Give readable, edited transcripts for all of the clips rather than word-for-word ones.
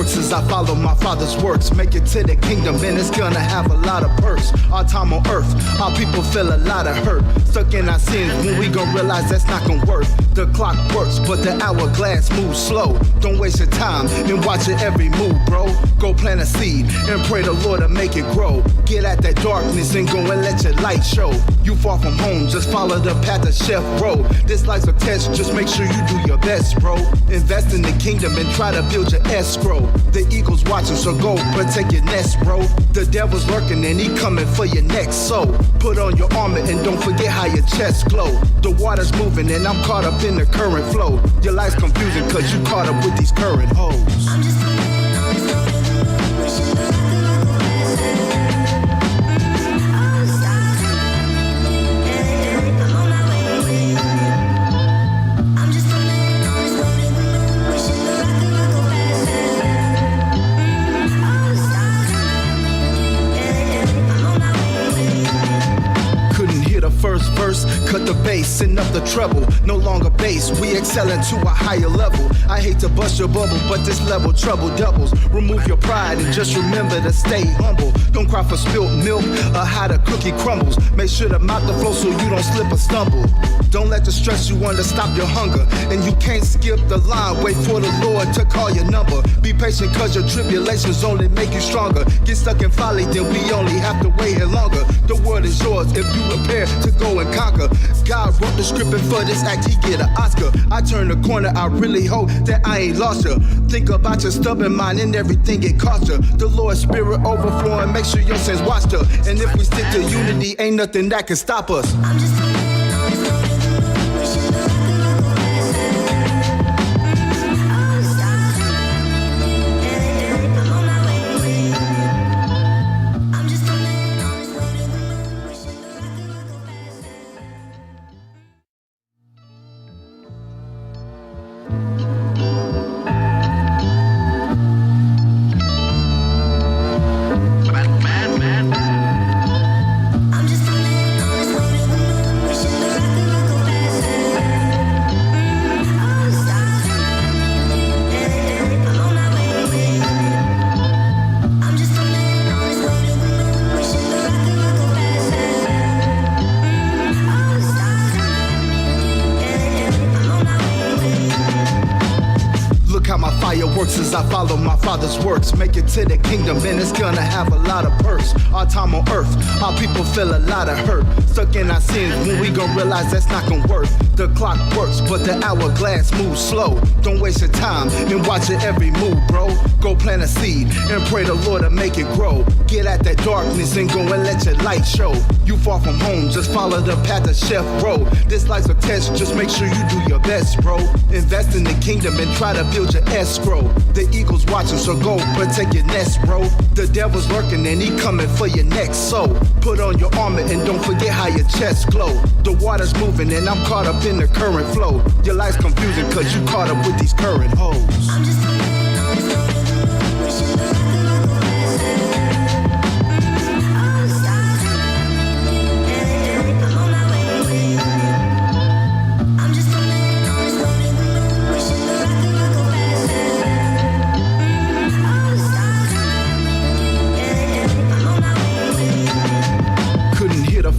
works as I follow my Father's works. Make it to the kingdom and it's gonna have a lot of perks. Our time on earth, our people feel a lot of hurt. Stuck in our sins when we gon' realize that's not gonna work. The clock works, but the hourglass moves slow. Don't waste your time and watch your every move, bro. Go plant a seed and pray the Lord to make it grow. Get at that darkness and go and let your light show. You far from home, just follow the path of Chef Road. This life's a test, just make sure you do your best, bro. Invest in the kingdom and try to build your escrow. The eagle's watching, so go protect your nest, bro. The devil's lurking and he coming for your next soul. Put on your armor and don't forget how your chest glow. The water's moving and I'm caught up in the current flow. Your life's confusing cause you caught up with these current hoes. First verse, cut the bass, send up the treble. No longer bass, we excelling to a higher level. I hate to bust your bubble, but this level trouble doubles. Remove your pride and just remember to stay humble. Don't cry for spilt milk or how the cookie crumbles. Make sure to mouth the flow so you don't slip or stumble. Don't let the stress you under stop your hunger. And you can't skip the line, wait for the Lord to call your number. Be patient cause your tribulations only make you stronger. Get stuck in folly, then we only have to wait here longer. The world is yours if you prepare to go and conquer. God wrote the script and for this act he get an Oscar. I turn the corner, I really hope that I ain't lost you. Think about your stubborn mind and everything it cost you. The Lord's spirit overflowing, make sure your sins washed you. And if we stick to unity, ain't nothing that can stop us. I'm just works as I follow my Father's works. Make it to the kingdom and it's gonna have a lot of perks. Our time on earth, our people feel a lot of hurt. Stuck in our sins when we gon' realize that's not gonna work. The clock works, but the hourglass moves slow. Don't waste your time and watch your every move, bro. Go plant a seed and pray the Lord to make it grow. Get at that darkness and go and let your light show. You far from home, just follow the path of Chef Road. This life's a test, just make sure you do your best, bro. Invest in the kingdom and try to build your escrow. The eagle's watching, so go protect your nest, bro. The devil's lurking and he coming for your next soul. Put on your armor and don't forget how your chest glow. The water's moving and I'm caught up in the current flow. Your life's confusing cause you caught up with these current hoes. I'm just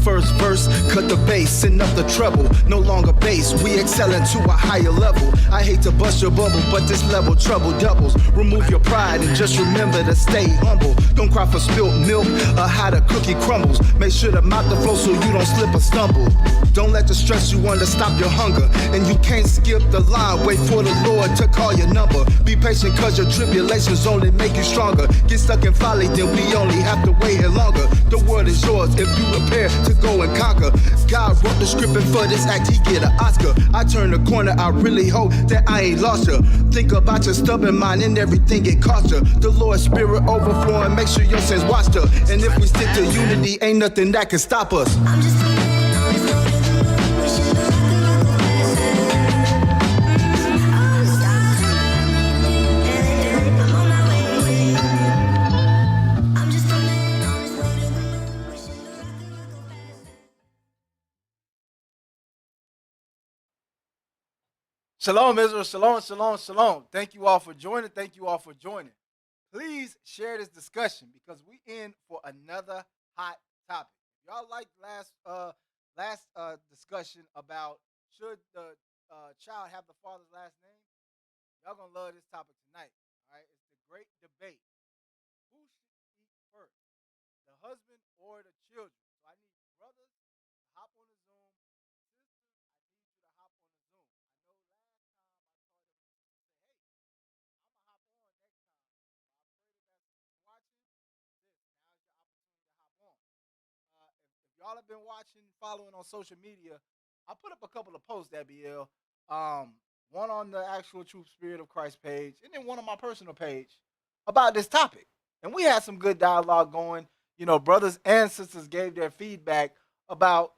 first verse, cut the bass, send up the treble. No longer bass, we excelling to a higher level. I hate to bust your bubble, but this level trouble doubles. Remove your pride and just remember to stay humble. Don't cry for spilt milk or how the cookie crumbles. Make sure to mouth the flow so you don't slip or stumble. Don't let the stress you under stop your hunger. And you can't skip the line, wait for the Lord to call your number. Be patient cause your tribulations only make you stronger. Get stuck in folly, then we only have to wait here longer. The world is yours if you prepare to go and conquer. God wrote the script and for this act he get an Oscar. I turn the corner, I really hope that I ain't lost you. Think about your stubborn mind and everything it cost you. The Lord's spirit overflowing, make sure your sins washed you. And if we stick to unity, ain't nothing that can stop us. I'm just Shalom, Israel. Shalom, shalom, shalom. Thank you all for joining. Thank you all for joining. please share this discussion because we in for another hot topic. Y'all like last discussion about should the child have the father's last name? Y'all gonna love this topic tonight. All right, it's the great debate. Who should eat first, the husband or the children? So I need brothers to hop on the Zoom. Sisters, I need you to hop on the Zoom. I know last time I saw them say, hey, I'm gonna hop on next time. So I pray that that's watching. Sis, now's your opportunity to hop on. If y'all have been watching, following on social media, I put up a couple of posts, Abiel. One on the actual Truth Spirit of Christ page, and then one on my personal page about this topic. And we had some good dialogue going. You know, brothers and sisters gave their feedback about,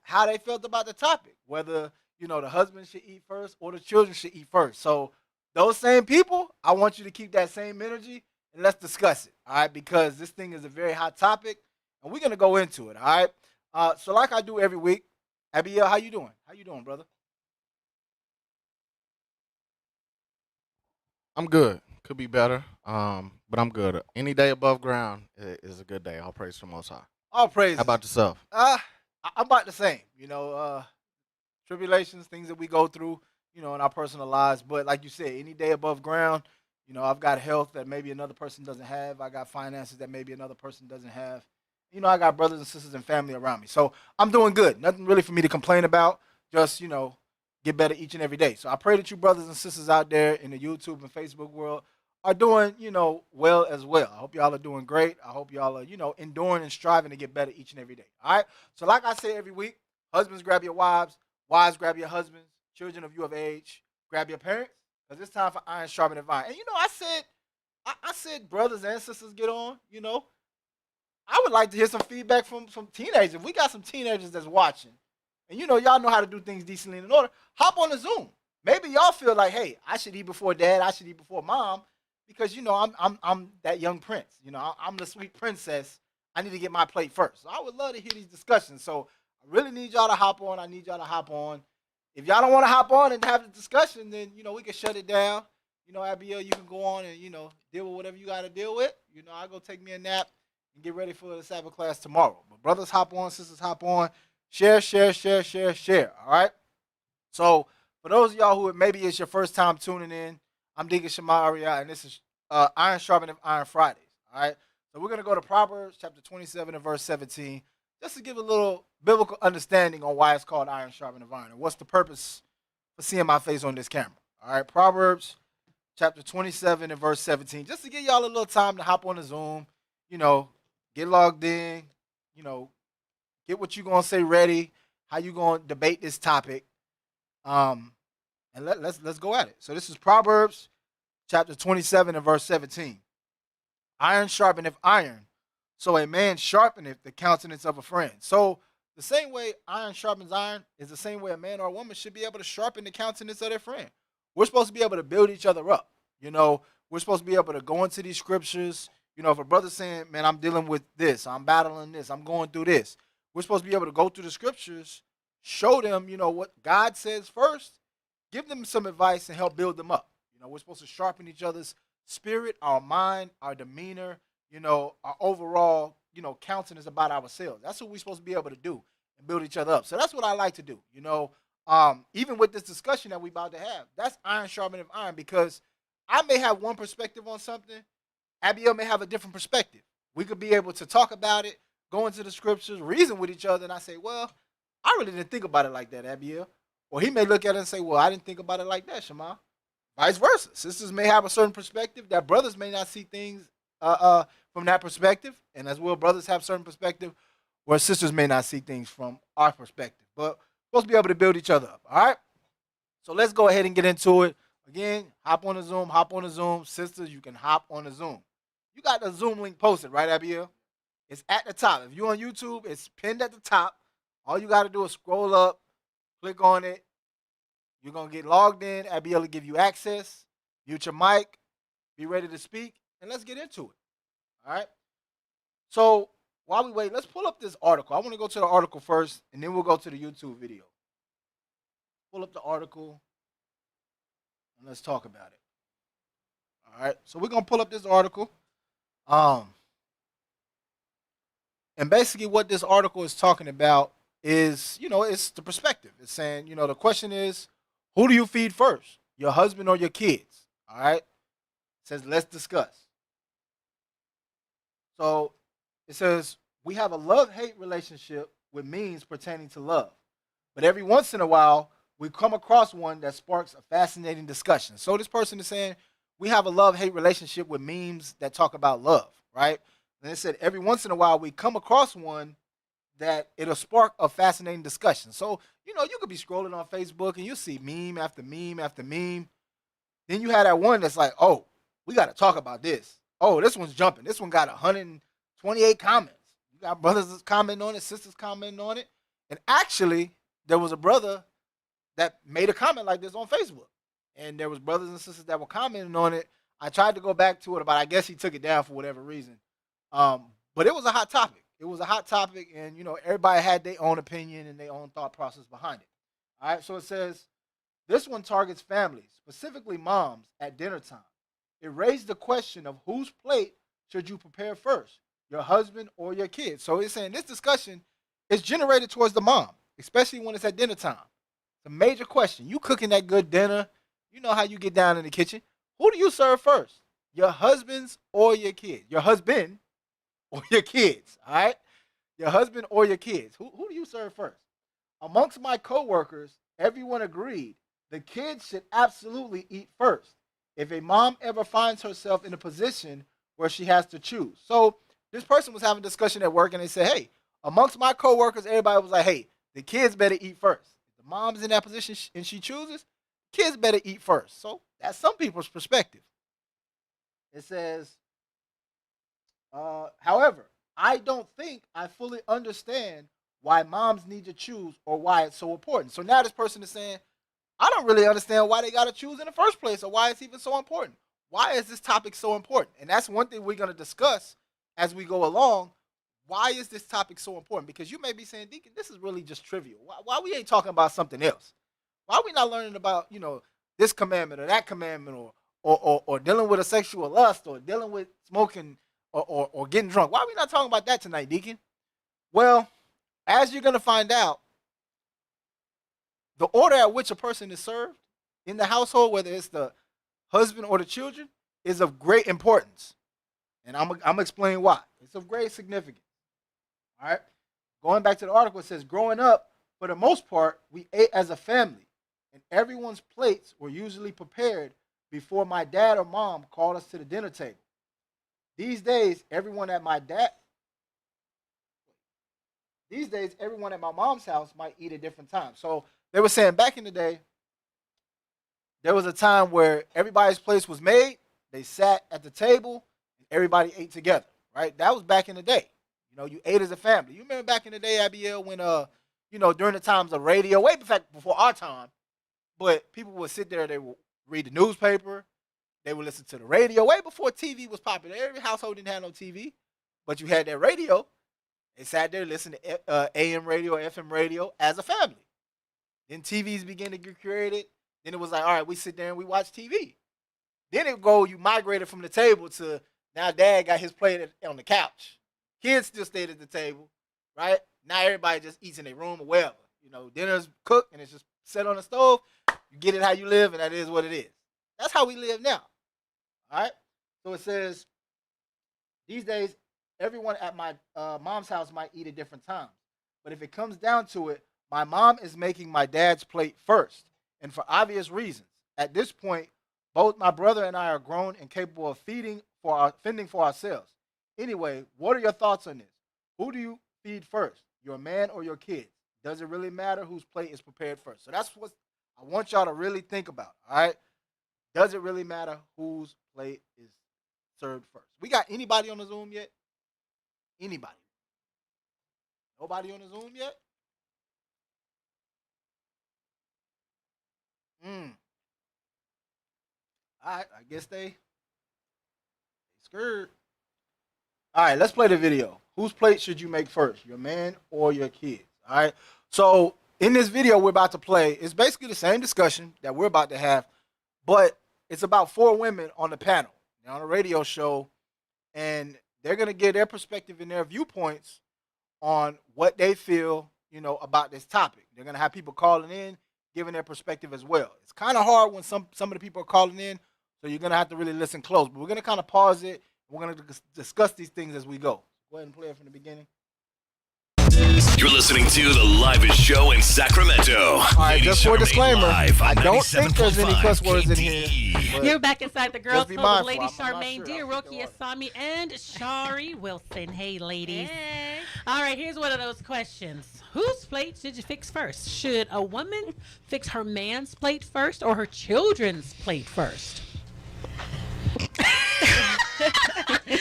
how they felt about the topic, whether, the husband should eat first or the children should eat first. So those same people, I want you to keep that same energy and let's discuss it, all right? Because this thing is a very hot topic, and we're gonna go into it, all right? So like I do every week, Abiel, how you doing? How you doing, brother? I'm good. Could be better. But I'm good. Any day above ground is a good day. All praise to the Most High. All How praises. about yourself? I'm about the same. Tribulations, things that we go through, in our personal lives. But like you said, any day above ground, I've got health that maybe another person doesn't have. I got finances that maybe another person doesn't have. I got brothers and sisters and family around me. So I'm doing good. Nothing really for me to complain about. Just, get better each and every day. So I pray that you brothers and sisters out there in the YouTube and Facebook world are doing, well as well. I hope y'all are doing great. I hope y'all are, enduring and striving to get better each and every day. All right. So like I say every week, husbands grab your wives grab your husbands, children of you of age, grab your parents, because it's time for iron sharpening iron. And I said brothers and sisters get on. I would like to hear some feedback from some teenagers. If we got some teenagers that's watching, and y'all know how to do things decently and in order, hop on the Zoom. Maybe y'all feel like, hey, I should eat before dad, I should eat before mom, because I'm that young prince. I'm the sweet princess. I need to get my plate first. So I would love to hear these discussions. So I really need y'all to hop on. I need y'all to hop on. If y'all don't want to hop on and have the discussion, then we can shut it down. Abiel, you can go on and deal with whatever you got to deal with. I'll go take me a nap and get ready for the Sabbath class tomorrow. But brothers hop on, sisters hop on, share, share, share, share, share. All right. So for those of y'all who maybe it's your first time tuning in, I'm Deacon ShamaAriYah, and this is Iron Sharpening Iron Fridays. All right. So we're gonna go to Proverbs chapter 27 and verse 17, just to give a little biblical understanding on why it's called Iron Sharpening Iron and what's the purpose for seeing my face on this camera. All right. Proverbs chapter 27 and verse 17, just to give y'all a little time to hop on the Zoom, you know, get logged in, you know, get what you gonna say ready, how you gonna debate this topic, um, and let's go at it. So this is Proverbs chapter 27 and verse 17. Iron sharpeneth iron, so a man sharpeneth the countenance of a friend. So the same way iron sharpens iron is the same way a man or a woman should be able to sharpen the countenance of their friend. We're supposed to be able to build each other up. We're supposed to be able to go into these scriptures. If a brother's saying, man, I'm dealing with this, I'm battling this, I'm going through this, we're supposed to be able to go through the scriptures, show them, what God says first, give them some advice and help build them up. We're supposed to sharpen each other's spirit, our mind, our demeanor, our overall, countenance about ourselves. That's what we're supposed to be able to do and build each other up. So that's what I like to do. Even with this discussion that we're about to have, that's iron sharpening iron, because I may have one perspective on something, Abiel may have a different perspective. We could be able to talk about it, go into the scriptures, reason with each other, and I say, well, I really didn't think about it like that, Abiel. Or he may look at it and say, well, I didn't think about it like that, Shema. Vice versa. Sisters may have a certain perspective that brothers may not see things from that perspective, and as well, brothers have certain perspective where sisters may not see things from our perspective. But we're supposed to be able to build each other up, all right? So let's go ahead and get into it. Again, hop on the Zoom, hop on the Zoom. Sisters, you can hop on the Zoom. You got the Zoom link posted, right, Abiel? It's at the top. If you're on YouTube, it's pinned at the top. All you got to do is scroll up, click on it. You're going to get logged in. Abiel will give you access. Mute your mic. Be ready to speak. And let's get into it. All right? So while we wait, let's pull up this article. I want to go to the article first, and then we'll go to the YouTube video. Pull up the article, and let's talk about it. All right? So we're going to pull up this article. Um, and basically, what this article is talking about is, it's the perspective. It's saying, the question is, who do you feed first, your husband or your kids? All right. It says, let's discuss. So it says, we have a love-hate relationship with memes pertaining to love. But every once in a while, we come across one that sparks a fascinating discussion. So this person is saying, we have a love-hate relationship with memes that talk about love, right? And it said, every once in a while, we come across one that it'll spark a fascinating discussion. So, you could be scrolling on Facebook and you see meme after meme after meme. Then you have that one that's like, oh, we got to talk about this. Oh, this one's jumping. This one got 128 comments. You got brothers commenting on it, sisters commenting on it. And actually, there was a brother that made a comment like this on Facebook. And there was brothers and sisters that were commenting on it. I tried to go back to it, but I guess he took it down for whatever reason. But it was a hot topic. It was a hot topic, and everybody had their own opinion and their own thought process behind it. All right, so it says this one targets families, specifically moms, at dinner time. It raised the question of whose plate should you prepare first, your husband or your kids. So it's saying this discussion is generated towards the mom, especially when it's at dinner time. It's a major question. You cooking that good dinner, you know how you get down in the kitchen. Who do you serve first, your husbands or your kids? Your husband or your kids, all right? Your husband or your kids. Who do you serve first? Amongst my coworkers, everyone agreed the kids should absolutely eat first if a mom ever finds herself in a position where she has to choose. So this person was having a discussion at work and they said, hey, amongst my coworkers, everybody was like, hey, the kids better eat first. If the mom's in that position and she chooses, kids better eat first. So that's some people's perspective. It says, however, I don't think I fully understand why moms need to choose or why it's so important. So now this person is saying, I don't really understand why they got to choose in the first place or why it's even so important. Why is this topic so important? And that's one thing we're going to discuss as we go along. Why is this topic so important? Because you may be saying, Deacon, this is really just trivial. Why we ain't talking about something else? Why are we not learning about, this commandment or that commandment or dealing with a sexual lust or dealing with smoking or getting drunk? Why are we not talking about that tonight, Deacon? Well, as you're going to find out, the order at which a person is served in the household, whether it's the husband or the children, is of great importance. And I'm going to explain why. It's of great significance. All right? Going back to the article, it says, growing up, for the most part, we ate as a family, and everyone's plates were usually prepared before my dad or mom called us to the dinner table. These days, everyone at my mom's house might eat at different times. So they were saying back in the day, there was a time where everybody's place was made. They sat at the table and everybody ate together, right? That was back in the day. You ate as a family. You remember back in the day, Abiel, when during the times of radio, way before our time, but people would sit there, they would read the newspaper, they would listen to the radio, way before TV was popular. Every household didn't have no TV, but you had that radio. They sat there, listened to AM radio, FM radio as a family. Then TVs began to get created. Then it was like, all right, we sit there and we watch TV. Then you migrated from the table to now dad got his plate on the couch. Kids still stayed at the table, right? Now everybody just eats in their room or wherever. Dinner's cooked and it's just set on the stove. You get it how you live, and that is what it is. That's how we live now. All right? So it says, these days, everyone at my mom's house might eat at different times. But if it comes down to it, my mom is making my dad's plate first. And for obvious reasons. At this point, both my brother and I are grown and capable of fending for ourselves. Anyway, what are your thoughts on this? Who do you feed first, your man or your kids? Does it really matter whose plate is prepared first? So that's what I want y'all to really think about, all right? Does it really matter whose plate is served first? We got anybody on the Zoom yet? Anybody? Nobody on the Zoom yet? All right, I guess they scared. All right, let's play the video. Whose plate should you make first, your man or your kids? All right. So in this video we're about to play, it's basically the same discussion that we're about to have, but it's about 4 women on the panel. Now on a radio show, and they're gonna give their perspective and their viewpoints on what they feel, about this topic. They're gonna have people calling in, giving their perspective as well. It's kind of hard when some of the people are calling in, so you're gonna have to really listen close. But we're gonna kind of pause it. We're gonna discuss these things as we go. Go ahead and play it from the beginning. You're listening to the livest show in Sacramento. All right, just for a disclaimer, I don't think there's any cuss words in here. You're back inside the Girls be Club with mindful. Lady I'm not Charmaine, sure. Dear I think Roki there was. Asami, and Shari Wilson. Hey, ladies. Hey. All right, here's one of those questions. Whose plate should you fix first? Should a woman fix her man's plate first or her children's plate first?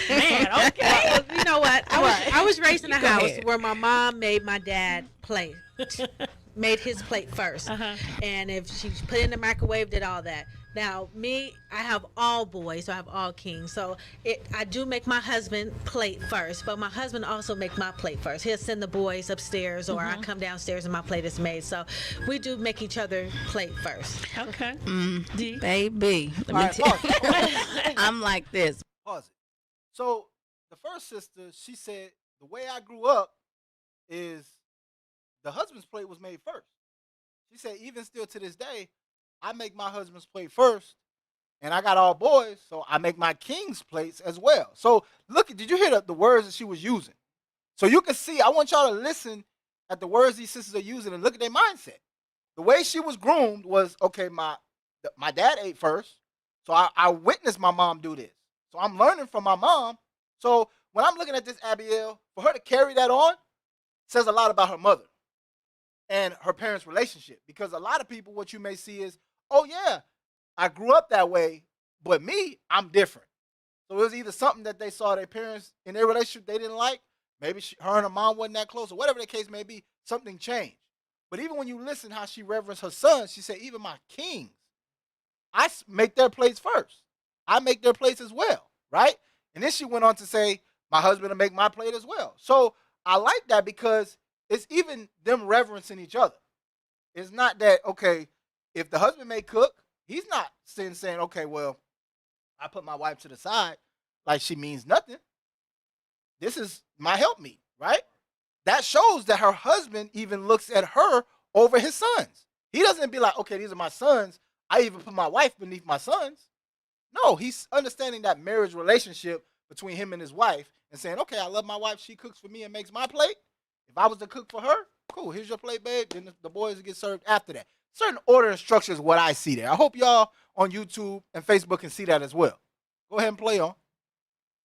Man, okay. Well, you know what? I was raised in a Go house ahead. where my mom made my dad plate, made his plate 1st, Uh-huh. and if she put it in the microwave, did all that. Now me, I have all boys, so I have all kings. So I do make my husband plate first, but my husband also make my plate first. He'll send the boys upstairs, or I come downstairs and my plate is made. So we do make each other plate first. Okay. D? Baby, let All me right, tell pause it. you. I'm like this. Pause it. So the first sister, she said, the way I grew up is the husband's plate was made first. She said, even still to this day, I make my husband's plate first, and I got all boys, so I make my king's plates as well. So look, did you hear the words that she was using? So you can see, I want y'all to listen at the words these sisters are using and look at their mindset. The way she was groomed was, okay, my dad ate first, so I witnessed my mom do this. So I'm learning from my mom. So when I'm looking at this Abiel, for her to carry that on says a lot about her mother and her parents' relationship. Because a lot of people, what you may see is, oh yeah, I grew up that way, but me, I'm different. So it was either something that they saw their parents in their relationship they didn't like, maybe her and her mom wasn't that close, or whatever the case may be, something changed. But even when you listen how she reverenced her sons, she said, even my kings, I make their plates first. I make their plates as well, right? And then she went on to say, my husband will make my plate as well. So I like that because it's even them reverencing each other. It's not that, okay, if the husband may cook, he's not saying, okay, well, I put my wife to the side like she means nothing. This is my helpmeet, right? That shows that her husband even looks at her over his sons. He doesn't be like, okay, these are my sons. I even put my wife beneath my sons. No, he's understanding that marriage relationship between him and his wife and saying, okay, I love my wife. She cooks for me and makes my plate. If I was to cook for her, cool, here's your plate, babe. Then the boys will get served after that. Certain order and structure is what I see there. I hope y'all on YouTube and Facebook can see that as well. Go ahead and play on.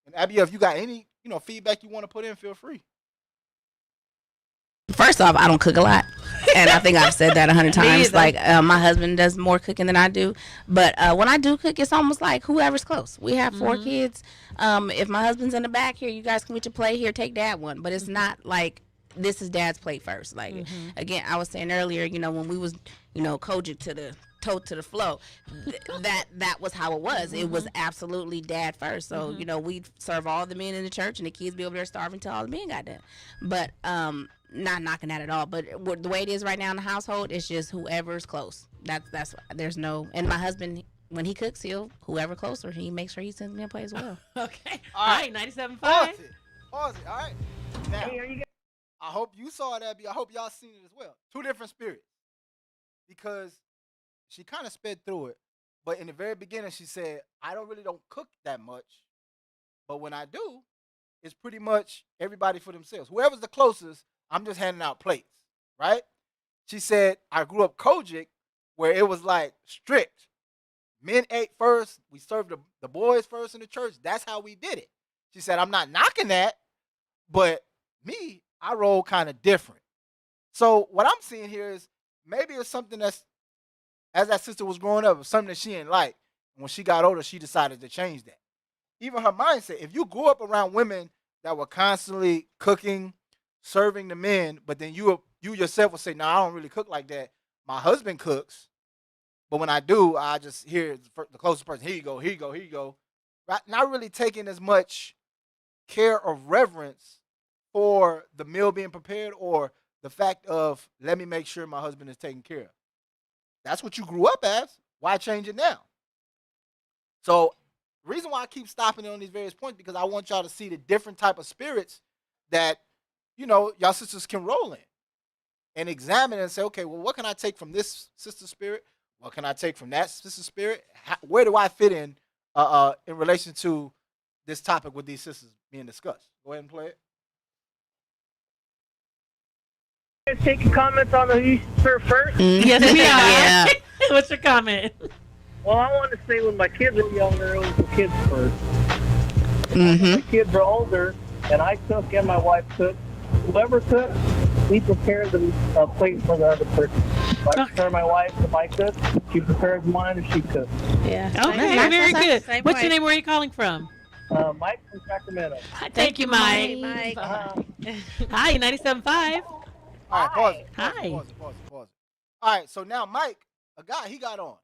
And Abby, if you got any, feedback you want to put in, feel free. First off, I don't cook a lot, and I think I've said that 100 times. either. Like my husband does more cooking than I do, but when I do cook, it's almost like whoever's close. We have 4 kids. If my husband's in the back here, you guys can get your plate here. Take dad one, but it's not like this is dad's plate first. Like again, I was saying earlier, when we was, Kojic to the toe to the flow, that was how it was. It was absolutely dad first. So we'd serve all the men in the church, and the kids be over there starving till all the men got done. But not knocking that at all. But the way it is right now in the household, it's just whoever's close. That's there's no. And my husband, when he cooks, whoever closer, he makes sure he sends me a plate as well. Okay. All All right. right, 97.5. Pause it. All right. Now, I hope you saw that. I hope y'all seen it as well. 2 different spirits. Because she kind of sped through it. But in the very beginning, she said, I don't cook that much. But when I do, it's pretty much everybody for themselves. Whoever's the closest, I'm just handing out plates, right? She said, I grew up Kojic where it was like strict. Men ate first. We served the boys first in the church. That's how we did it. She said, I'm not knocking that, but me, I roll kind of different. So what I'm seeing here is maybe it's something that's, as that sister was growing up, something that she didn't like. And when she got older, she decided to change that. Even her mindset, if you grew up around women that were constantly cooking, serving the men, but then you yourself will say, no, I don't really cook like that. My husband cooks, but when I do, I just hear the closest person, here you go, here you go, here you go. Right? Not really taking as much care or reverence for the meal being prepared or the fact of, let me make sure my husband is taken care of. That's what you grew up as. Why change it now? So The reason why I keep stopping on these various points because I want y'all to see the different type of spirits that, y'all sisters can roll in and examine and say, okay, well, what can I take from this sister spirit? What can I take from that sister spirit? Where do I fit in relation to this topic with these sisters being discussed? Go ahead and play it. Taking comments on who you should serve first. Yes, we are. Yeah. What's your comment? Well, I want to say when my kids were younger, it was the kids first. Mm-hmm. When the kids are older, and I cook and my wife cooks, whoever cooks, we prepare the plate for the other person. So I prepare my wife if I cook, she prepares mine if she cooks. Yeah. Okay, Same very way. good. Same What's way. your name? Where are you calling from? Mike from Sacramento. Thank you, Mike. Mike. Hi, 97.5. All right, pause it. Hi. Pause it. All right, so now Mike, a guy, he got on.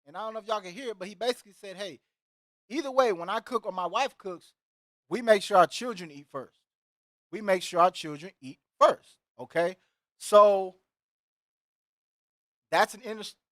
And I don't know if y'all can hear it, but he basically said, hey, either way, when I cook or my wife cooks, we make sure our children eat first. We make sure our children eat first, okay? So that's an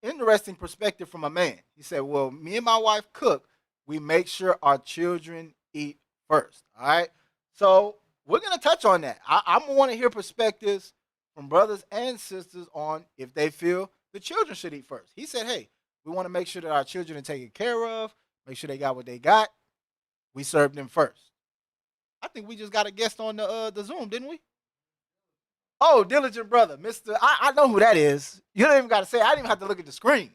interesting perspective from a man. He said, well, me and my wife cook. We make sure our children eat first, all right? So we're going to touch on that. I'm going to want to hear perspectives from brothers and sisters on if they feel the children should eat first. He said, hey, we want to make sure that our children are taken care of, make sure they got what they got. We serve them first. I think we just got a guest on the Zoom, didn't we? Oh, Diligent Brother, Mr. I know who that is. You don't even got to say, I didn't even have to look at the screen.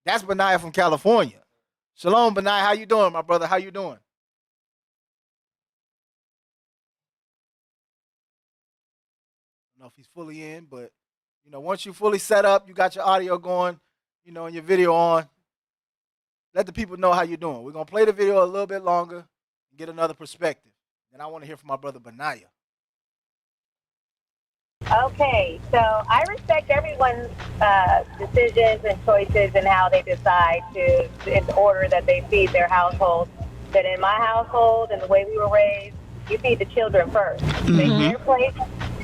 That's Benaiah from California. Shalom, Benaiah. How you doing, my brother? How you doing? I don't know if he's fully in, but, once you fully set up, you got your audio going, and your video on, let the people know how you're doing. We're going to play the video a little bit longer and get another perspective. And I want to hear from my brother Benaiah. Okay, so I respect everyone's decisions and choices and how they decide in order that they feed their household. But in my household and the way we were raised, you feed the children first. They get their plate,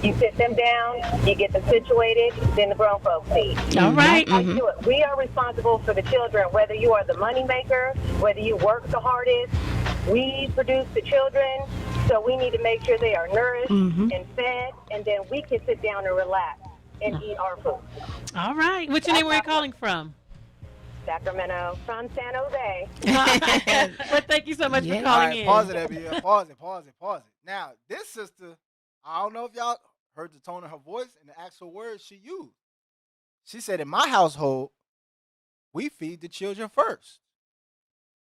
you sit them down, you get them situated, then the grown folks eat. All right. That's how you do it. We are responsible for the children, whether you are the money maker, whether you work the hardest. We produce the children, so we need to make sure they are nourished and fed, and then we can sit down and relax and eat our food. All right. What's your name? Where are you calling from? Sacramento, from San Jose. Well, thank you so much for All calling right, in. pause it, Abby. Pause it. Now, this sister, I don't know if y'all heard the tone of her voice and the actual words she used. She said, in my household, we feed the children first.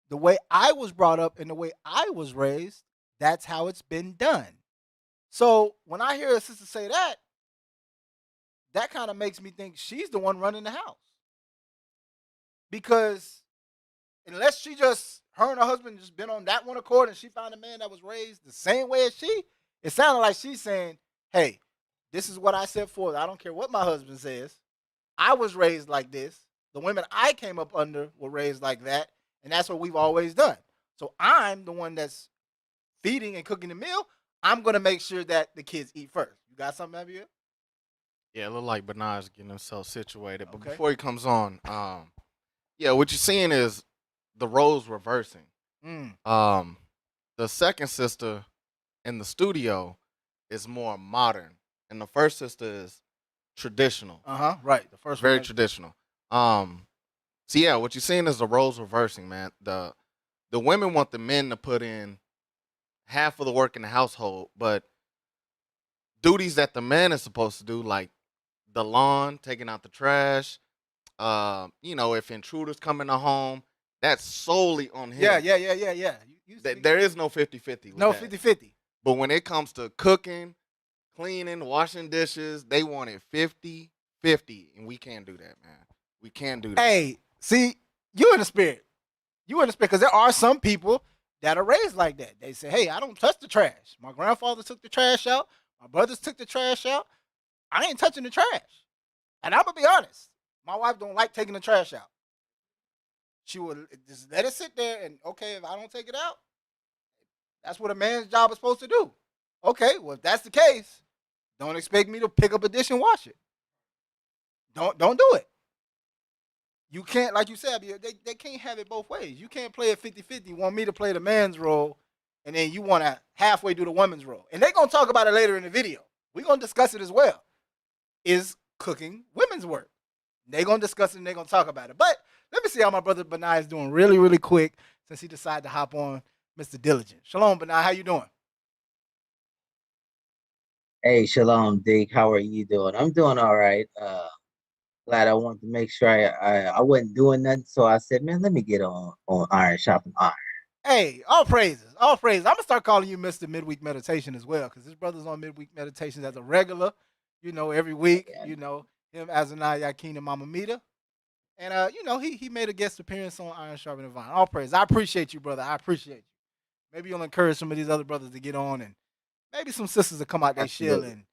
The way I was brought up and the way I was raised, that's how it's been done. So when I hear a sister say that, that kind of makes me think she's the one running the house. Because unless her and her husband just been on that one accord and she found a man that was raised the same way as she, it sounded like she's saying, hey, this is what I set forth. I don't care what my husband says. I was raised like this. The women I came up under were raised like that. And that's what we've always done. So I'm the one that's feeding and cooking the meal. I'm going to make sure that the kids eat first. You got something, Abigail? Yeah, it look like Benaiah's getting himself situated. But Okay. before he comes on, what you're seeing is the roles reversing. The second sister in the studio is more modern, and the first sister is traditional. Right. The first Very one. traditional. So yeah, what you're seeing is the roles reversing, man. The women want the men to put in half of the work in the household, but duties that the man is supposed to do, like the lawn, taking out the trash, if intruders come in the home, that's solely on him. Yeah. There is no 50-50 with no that. 50-50. But when it comes to cooking, cleaning, washing dishes, they want it 50-50, and we can't do that, man. We can't do that. Hey, see, you in the spirit. Because there are some people that are raised like that. They say, hey, I don't touch the trash. My grandfather took the trash out. My brothers took the trash out. I ain't touching the trash. And I'm going to be honest. My wife don't like taking the trash out. She would just let it sit there and, okay, if I don't take it out, that's what a man's job is supposed to do. Okay, well, if that's the case, don't expect me to pick up a dish and wash it. Don't do it. You can't, like you said, they can't have it both ways. You can't play it 50-50, want me to play the man's role, and then you want to halfway do the woman's role. And they're going to talk about it later in the video. We're going to discuss it as well. Is cooking women's work? They're going to discuss it and they're going to talk about it. But let me see how my brother Benai is doing really, really quick since he decided to hop on Mr. Diligent. Shalom, Benai. How you doing? Hey, Shalom, Dick. How are you doing? I'm doing all right. Glad I wanted to make sure I wasn't doing nothing, so I said, man, let me get on Iron Shopping Iron. Hey, all praises, all praises. I'm gonna start calling you Mr. Midweek Meditation as well, because this brother's on Midweek Meditations as a regular, every week. Him as an Yakin and Mama Mita. And he made a guest appearance on Iron Sharpening Vine. All praise. I appreciate you, brother. I appreciate you. Maybe you'll encourage some of these other brothers to get on, and maybe some sisters to come out their shell and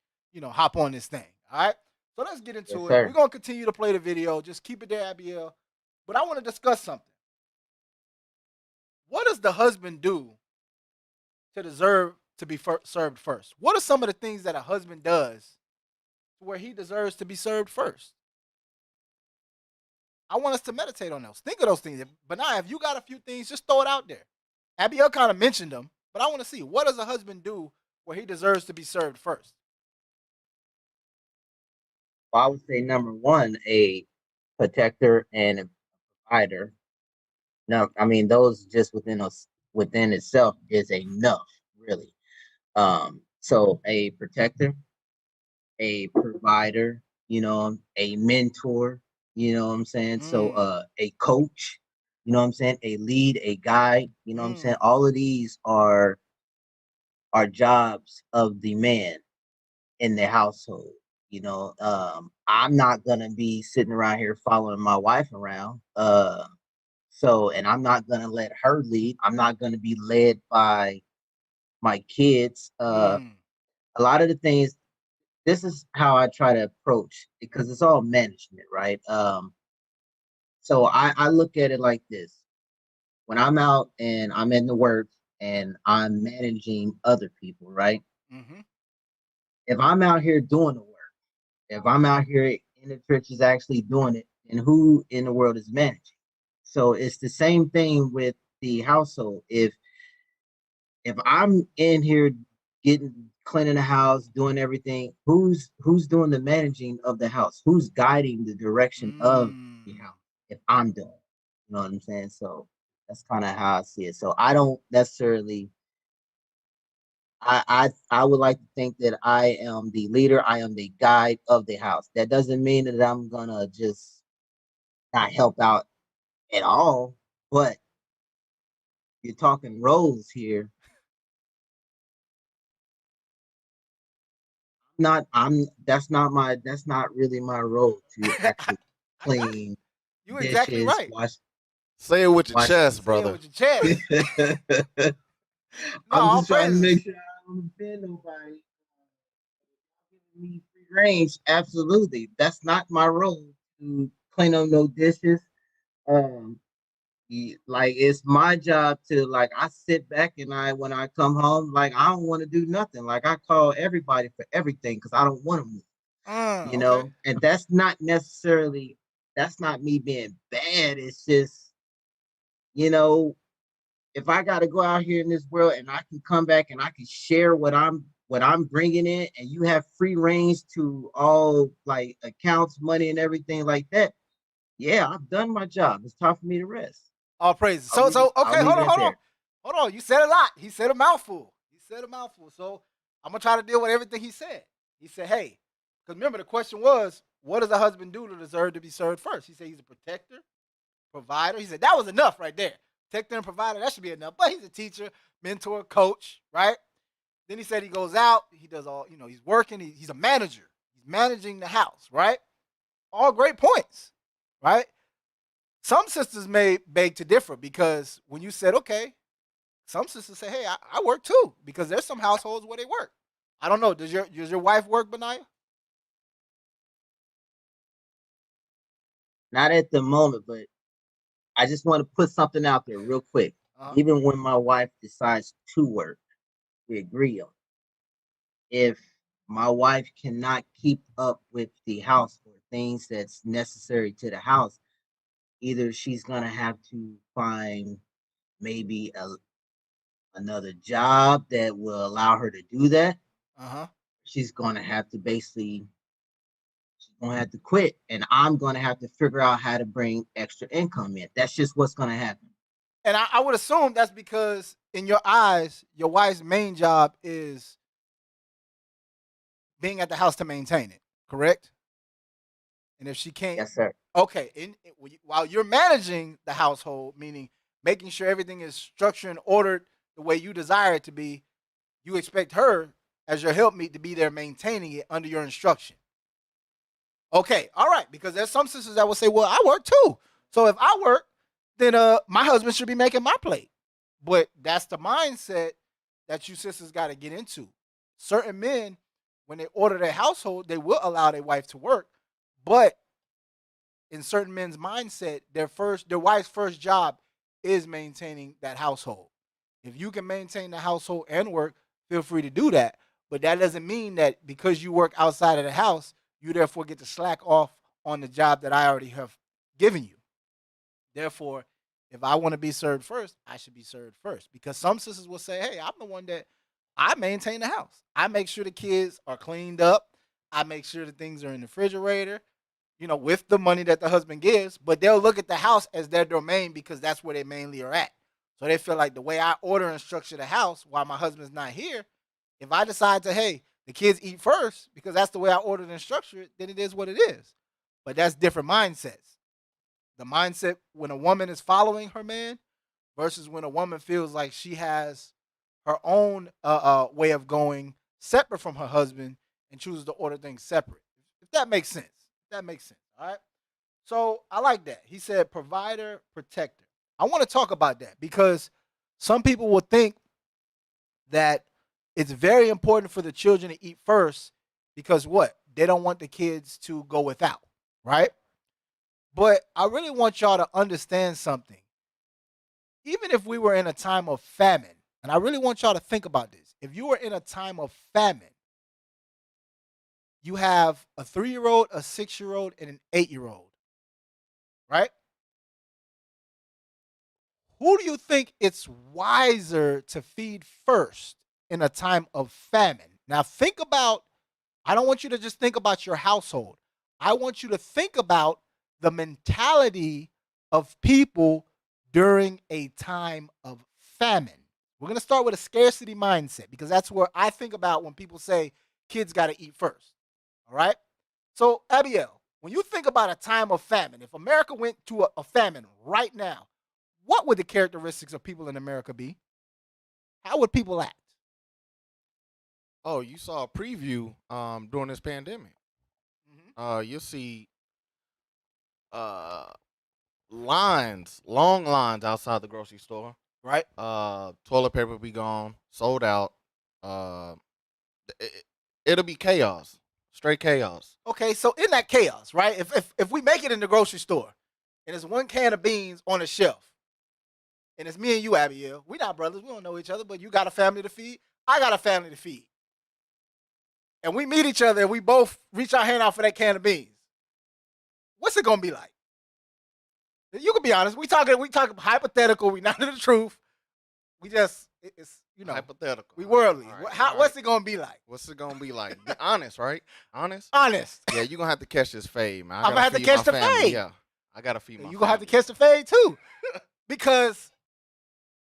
hop on this thing. All right. So let's get into it. Sir. We're gonna continue to play the video. Just keep it there, Abiel. But I want to discuss something. What does the husband do to deserve to be served first? What are some of the things that a husband does where he deserves to be served first? I want us to meditate on those. Think of those things. But now, if you got a few things, just throw it out there. Abiel kind of mentioned them, but I want to see, what does a husband do where he deserves to be served first? Well, I would say number one, a protector and a provider. No, I mean those just within itself is enough, really. So a protector, a provider, a mentor, you know what I'm saying? So a coach, you know what I'm saying? A lead, a guide, you know what I'm saying? All of these are jobs of the man in the household. I'm not gonna be sitting around here following my wife around. And I'm not gonna let her lead. I'm not gonna be led by my kids. A lot of the things, this is how I try to approach, because it's all management, right? So I look at it like this. When I'm out and I'm in the work and I'm managing other people, right? Mm-hmm. If I'm out here doing the work, if I'm out here in the trenches actually doing it, and who in the world is managing? So it's the same thing with the household. If I'm in here cleaning the house, doing everything, who's doing the managing of the house? Who's guiding the direction of the house? If I'm doing it, you know what I'm saying? So that's kind of how I see it. So I don't necessarily. I would like to think that I am the leader. I am the guide of the house. That doesn't mean that I'm gonna just not help out at all. But you're talking roles here. That's not really my role to actually clean You're exactly dishes, right. Say it with your chest, Say it brother. with your chest. I'm just trying to make sure I don't offend nobody. Giving me free range, absolutely. That's not my role to clean up no dishes. Um, like it's my job to, like, I sit back and when I come home, like, I don't want to do nothing. Like, I call everybody for everything because I don't want to move. Okay. And that's not me being bad. It's just, if I got to go out here in this world and I can come back and I can share what I'm bringing in, and you have free range to all, like, accounts, money, and everything like that. Yeah, I've done my job. It's time for me to rest. All praises. I'll So I'll okay, leave hold it on. there. Hold on. You said a lot. He said a mouthful. So I'm gonna try to deal with everything he said. He said, hey, because remember the question was, what does a husband do to deserve to be served first? He said he's a protector, provider. He said that was enough right there. Protector and provider, that should be enough. But he's a teacher, mentor, coach, right? Then he said he goes out, he does all, he's working, he's a manager. He's managing the house, right? All great points, right? Some sisters may beg to differ, because when you said, okay, some sisters say, hey, I work too, because there's some households where they work. I don't know. Does your wife work, Benaiah? Not at the moment, but I just want to put something out there real quick. Even when my wife decides to work, we agree on it. If my wife cannot keep up with the house or things that's necessary to the house, either she's gonna have to find maybe another job that will allow her to do that. She's gonna have to she's gonna have to quit, and I'm gonna have to figure out how to bring extra income in. That's just what's gonna happen. And I would assume that's because in your eyes, your wife's main job is being at the house to maintain it, correct? And if she can't, Yes, sir. okay, while you're managing the household, meaning making sure everything is structured and ordered the way you desire it to be, you expect her as your helpmeet to be there maintaining it under your instruction. Okay, all right, because there's some sisters that will say, well, I work too. So if I work, then my husband should be making my plate. But that's the mindset that you sisters got to get into. Certain men, when they order their household, they will allow their wife to work. But in certain men's mindset, their wife's first job is maintaining that household. If you can maintain the household and work, feel free to do that. But that doesn't mean that because you work outside of the house, you therefore get to slack off on the job that I already have given you. Therefore, if I want to be served first, I should be served first. Because some sisters will say, hey, I'm the one that I maintain the house. I make sure the kids are cleaned up. I make sure the things are in the refrigerator, with the money that the husband gives. But they'll look at the house as their domain because that's where they mainly are at. So they feel like the way I order and structure the house while my husband's not here, if I decide to, hey, the kids eat first because that's the way I ordered and structure it, then it is what it is. But that's different mindsets. The mindset when a woman is following her man versus when a woman feels like she has her own way of going separate from her husband and chooses to order things separate. If that makes sense. All right. So I like that. He said provider, protector. I want to talk about that because some people will think that it's very important for the children to eat first because what? They don't want the kids to go without, right? But I really want y'all to understand something. Even if we were in a time of famine, and I really want y'all to think about this. If you were in a time of famine, you have a 3-year-old, a 6-year-old, and an 8-year-old, right? Who do you think it's wiser to feed first in a time of famine? Now think about, I don't want you to just think about your household. I want you to think about the mentality of people during a time of famine. We're going to start with a scarcity mindset because that's where I think about when people say kids got to eat first. All right? So, Abiel, when you think about a time of famine, if America went to a famine right now, what would the characteristics of people in America be? How would people act? Oh, you saw a preview during this pandemic. You'll see long lines outside the grocery store. Right. Toilet paper be gone, sold out. It'll be chaos, straight chaos. Okay, so in that chaos, right? If we make it in the grocery store and there's one can of beans on the shelf, and it's me and you, Abiel, we not brothers, we don't know each other, but you got a family to feed, I got a family to feed. And we meet each other and we both reach our hand out for that can of beans. What's it gonna be like? You can be honest. We talking hypothetical. We not in the truth. We just it's hypothetical. We worldly. Right, what's it gonna be like? What's it gonna be like? Be honest, right? Honest. Yeah, you gonna have to catch this fade, man. I'm gonna have to catch the fade. Yeah, I gotta feed my. You gonna have to catch the fade too, because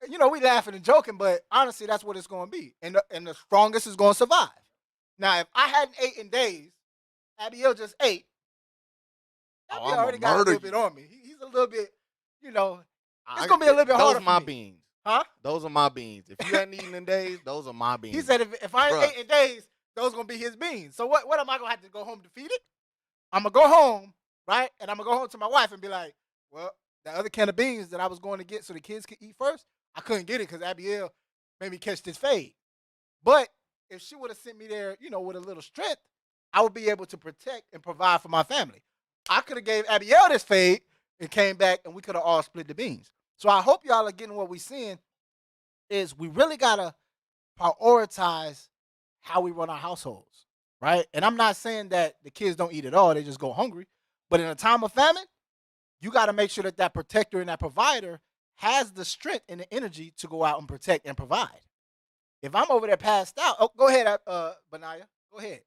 we laughing and joking, but honestly, that's what it's gonna be, and the strongest is gonna survive. Now, if I hadn't ate in days, Abiel just ate. Abiel already got a little bit on me. He's a little bit, it's gonna be a little bit harder. Those are my beans. Huh? Those are my beans. If you hadn't eaten in days, those are my beans. He said if I ain't ate in days, those gonna be his beans. So what am I gonna have to go home to feed it? I'm gonna go home, right? And I'm gonna go home to my wife and be like, well, the other can of beans that I was going to get so the kids could eat first, I couldn't get it because Abiel made me catch this fade. But if she would have sent me there, with a little strength, I would be able to protect and provide for my family. I could have gave Abiel this fade and came back and we could have all split the beans. So I hope y'all are getting what we're seeing is we really got to prioritize how we run our households, right? And I'm not saying that the kids don't eat at all. They just go hungry. But in a time of famine, you got to make sure that that protector and that provider has the strength and the energy to go out and protect and provide. If I'm over there passed out, oh, go ahead, Benaya. Go ahead.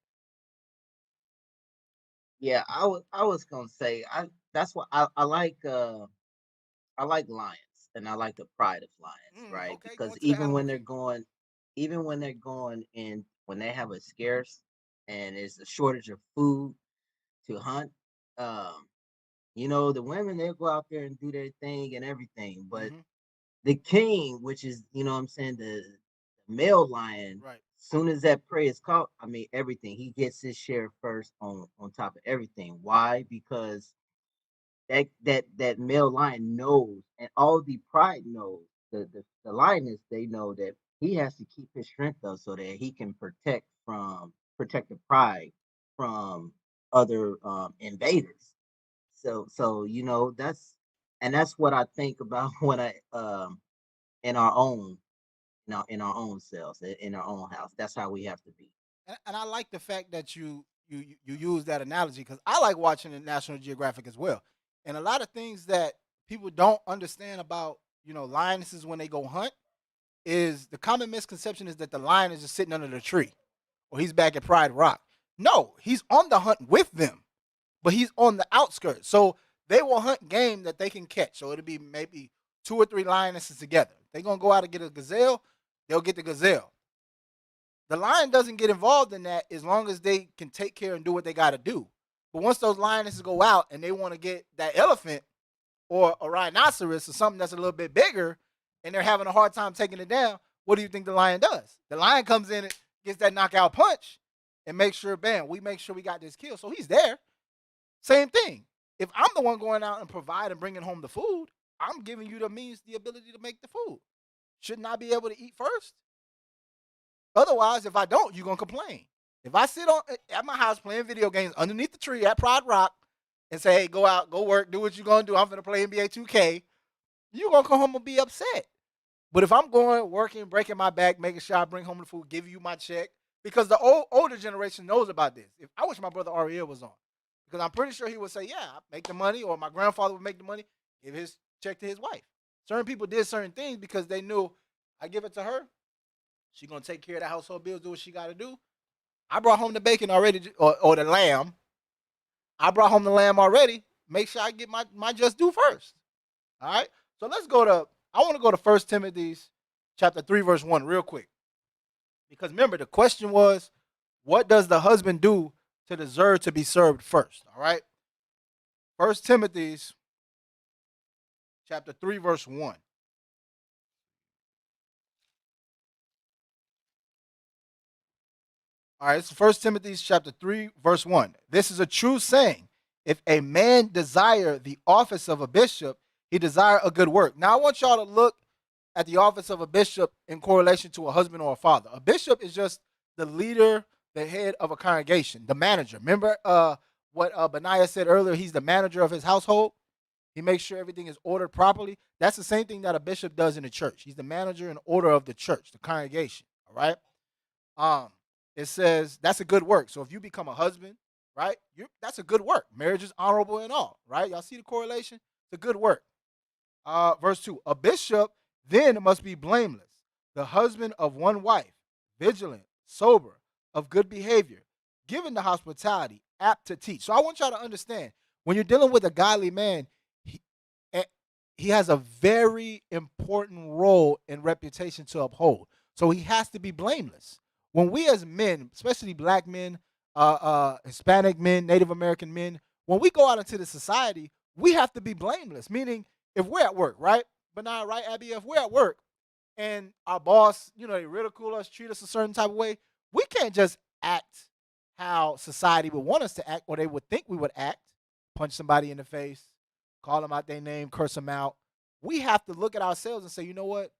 Yeah, I was gonna say that's what I like lions and I like the pride of lions, right? Okay, Because going to the animal kingdom. even when they're going in when they have a scarce and there's a shortage of food to hunt, um, the women they'll go out there and do their thing and everything. But Mm-hmm. the king, which is, what I'm saying, the male lion, Right. soon as that prey is caught, I mean everything. He gets his share first on top of everything. Why? Because that male lion knows, and all the pride knows, the lioness, they know that he has to keep his strength up so that he can protect the pride from other invaders. So that's what I think about when I in our own in our own selves, in our own house. That's how we have to be. And I like the fact that you use that analogy because I like watching the National Geographic as well. And a lot of things that people don't understand about lionesses when they go hunt is the common misconception is that the lion is just sitting under the tree or he's back at Pride Rock. No, he's on the hunt with them, but he's on the outskirts. So they will hunt game that they can catch. So it'll be maybe 2 or 3 lionesses together. If they're gonna go out and get a gazelle, they'll get the gazelle. The lion doesn't get involved in that as long as they can take care and do what they got to do. But once those lionesses go out and they want to get that elephant or a rhinoceros or something that's a little bit bigger and they're having a hard time taking it down, what do you think the lion does? The lion comes in and gets that knockout punch and makes sure, bam, we make sure we got this kill. So he's there. Same thing. If I'm the one going out and provide and bringing home the food, I'm giving you the means, the ability to make the food. Shouldn't I be able to eat first? Otherwise, if I don't, you're going to complain. If I sit at my house playing video games underneath the tree at Pride Rock and say, hey, go out, go work, do what you're going to do. I'm going to play NBA 2K. You're going to come home and be upset. But if I'm going, working, breaking my back, making sure I bring home the food, give you my check, because the older generation knows about this. I wish my brother ShamaAriYah was on, because I'm pretty sure he would say, yeah, I make the money, or my grandfather would make the money, give his check to his wife. Certain people did certain things because they knew I give it to her. She's going to take care of the household bills, do what she got to do. I brought home the bacon already, or the lamb. I brought home the lamb already. Make sure I get my just due first. All right? So I want to go to 1 Timothy chapter 3, verse 1 real quick. Because remember, the question was, what does the husband do to deserve to be served first? All right? 1 Timothy chapter 3, verse 1. All right, it's 1 Timothy chapter 3, verse 1. This is a true saying. If a man desire the office of a bishop, he desire a good work. Now, I want y'all to look at the office of a bishop in correlation to a husband or a father. A bishop is just the leader, the head of a congregation, the manager. Remember what Benaiah said earlier? He's the manager of his household. He makes sure everything is ordered properly. That's the same thing that a bishop does in the church. He's the manager and order of the church, the congregation. All right. It says that's a good work. So if you become a husband, right, that's a good work. Marriage is honorable and all, right? Y'all see the correlation? It's a good work. Verse 2, a bishop then must be blameless, the husband of one wife, vigilant, sober, of good behavior, given to hospitality, apt to teach. So I want y'all to understand, when you're dealing with a godly man, he has a very important role and reputation to uphold. So he has to be blameless. When we as men, especially black men, Hispanic men, Native American men, when we go out into the society, we have to be blameless. Meaning, if we're at work, right? But not right, Abby, if we're at work and our boss, they ridicule us, treat us a certain type of way, we can't just act how society would want us to act, or they would think we would act, punch somebody in the face, call them out their name, curse them out. We have to look at ourselves and say, you know what?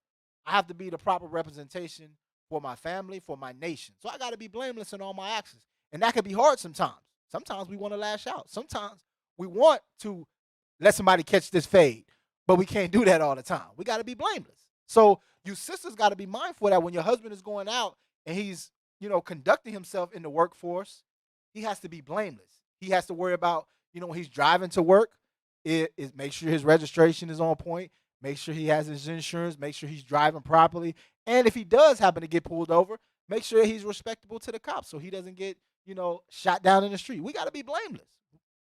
I have to be the proper representation for my family, for my nation. So I got to be blameless in all my actions. And that can be hard sometimes. Sometimes we want to lash out. Sometimes we want to let somebody catch this fade, but we can't do that all the time. We got to be blameless. So you sisters got to be mindful that when your husband is going out and he's, conducting himself in the workforce, he has to be blameless. He has to worry about, when he's driving to work, is make sure his registration is on point, make sure he has his insurance, make sure he's driving properly, and if he does happen to get pulled over, make sure he's respectable to the cops so he doesn't get, shot down in the street. We got to be blameless.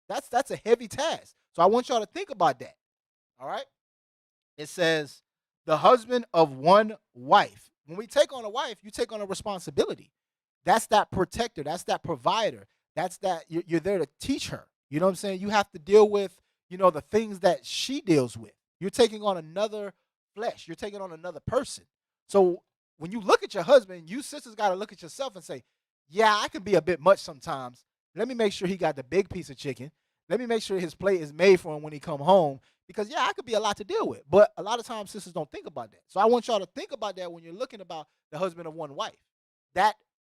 That's a heavy task. So I want y'all to think about that. All right? It says the husband of one wife. When we take on a wife, you take on a responsibility. That's that protector. That's that provider. That's that you're there to teach her. You know what I'm saying? You have to deal with, the things that she deals with. You're taking on another flesh. You're taking on another person. So when you look at your husband, you sisters got to look at yourself and say, yeah, I can be a bit much sometimes. Let me make sure he got the big piece of chicken. Let me make sure his plate is made for him when he come home. Because, yeah, I could be a lot to deal with. But a lot of times sisters don't think about that. So I want y'all to think about that when you're looking about the husband of one wife. That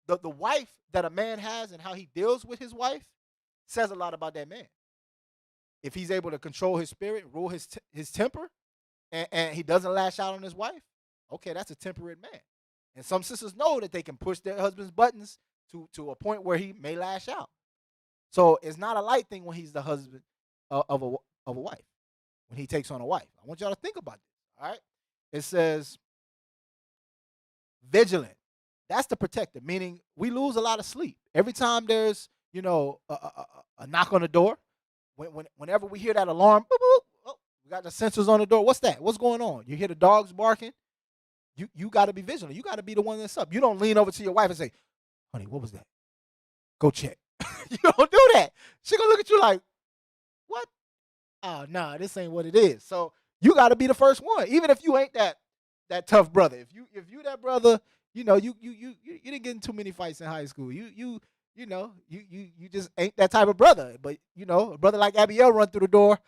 the wife that a man has and how he deals with his wife says a lot about that man. If he's able to control his spirit, rule his temper, and he doesn't lash out on his wife, okay, that's a temperate man. And some sisters know that they can push their husband's buttons to a point where he may lash out. So it's not a light thing when he's the husband of a wife, when he takes on a wife. I want y'all to think about this, all right? It says vigilant. That's the protector, meaning we lose a lot of sleep. Every time there's, a knock on the door, whenever we hear that alarm, boop, boop, oh, we got the sensors on the door. What's that? What's going on? You hear the dogs barking. You got to be vigilant. You got to be the one that's up. You don't lean over to your wife and say, honey, what was that? Go check. You don't do that. She going to look at you like, what? Oh, nah, this ain't what it is. So you got to be the first one, even if you ain't that tough brother. If you that brother, you didn't get in too many fights in high school. You just ain't that type of brother. But, a brother like Abiel run through the door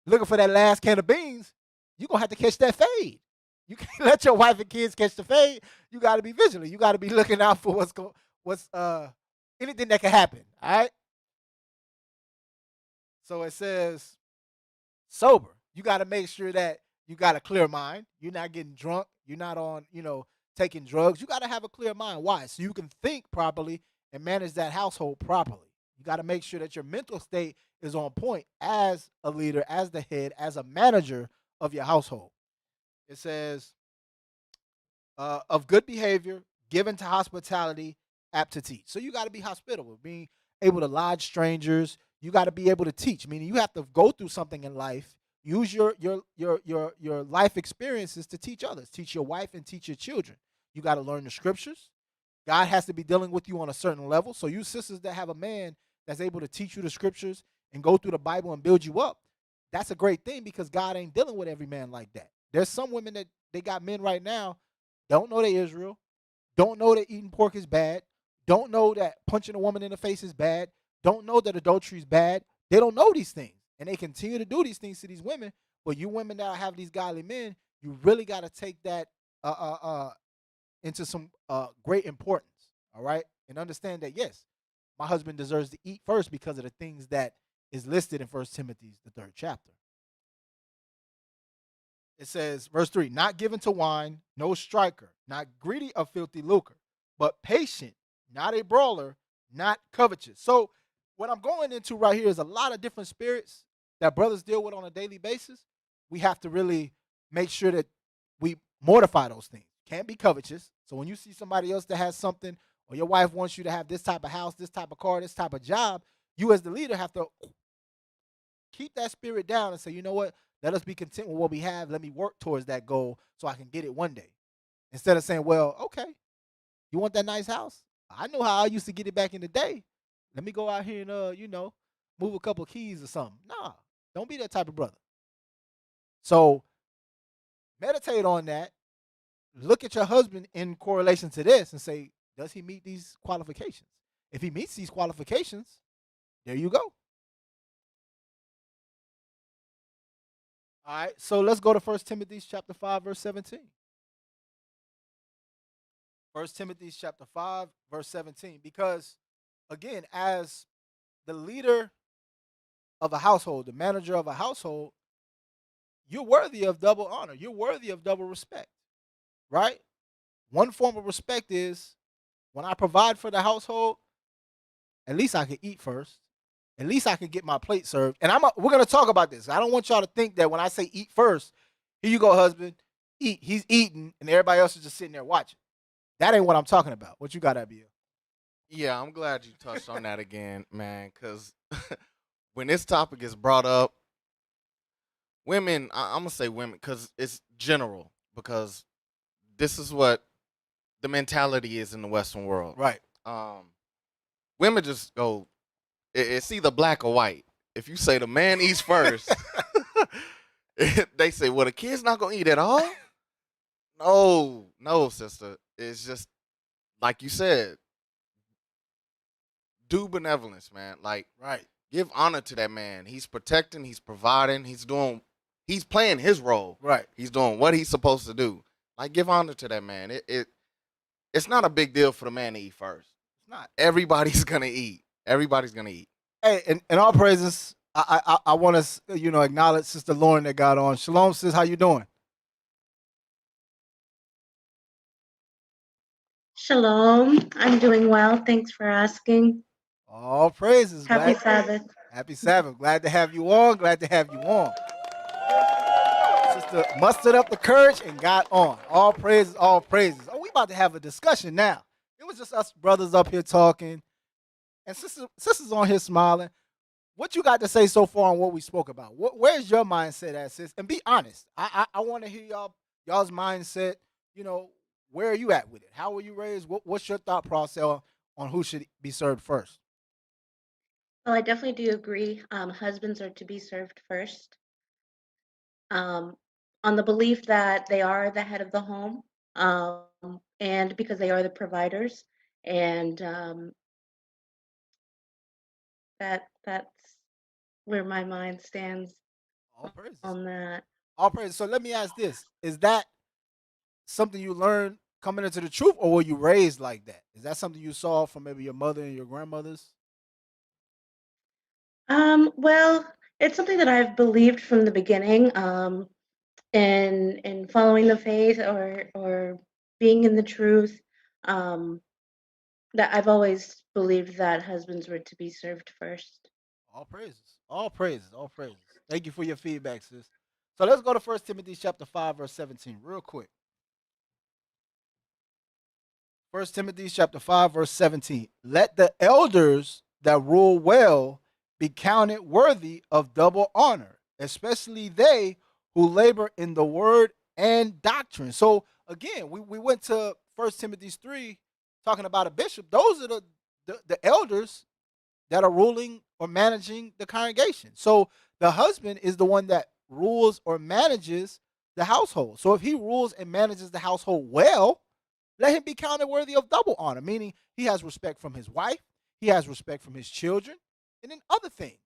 looking for that last can of beans, you're going to have to catch that fade. You can't let your wife and kids catch the fade. You got to be vigilant. You got to be looking out for anything that can happen, all right? So it says sober. You got to make sure that you got a clear mind. You're not getting drunk. You're not on, taking drugs. You got to have a clear mind. Why? So you can think properly and manage that household properly. You got to make sure that your mental state is on point as a leader, as the head, as a manager of your household. It says, of good behavior, given to hospitality, apt to teach. So you got to be hospitable, being able to lodge strangers. You got to be able to teach, meaning you have to go through something in life. Use your life experiences to teach others. Teach your wife and teach your children. You got to learn the scriptures. God has to be dealing with you on a certain level. So you sisters that have a man that's able to teach you the scriptures and go through the Bible and build you up, that's a great thing because God ain't dealing with every man like that. There's some women that they got men right now, don't know they Israel, don't know that eating pork is bad, don't know that punching a woman in the face is bad, don't know that adultery is bad. They don't know these things. And they continue to do these things to these women. But you women that have these godly men, you really got to take that into some great importance, all right? And understand that, yes, my husband deserves to eat first because of the things that is listed in 1 Timothy, the 3rd chapter. It says, verse 3, not given to wine, no striker, not greedy of filthy lucre, but patient, not a brawler, not covetous. So what I'm going into right here is a lot of different spirits that brothers deal with on a daily basis. We have to really make sure that we mortify those things. Can't be covetous. So when you see somebody else that has something, or your wife wants you to have this type of house, this type of car, this type of job, you as the leader have to keep that spirit down and say, you know what? Let us be content with what we have. Let me work towards that goal so I can get it one day. Instead of saying, well, okay, you want that nice house? I know how I used to get it back in the day. Let me go out here and, move a couple of keys or something. Nah, don't be that type of brother. So meditate on that. Look at your husband in correlation to this and say, does he meet these qualifications? If he meets these qualifications, there you go. All right, so let's go to 1 Timothy chapter 5, verse 17. 1 Timothy chapter 5, verse 17. Because, again, as the leader of a household, the manager of a household, you're worthy of double honor. You're worthy of double respect, right? One form of respect is when I provide for the household, at least I can eat first. at least I can get my plate served. And we're gonna talk about this. I don't want y'all to think that when I say eat first, here you go, husband, eat. He's eating, and everybody else is just sitting there watching. That ain't what I'm talking about. What you got, Abiel? Yeah, I'm glad you touched on that again, man, because when this topic is brought up, women, I'm going to say women because it's general, because this is what the mentality is in the Western world. Right. Women just go, it's either black or white. If you say the man eats first, they say, well, the kid's not going to eat at all? No, sister. It's just, like you said, do benevolence, man. Like, Right. give honor to that man. He's protecting, he's providing, he's playing his role. Right. He's doing what he's supposed to do. Like, give honor to that man. It's not a big deal for the man to eat first. It's not. Everybody's gonna eat. Everybody's gonna eat. Hey, and all praises. I want to acknowledge Sister Lauren that got on. Shalom, sis. How you doing? Shalom. I'm doing well. Thanks for asking. All praises. Happy Sabbath. Happy Sabbath. Glad to have you on. Glad to have you on. Sister mustered up the courage and got on. All praises, all praises. Oh, we about to have a discussion now. It was just us brothers up here talking, and sisters on here smiling. What you got to say so far on what we spoke about? Where's your mindset at, sis? And be honest. I want to hear y'all's mindset. Where are you at with it? How were you raised? What's your thought process on who should be served first? Well, I definitely do agree. Husbands are to be served first. On the belief that they are the head of the home, and because they are the providers, and that's where my mind stands All praises. on that. All praises. So let me ask this: is that something you learned coming into the truth, or were you raised like that? Is that something you saw from maybe your mother and your grandmothers? Well, it's something that I've believed from the beginning, in following the faith or being in the truth. That I've always believed that husbands were to be served first. All praises. All praises. All praises. Thank you for your feedback, sis. So let's go to 1 Timothy chapter 5, verse 17, real quick. 1 Timothy chapter 5, verse 17. Let the elders that rule well be counted worthy of double honor, especially they who labor in the word and doctrine. So again, we went to 1 Timothy 3 talking about a bishop. Those are the elders that are ruling or managing the congregation. So the husband is the one that rules or manages the household. So if he rules and manages the household well, let him be counted worthy of double honor, meaning he has respect from his wife, he has respect from his children, and then other things.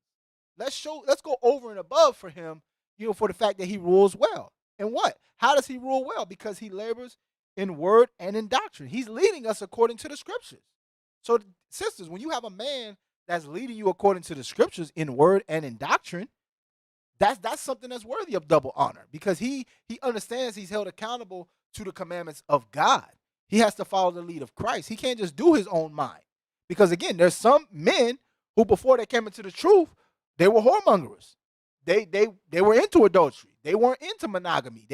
Let's go over and above for him, for the fact that he rules well. And what? How does he rule well? Because he labors in word and in doctrine. He's leading us according to the scriptures. So, sisters, when you have a man that's leading you according to the scriptures in word and in doctrine, that's something that's worthy of double honor, because he understands he's held accountable to the commandments of God. He has to follow the lead of Christ. He can't just do his own mind. Because again, there's some men who before they came into the truth, they were whoremongers. They were into adultery. They weren't into monogamy.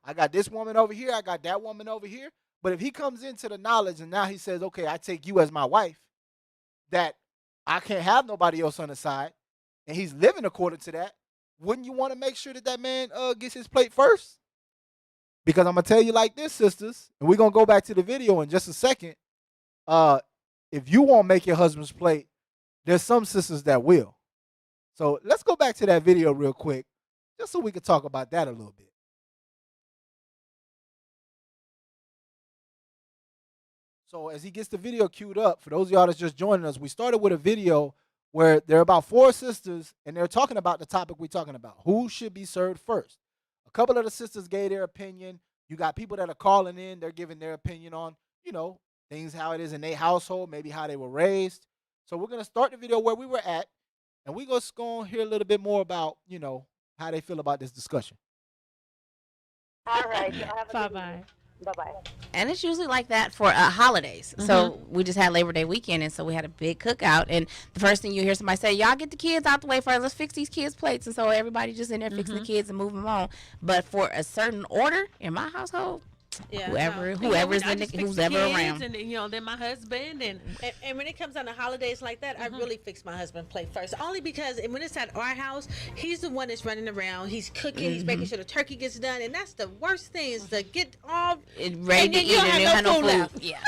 I got this woman over here, I got that woman over here. But if he comes into the knowledge and now he says, okay, I take you as my wife, that I can't have nobody else on the side, and he's living according to that, wouldn't you want to make sure that man gets his plate first? Because I'm going to tell you like this, sisters, and we're going to go back to the video in just a second. If you won't make your husband's plate, there's some sisters that will. So let's go back to that video real quick, just so we can talk about that a little bit. So as he gets the video queued up, for those of y'all that's just joining us, we started with a video where there are about 4 sisters, and they're talking about the topic we're talking about. Who should be served first? A couple of the sisters gave their opinion. You got people that are calling in. They're giving their opinion on, things, how it is in their household, maybe how they were raised. So we're going to start the video where we were at, and we're going to hear a little bit more about, how they feel about this discussion. All right. Y'all have a good Bye-bye. evening. Bye bye. And it's usually like that for holidays. So we just had Labor Day weekend, and so we had a big cookout. And the first thing you hear somebody say, "Y'all get the kids out the way first. Let's fix these kids' plates." And so everybody just in there fixing the kids and moving them on. But for a certain order in my household, whoever's who's ever around, and then my husband and when it comes down to holidays like that, I really fix my husband plate first. Only because when it's at our house, he's the one that's running around. He's cooking. He's making sure the turkey gets done, and that's the worst thing is to get all ready to eat and you have no food left. Yeah.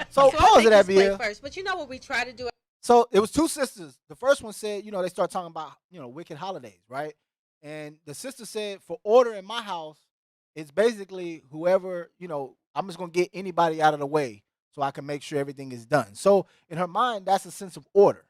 So pause it, Abigail. First, but you know what we try to do. So it was two sisters. The first one said, they start talking about, wicked holidays, right? And the sister said, for order in my house, it's basically whoever, I'm just going to get anybody out of the way so I can make sure everything is done. So in her mind, that's a sense of order,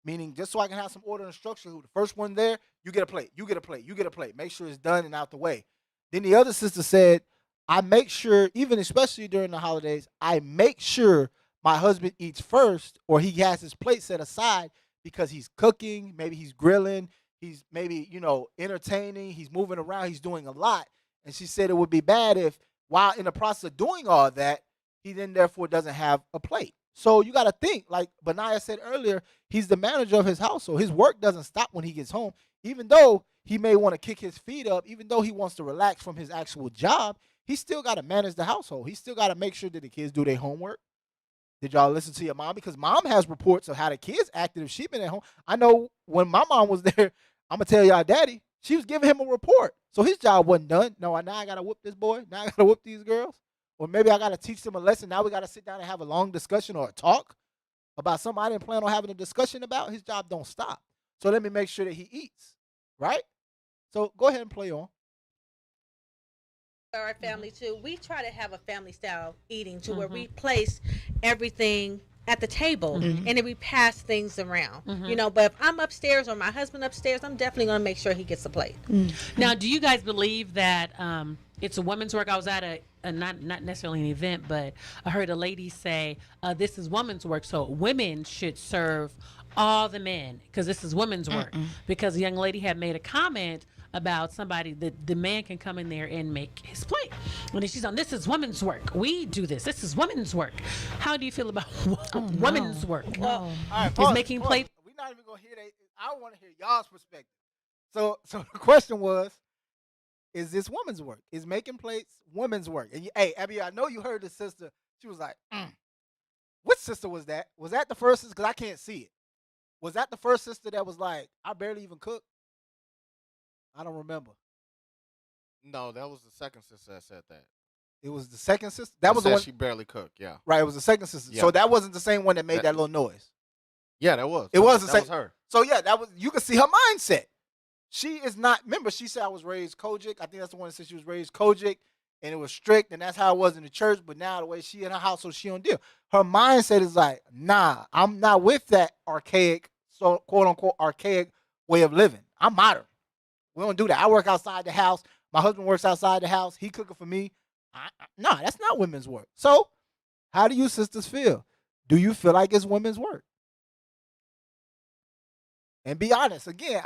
meaning just so I can have some order and structure. The first one there, you get a plate, you get a plate, you get a plate. Make sure it's done and out the way. Then the other sister said, I make sure, even especially during the holidays, I make sure my husband eats first, or he has his plate set aside because he's cooking, maybe he's grilling, he's maybe, entertaining, he's moving around, he's doing a lot. And she said it would be bad if, while in the process of doing all that, he then therefore doesn't have a plate. So you got to think, like Benaiah said earlier, he's the manager of his household. His work doesn't stop when he gets home. Even though he may want to kick his feet up, even though he wants to relax from his actual job, he still got to manage the household. He still got to make sure that the kids do their homework. Did y'all listen to your mom? Because mom has reports of how the kids acted if she been at home. I know when my mom was there, I'm going to tell y'all daddy, she was giving him a report. So his job wasn't done. No, now I got to whoop this boy. Now I got to whoop these girls. Or maybe I got to teach them a lesson. Now we got to sit down and have a long discussion or a talk about something I didn't plan on having a discussion about. His job don't stop. So let me make sure that he eats, right? So go ahead and play on. Our family too, we try to have a family style eating to where we place everything at the table and then we pass things around. But if I'm upstairs or my husband upstairs, I'm definitely going to make sure he gets a plate. Now, do you guys believe that it's a woman's work? I was at a not necessarily an event, but I heard a lady say this is woman's work, so women should serve all the men because this is women's work. Because a young lady had made a comment about somebody that the man can come in there and make his plate. When she's on, this is women's work. We do this. This is women's work. How do you feel about women's work? No. All right, is making plate. We're not even gonna hear that. I want to hear y'all's perspective. So the question was, is this woman's work? Is making plates women's work? And hey, Abby, I know you heard the sister. She was like, Which sister was that? Was that the first sister? Because I can't see it. Was that the first sister that was like, I barely even cook? I don't remember. No, that was the second sister that said that. It was the second sister? That was the one. She barely cooked, yeah. Right, it was the second sister. Yeah. So that wasn't the same one that made that little noise. Yeah, that was. It was the that same. was her. So yeah, that was. You can see her mindset. She is not. Remember, she said I was raised Kojic. I think that's the one that said she was raised Kojic, and it was strict, and that's how it was in the church. But now the way she in her house, so she don't deal. Her mindset is like, nah, I'm not with that archaic, so quote unquote archaic way of living. I'm modern. We don't do that. I work outside the house. My husband works outside the house. He cooking for me. Nah, that's not women's work. So, how do you sisters feel? Do you feel like it's women's work? And be honest. Again,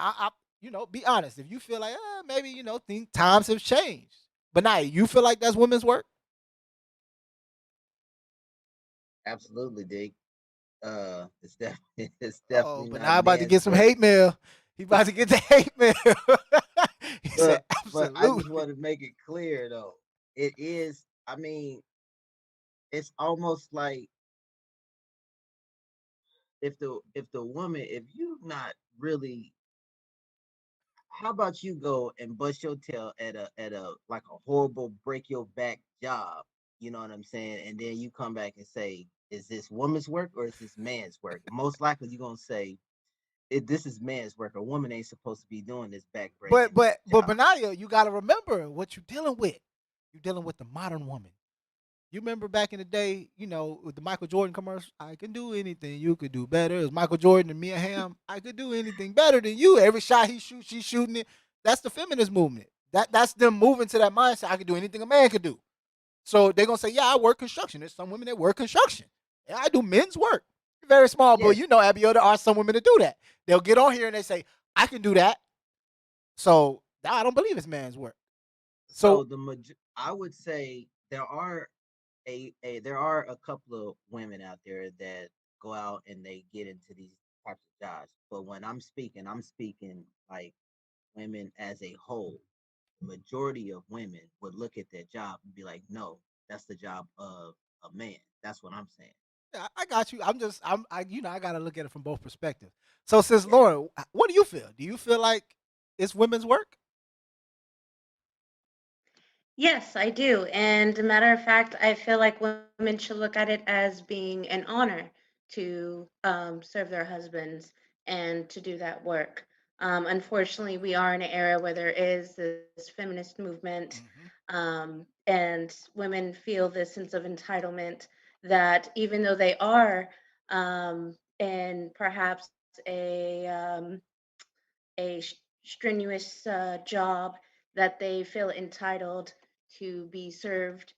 be honest. If you feel like, maybe, think times have changed. But now, you feel like that's women's work? Absolutely, Dick. It's definitely. Oh, but now I'm about to get some hate mail. He about to get the hate mail. He said, absolutely. But I just want to make it clear, though. It is, it's almost like if the woman, if you not really, how about you go and bust your tail at a like a horrible break your back job, you know what I'm saying? And then you come back and say, is this woman's work or is this man's work? Most likely you're gonna say, this is man's work. A woman ain't supposed to be doing this back breaking. But Benaiah, you got to remember what you're dealing with. You're dealing with the modern woman. You remember back in the day, with the Michael Jordan commercial, I can do anything you could do better. It was Michael Jordan and Mia Hamm. I could do anything better than you. Every shot he shoots, she's shooting it. That's the feminist movement. That's them moving to that mindset. I could do anything a man could do. So they're going to say, yeah, I work construction. There's some women that work construction. Yeah, I do men's work. Very small, but Abby, there are some women that do that. They'll get on here and they say, I can do that. So I don't believe it's man's work. So I would say there are there are a couple of women out there that go out and they get into these types of jobs. But when I'm speaking like women as a whole. Majority of women would look at that job and be like, no, that's the job of a man. That's what I'm saying. Yeah, I got you. I gotta look at it from both perspectives. So, since Lauren, what do you feel? Do you feel like it's women's work? Yes, I do. And a matter of fact, I feel like women should look at it as being an honor to serve their husbands and to do that work. Unfortunately, we are in an era where there is this feminist movement, and women feel this sense of entitlement that even though they are in perhaps a strenuous job, that they feel entitled to be served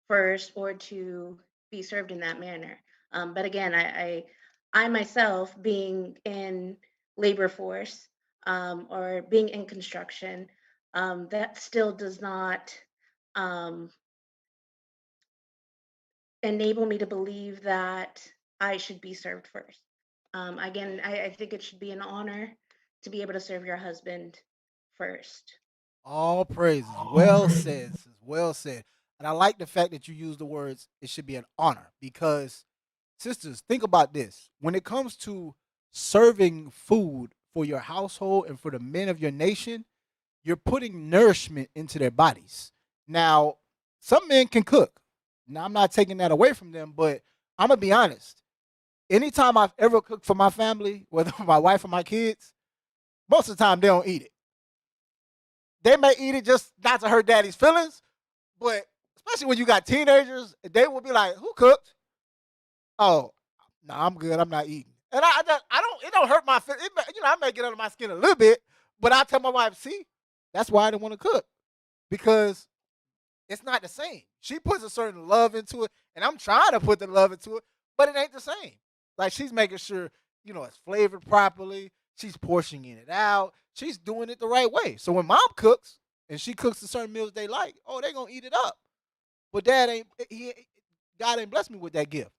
first or to be served in that manner. But again, I myself, being in labor force or being in construction, that still does not um, enable me to believe that I should be served first. Again, I think it should be an honor to be able to serve your husband first. All praises. Well said, sis. Well said. And I like the fact that you use the words, it should be an honor because, sisters, think about this. When it comes to serving food for your household and for the men of your nation, you're putting nourishment into their bodies. Now, some men can cook. Now, I'm not taking that away from them, but I'm going to be honest. Anytime I've ever cooked for my family, whether for my wife or my kids, most of the time they don't eat it. They may eat it just not to hurt daddy's feelings, but especially when you got teenagers, they will be like, "Who cooked?" Oh, no, I'm good. I'm not eating. And I don't. It don't hurt my feelings. I may get under my skin a little bit, but I tell my wife, "See, that's why I didn't want to cook because it's not the same. She puts a certain love into it, and I'm trying to put the love into it, but it ain't the same. Like she's making sure, it's flavored properly. She's portioning it out. She's doing it the right way. So when mom cooks and she cooks the certain meals they like, oh, they gonna eat it up. But God ain't blessed me with that gift.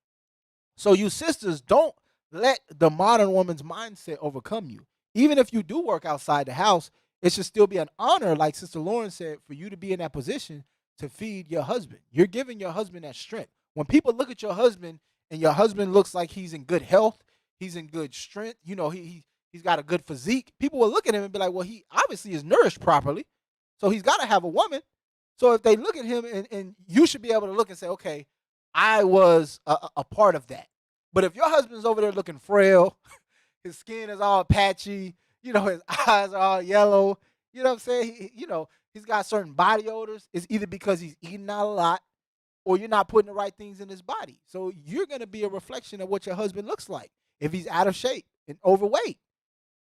So you sisters, don't let the modern woman's mindset overcome you. Even if you do work outside the house, it should still be an honor, like Sister Lauren said, for you to be in that position to feed your husband. You're giving your husband that strength. When people look at your husband and your husband looks like he's in good health, he's in good strength, he's got a good physique, people will look at him and be like, well, he obviously is nourished properly, so he's got to have a woman. So if they look at him and you should be able to look and say, okay, I was a part of that. But if your husband's over there looking frail, his skin is all patchy, his eyes are all yellow, you know what I'm saying? He's got certain body odors. It's either because he's eating out a lot or you're not putting the right things in his body. So you're going to be a reflection of what your husband looks like. If he's out of shape and overweight,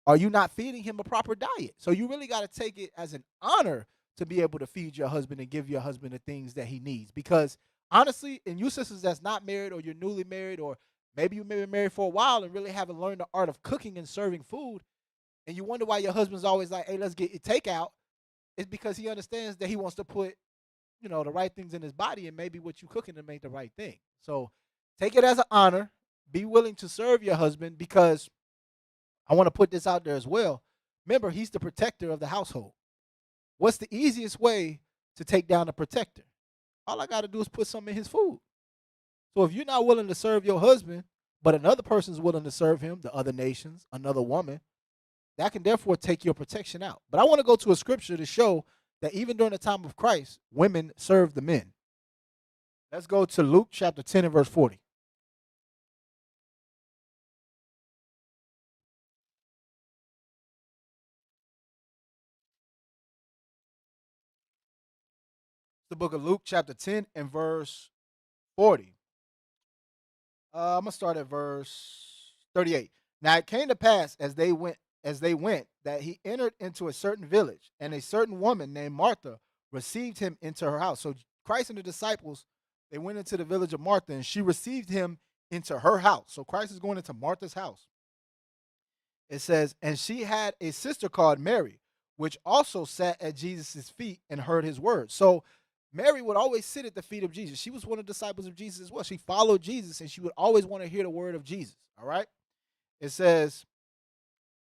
are you not feeding him a proper diet? So you really got to take it as an honor to be able to feed your husband and give your husband the things that he needs. Because honestly, and you sisters that's not married or you're newly married or maybe you may be married for a while and really haven't learned the art of cooking and serving food, and you wonder why your husband's always like, hey, let's get it takeout, it's because he understands that he wants to put, the right things in his body, and maybe what you cooking to make the right thing. So take it as an honor. Be willing to serve your husband because I want to put this out there as well. Remember, he's the protector of the household. What's the easiest way to take down a protector? All I got to do is put something in his food. So if you're not willing to serve your husband, but another person's willing to serve him, the other nations, another woman, that can therefore take your protection out. But I want to go to a scripture to show that even during the time of Christ, women served the men. Let's go to Luke chapter 10 and verse 40. The book of Luke chapter 10 and verse 40. I'm gonna start at verse 38. Now it came to pass as they went that he entered into a certain village, and a certain woman named Martha received him into her house. So Christ and the disciples, they went into the village of Martha, and she received him into her house. So Christ is going into Martha's house. It says, and she had a sister called Mary, which also sat at Jesus' feet and heard his words. So Mary would always sit at the feet of Jesus. She was one of the disciples of Jesus as well. She followed Jesus, and she would always want to hear the word of Jesus. All right. It says,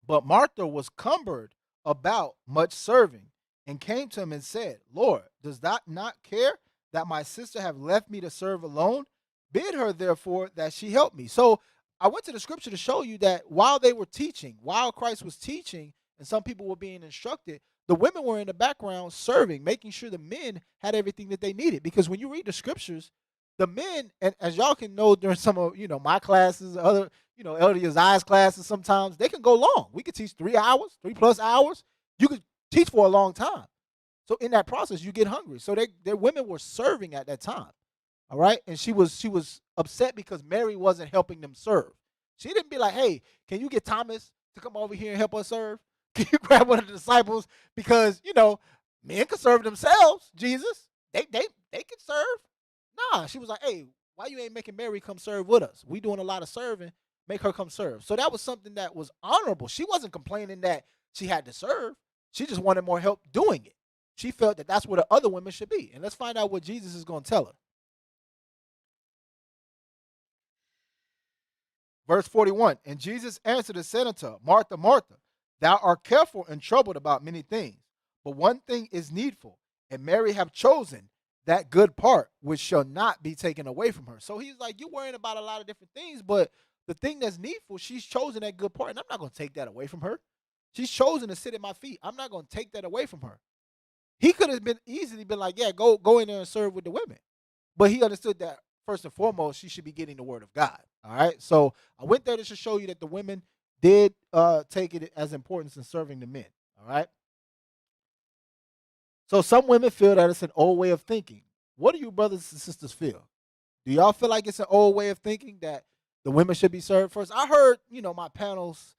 but Martha was cumbered about much serving, and came to him and said, Lord, does that not care that my sister have left me to serve alone? Bid her therefore that she help me. So I went to the scripture to show you that while they were teaching, while Christ was teaching, and some people were being instructed, the women were in the background serving, making sure the men had everything that they needed. Because when you read the scriptures, the men, and as y'all can know during some of my classes, other Elder Uzziah's classes, sometimes they can go long. We could teach 3 hours, 3+ hours. You could teach for a long time. So in that process, you get hungry. So their women were serving at that time. All right. And she was upset because Mary wasn't helping them serve. She didn't be like, hey, can you get Thomas to come over here and help us serve? Can you grab one of the disciples? Because, men can serve themselves, Jesus. They can serve. Nah, she was like, hey, why you ain't making Mary come serve with us? We doing a lot of serving. Make her come serve. So that was something that was honorable. She wasn't complaining that she had to serve. She just wanted more help doing it. She felt that that's where the other women should be. And let's find out what Jesus is going to tell her. Verse 41, and Jesus answered and said unto her, Martha, Martha, thou art careful and troubled about many things, but one thing is needful, and Mary have chosen that good part, which shall not be taken away from her. So he's like, you're worrying about a lot of different things, but the thing that's needful, she's chosen that good part, and I'm not going to take that away from her. She's chosen to sit at my feet. I'm not going to take that away from her. He could have been easily been like, yeah, go in there and serve with the women. But he understood that first and foremost, she should be getting the word of God. All right. So I went there to show you that the women did take it as importance in serving the men. All right. So some women feel that it's an old way of thinking. What do you brothers and sisters feel? Do y'all feel like it's an old way of thinking that the women should be served first? I heard, my panel's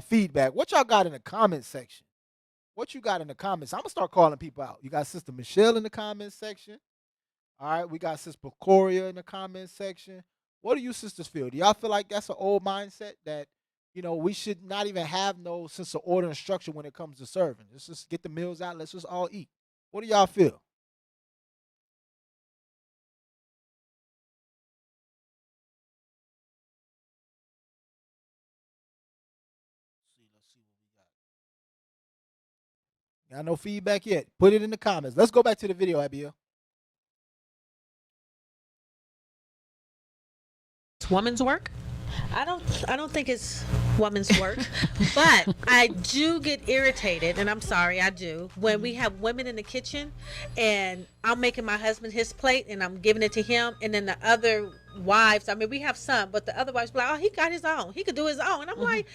feedback. What y'all got in the comment section? What you got in the comments? I'm gonna start calling people out. You got Sister Michelle in the comment section. All right, we got Sister Coria in the comment section. What do you sisters feel? Do y'all feel like that's an old mindset that we should not even have no sense of order and structure when it comes to serving? Let's just get the meals out. Let's just all eat. What do y'all feel? Let's see what we got. Got no feedback yet? Put it in the comments. Let's go back to the video, Abiel. It's woman's work. I don't think it's woman's work, but I do get irritated, and I'm sorry, I do, when we have women in the kitchen and I'm making my husband his plate and I'm giving it to him, and then the other wives, I mean, we have some, but the other wives be like, oh, he got his own, he could do his own, and I'm like,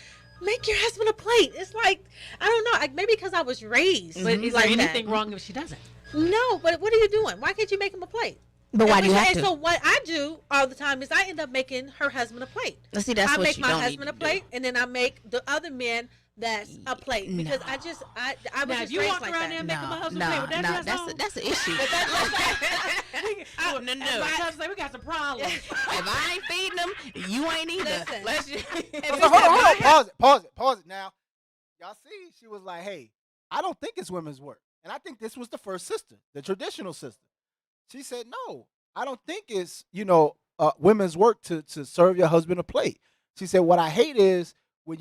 make your husband a plate. It's like, I don't know, maybe because I was raised But is like there anything that. wrong if she doesn't? No, but what are you doing? Why can't you make him a plate? But why do you have to? So what I do all the time is I end up making her husband a plate. See, that's I what make you my don't husband need a to plate, and then I make the other men that's a plate because I was Now, just if you raised walk like around that. there and make my husband no, play with that dress on, that's an issue. no. My husband say we got some problems. If I ain't feeding them, you ain't either. Listen. Let's just... So hold on. Pause it. Now, y'all see, she was like, hey, I don't think it's women's work. And I think this was the first sister, the traditional sister. She said, no, I don't think it's, women's work to serve your husband a plate. She said, what I hate is when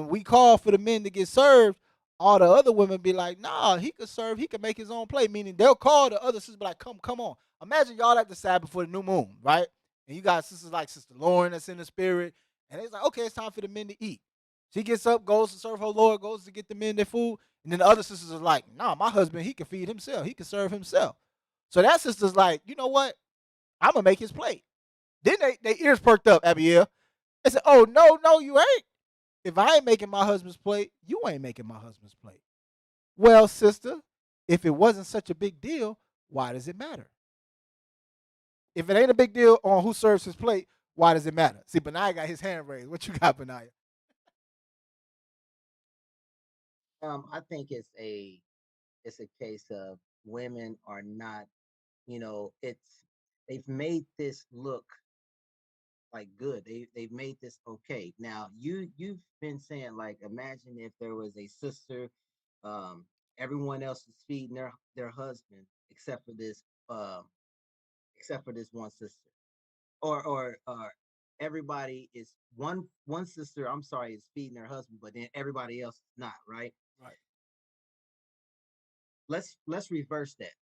we call for the men to get served, all the other women be like, nah, he could serve, he could make his own plate. Meaning they'll call the other sisters, be like, come on. Imagine y'all at the Sabbath for the new moon, right? And you got sisters like Sister Lauren that's in the spirit. And it's like, okay, it's time for the men to eat. She gets up, goes to serve her Lord, goes to get the men their food. And then the other sisters are like, nah, my husband, he can feed himself. He can serve himself. So that sister's like, you know what? I'm going to make his plate. Then they ears perked up, Abiel. They said, oh, no, you ain't. If I ain't making my husband's plate, you ain't making my husband's plate. Well, sister, if it wasn't such a big deal, why does it matter? If it ain't a big deal on who serves his plate, why does it matter? See, Benaiah got his hand raised. What you got, Benaiah? I think it's a case of women are not, they've made this look like good. They've made this okay. Now you've been saying, like, imagine if there was a sister, everyone else is feeding their husband except for this except for this one sister, or everybody is one sister. I'm sorry, is feeding her husband, but then everybody else is not, right? Right. Let's reverse that,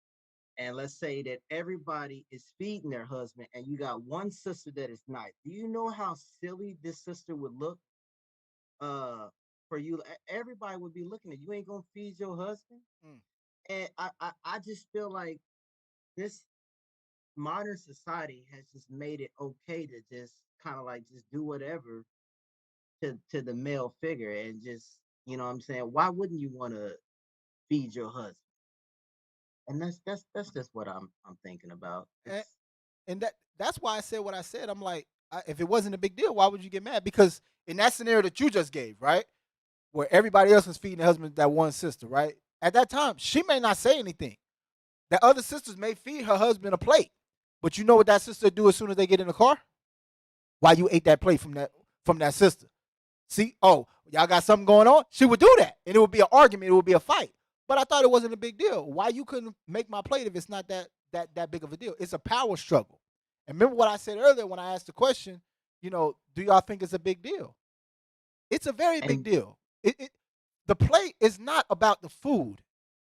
and let's say that everybody is feeding their husband, and you got one sister that is not. Do you know how silly this sister would look? For you, everybody would be looking at you. Ain't gonna feed your husband, Mm. and I just feel like this modern society has just made it okay to just kind of like just do whatever to the male figure, and just, you know what I'm saying, why wouldn't you want to feed your husband? And that's just what I'm thinking about. And, It's and that's why I said what I said. I'm like, if it wasn't a big deal, why would you get mad? Because in that scenario that you just gave, right, where everybody else was feeding the husband that one sister, right? At that time, she may not say anything. The other sisters may feed her husband a plate, but you know what that sister do as soon as they get in the car? Why you ate that plate from that sister? See, oh, y'all got something going on? She would do that, and it would be an argument. It would be a fight. But I thought it wasn't a big deal. Why you couldn't make my plate if it's not that big of a deal? It's a power struggle. And remember what I said earlier when I asked the question, do y'all think it's a big deal? It's a very big and deal. The plate is not about the food.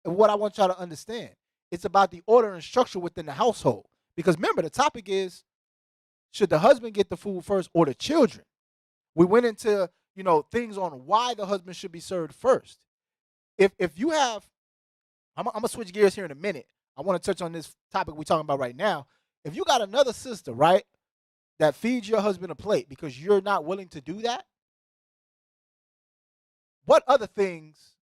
And what I want y'all to understand, it's about the order and structure within the household. Because remember, the topic is, should the husband get the food first or the children? We went into, things on why the husband should be served first. If you have, I'm gonna switch gears here in a minute. I want to touch on this topic we're talking about right now. If you got another sister, right, that feeds your husband a plate because you're not willing to do that, what other things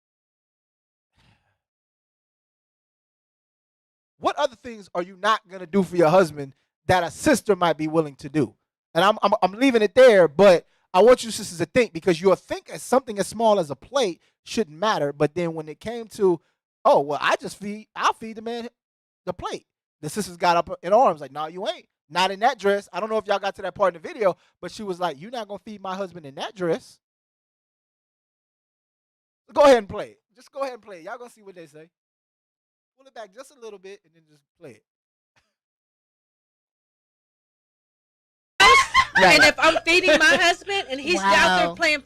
are you not gonna do for your husband that a sister might be willing to do? And I'm leaving it there, but I want you sisters to think, because you'll think something as small as a plate shouldn't matter, but then when it came to, oh well, I'll feed the man the plate. The sisters got up in arms like, no, you ain't. Not in that dress. I don't know if y'all got to that part in the video, but she was like, you're not gonna feed my husband in that dress. Go ahead and play it. Just go ahead and play it. Y'all gonna see what they say. Pull it back just a little bit and then just play it. Right. And if I'm feeding my husband and he's out there Wow. playing,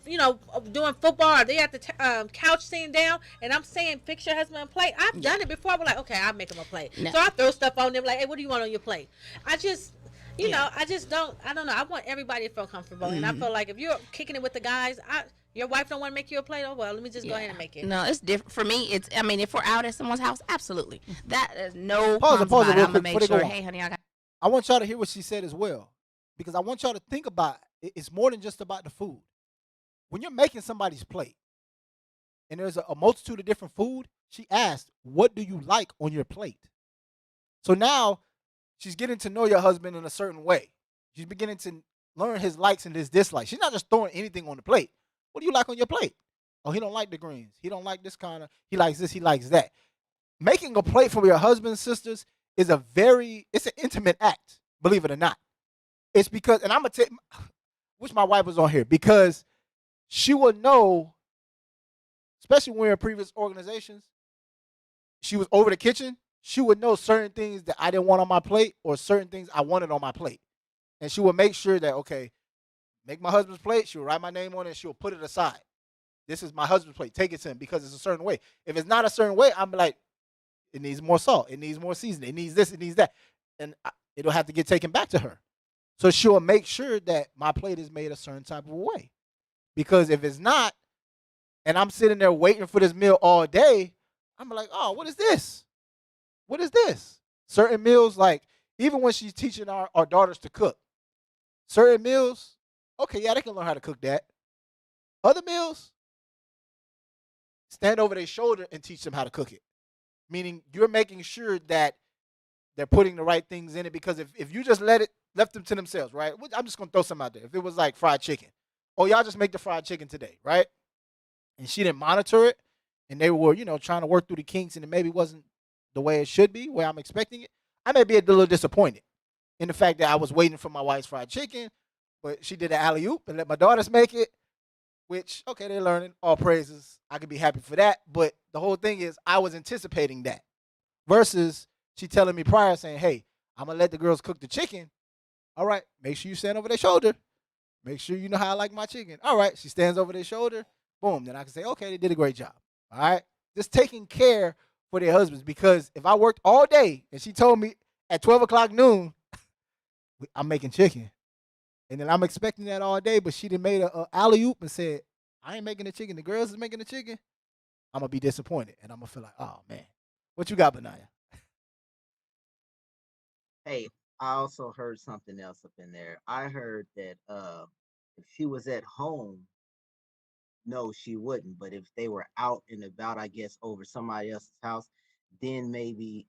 doing football, or they at the couch sitting down, and I'm saying, fix your husband a plate. I've done it before. I'm like, okay, I'll make him a plate. No. So I throw stuff on them like, hey, what do you want on your plate? I just, Yeah. I don't know. I want everybody to feel comfortable. And I feel like if you're kicking it with the guys, your wife don't want to make you a plate, oh, well, let me just go ahead and make it. No, it's different. For me, if we're out at someone's house, absolutely. That is no Pause it qualms about real it. I'm quick going to before make they go sure, on. hey, honey, I got. I want y'all to hear what she said as well, because I want y'all to think about it's more than just about the food. When you're making somebody's plate and there's a multitude of different food, she asked, what do you like on your plate? So now she's getting to know your husband in a certain way. She's beginning to learn his likes and his dislikes. She's not just throwing anything on the plate. What do you like on your plate? Oh, he don't like the greens. He don't like this kind of, he likes this, he likes that. Making a plate for your husband, sisters, is it's an intimate act, believe it or not. It's because, and I'm going to wish my wife was on here, because she will know, especially when we're in previous organizations, she was over the kitchen, she would know certain things that I didn't want on my plate or certain things I wanted on my plate. And she would make sure that, okay, make my husband's plate, she'll write my name on it, and she'll put it aside. This is my husband's plate. Take it to him because it's a certain way. If it's not a certain way, I'm like, it needs more salt. It needs more seasoning. It needs this. It needs that. And it'll have to get taken back to her. So she'll make sure that my plate is made a certain type of way. Because if it's not, and I'm sitting there waiting for this meal all day, I'm like, oh, what is this? What is this? Certain meals, like, even when she's teaching our daughters to cook, certain meals, okay, yeah, they can learn how to cook that. Other meals, stand over their shoulder and teach them how to cook it. Meaning you're making sure that they're putting the right things in it, because if you just left them to themselves, right? I'm just going to throw some out there. If it was like fried chicken, oh, y'all just make the fried chicken today, right? And she didn't monitor it, and they were, trying to work through the kinks, and it maybe wasn't the way it should be, where I'm expecting it, I may be a little disappointed in the fact that I was waiting for my wife's fried chicken, but she did an alley-oop and let my daughters make it, which, okay, they're learning, all praises. I could be happy for that, but the whole thing is I was anticipating that versus she telling me prior saying, hey, I'm going to let the girls cook the chicken. All right, make sure you stand over their shoulder. Make sure you know how I like my chicken. All right, she stands over their shoulder. Boom, then I can say, okay, they did a great job. All right, just taking care for their husbands, because if I worked all day and she told me at 12 o'clock noon, I'm making chicken, and then I'm expecting that all day, but she done made a alley-oop and said, I ain't making the chicken, the girls is making the chicken, I'm going to be disappointed, and I'm going to feel like, oh, man. What you got, Benaya? Hey, I also heard something else up in there. I heard that if she was at home, no, she wouldn't. But if they were out and about, I guess over somebody else's house, then maybe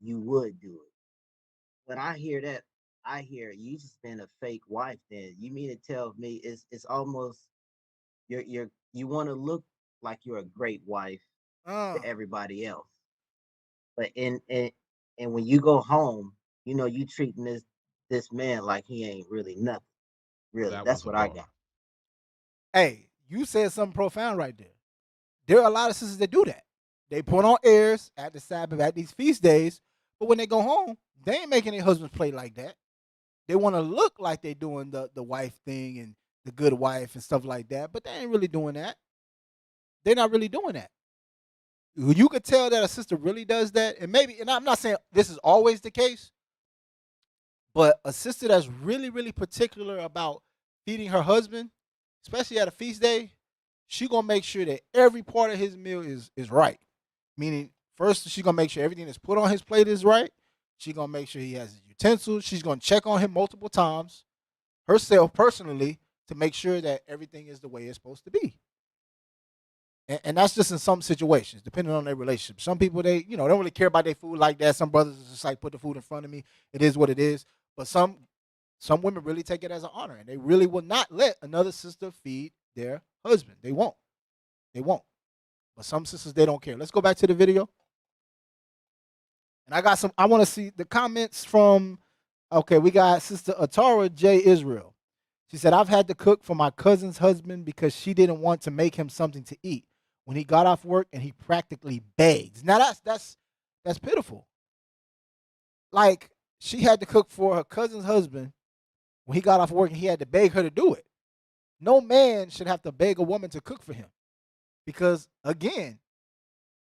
you would do it. When I hear that, I hear you just been a fake wife. Then you mean to tell me it's almost you want to look like you're a great wife to everybody else, but and when you go home, you treating this man like he ain't really nothing. Really, That that's was a what I bar. got. Hey, you said something profound right there. There are a lot of sisters that do that. They put on airs at the Sabbath, at these feast days, but when they go home, they ain't making their husbands play like that. They want to look like they doing the wife thing and the good wife and stuff like that, but they ain't really doing that. They're not really doing that. You could tell that a sister really does that, and I'm not saying this is always the case, but a sister that's really, really particular about feeding her husband, especially at a feast day, she gonna make sure that every part of his meal is right. Meaning, first she gonna make sure everything that's put on his plate is right. She gonna make sure he has his utensils. She's gonna check on him multiple times, herself personally, to make sure that everything is the way it's supposed to be. And that's just in some situations, depending on their relationship. Some people, they don't really care about their food like that. Some brothers is just like, put the food in front of me. It is what it is. But some women really take it as an honor, and they really will not let another sister feed their husband. They won't. They won't. But some sisters, they don't care. Let's go back to the video. And I want to see the comments from, okay, we got Sister Atara J. Israel. She said, I've had to cook for my cousin's husband because she didn't want to make him something to eat when he got off work, and he practically begs. Now that's pitiful. Like, she had to cook for her cousin's husband when he got off work, and he had to beg her to do it. No man should have to beg a woman to cook for him. Because, again,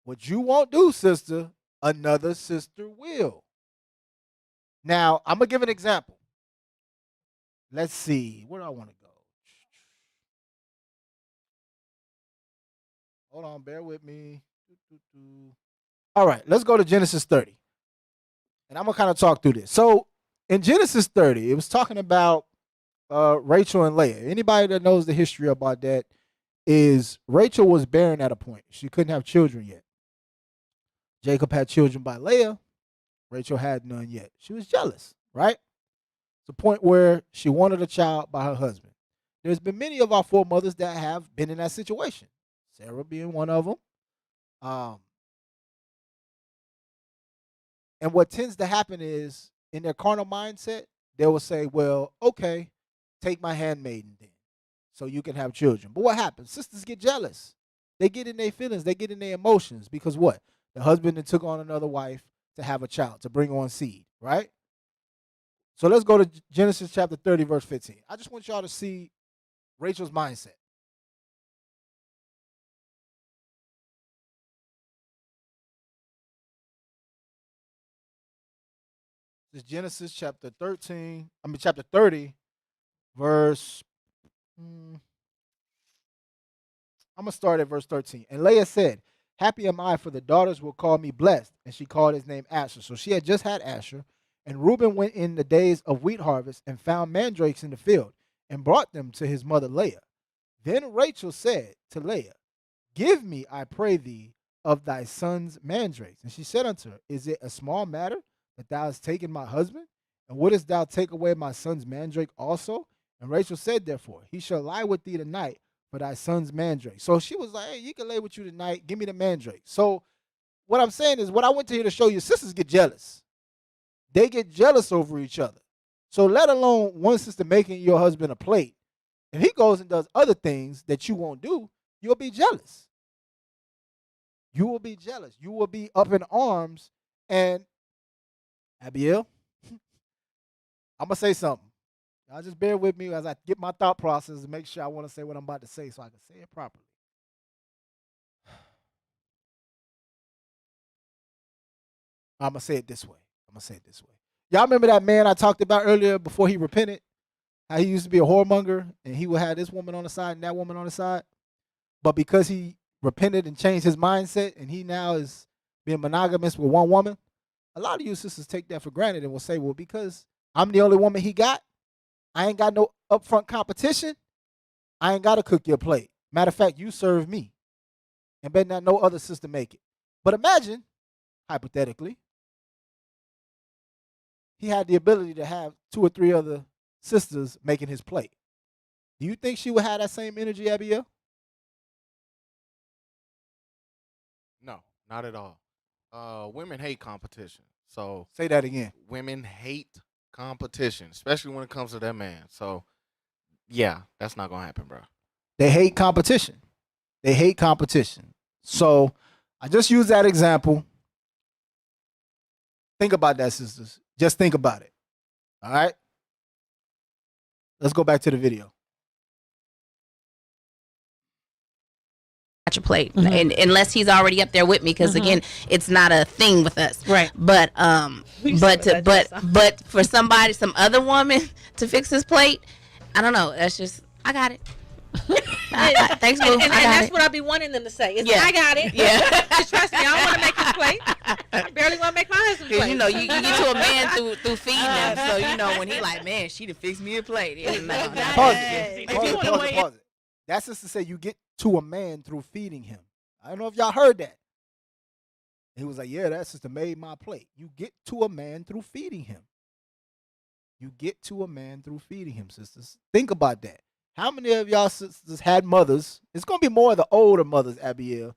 what you won't do, sister, another sister will. Now, I'm going to give an example. Let's see. Where do I want to go? Hold on. Bear with me. All right. Let's go to Genesis 30. And I'm going to kind of talk through this. So, in Genesis 30, it was talking about Rachel and Leah. Anybody that knows the history about that is Rachel was barren at a point. She couldn't have children yet. Jacob had children by Leah. Rachel had none yet. She was jealous, right? It's a point where she wanted a child by her husband. There's been many of our foremothers that have been in that situation. Sarah being one of them. And what tends to happen is, in their carnal mindset, they will say, well, okay, take my handmaiden then, so you can have children. But what happens? Sisters get jealous. They get in their feelings. They get in their emotions. Because what? The husband then took on another wife to have a child, to bring on seed, right? So let's go to Genesis chapter 30, verse 15. I just want y'all to see Rachel's mindset. This is Genesis chapter 30, verse. I'm going to start at verse 13. And Leah said, happy am I, for the daughters will call me blessed. And she called his name Asher. So she had just had Asher. And Reuben went in the days of wheat harvest and found mandrakes in the field and brought them to his mother Leah. Then Rachel said to Leah, give me, I pray thee, of thy son's mandrakes. And she said unto her, is it a small matter that thou hast taken my husband? And wouldest thou take away my son's mandrake also? And Rachel said, therefore, he shall lie with thee tonight for thy son's mandrake. So she was like, hey, you can lay with you tonight. Give me the mandrake. So what I'm saying is, what I went to here to show you, sisters get jealous. They get jealous over each other. So let alone one sister making your husband a plate. If he goes and does other things that you won't do, you'll be jealous. You will be jealous. You will be up in arms. And Abiel, I'm gonna say something. Y'all just bear with me as I get my thought process and make sure I want to say what I'm about to say so I can say it properly. I'm gonna say it this way. Y'all remember that man I talked about earlier before he repented? How he used to be a whoremonger and he would have this woman on the side and that woman on the side? But because he repented and changed his mindset and he now is being monogamous with one woman, a lot of you sisters take that for granted and will say, well, because I'm the only woman he got, I ain't got no upfront competition, I ain't got to cook your plate. Matter of fact, you serve me. And better not no other sister make it. But imagine, hypothetically, he had the ability to have 2 or 3 other sisters making his plate. Do you think she would have that same energy, Abiel? No, not at all. Women hate competition. So Say that again. women hate competition, especially when it comes to their man. So yeah, that's not gonna happen, bro. They hate competition. So I just use that example. Think about that, sisters. Just think about it. All right? Let's go back to the video. At your plate, and unless he's already up there with me, because again, it's not a thing with us, Right. But but for somebody, some other woman to fix his plate, I don't know. That's just, I got it. Thanks, boo. And I got that's it. what I be wanting them to say. It's, Yeah. I got it. Yeah. Trust me, I don't want to make his plate. I barely want to make my husband's plate. You know, you get to a man through feeding him, so you know when he like, man, she done fixed me a plate. Yeah, no. Pause it. That's just to say you get to a man through feeding him. I don't know if y'all heard that. He was like, yeah, that sister made my plate. You get to a man through feeding him. Sisters. Think about that. How many of y'all sisters had mothers? It's going to be more of the older mothers, Abiel,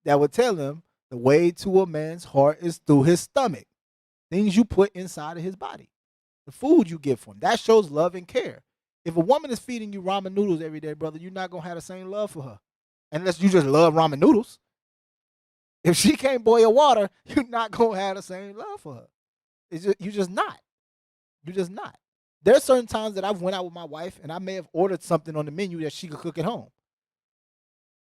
that would tell them the way to a man's heart is through his stomach. Things you put inside of his body. The food you give for him. That shows love and care. If a woman is feeding you ramen noodles every day, brother, you're not going to have the same love for her. Unless you just love ramen noodles. If she can't boil water, you're not going to have the same love for her. You're just not. There's certain times that I've went out with my wife and I may have ordered something on the menu that she could cook at home.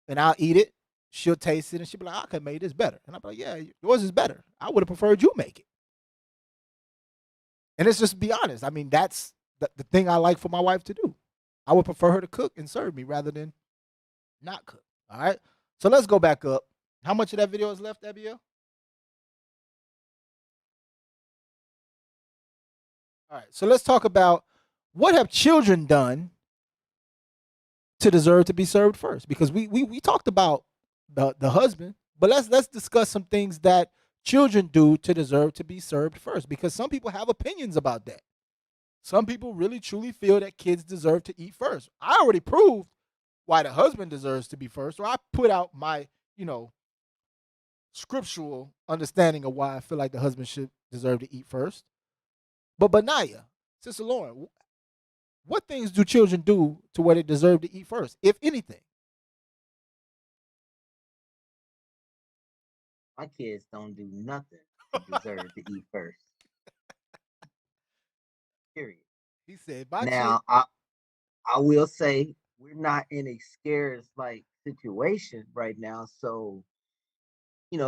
And I'll eat it. She'll taste it and she'll be like, I could have made this better. And I'll be like, yeah, yours is better. I would have preferred you make it. And it's just be honest. I mean, that's the thing I like for my wife to do. I would prefer her to cook and serve me rather than not cook. All right. So let's go back up. How much of that video is left, Abiel? All right. So let's talk about what have children done to deserve to be served first? Because we talked about the husband, but let's discuss some things that children do to deserve to be served first. Because some people have opinions about that. Some people really truly feel that kids deserve to eat first. I already proved why the husband deserves to be first, or I put out my, scriptural understanding of why I feel like the husband should deserve to eat first. But Benaiah, Sister Lauren, what things do children do to where they deserve to eat first, if anything? My kids don't do nothing to deserve to eat first. Period. He said, Now, I will say we're not in a scarce situation right now, so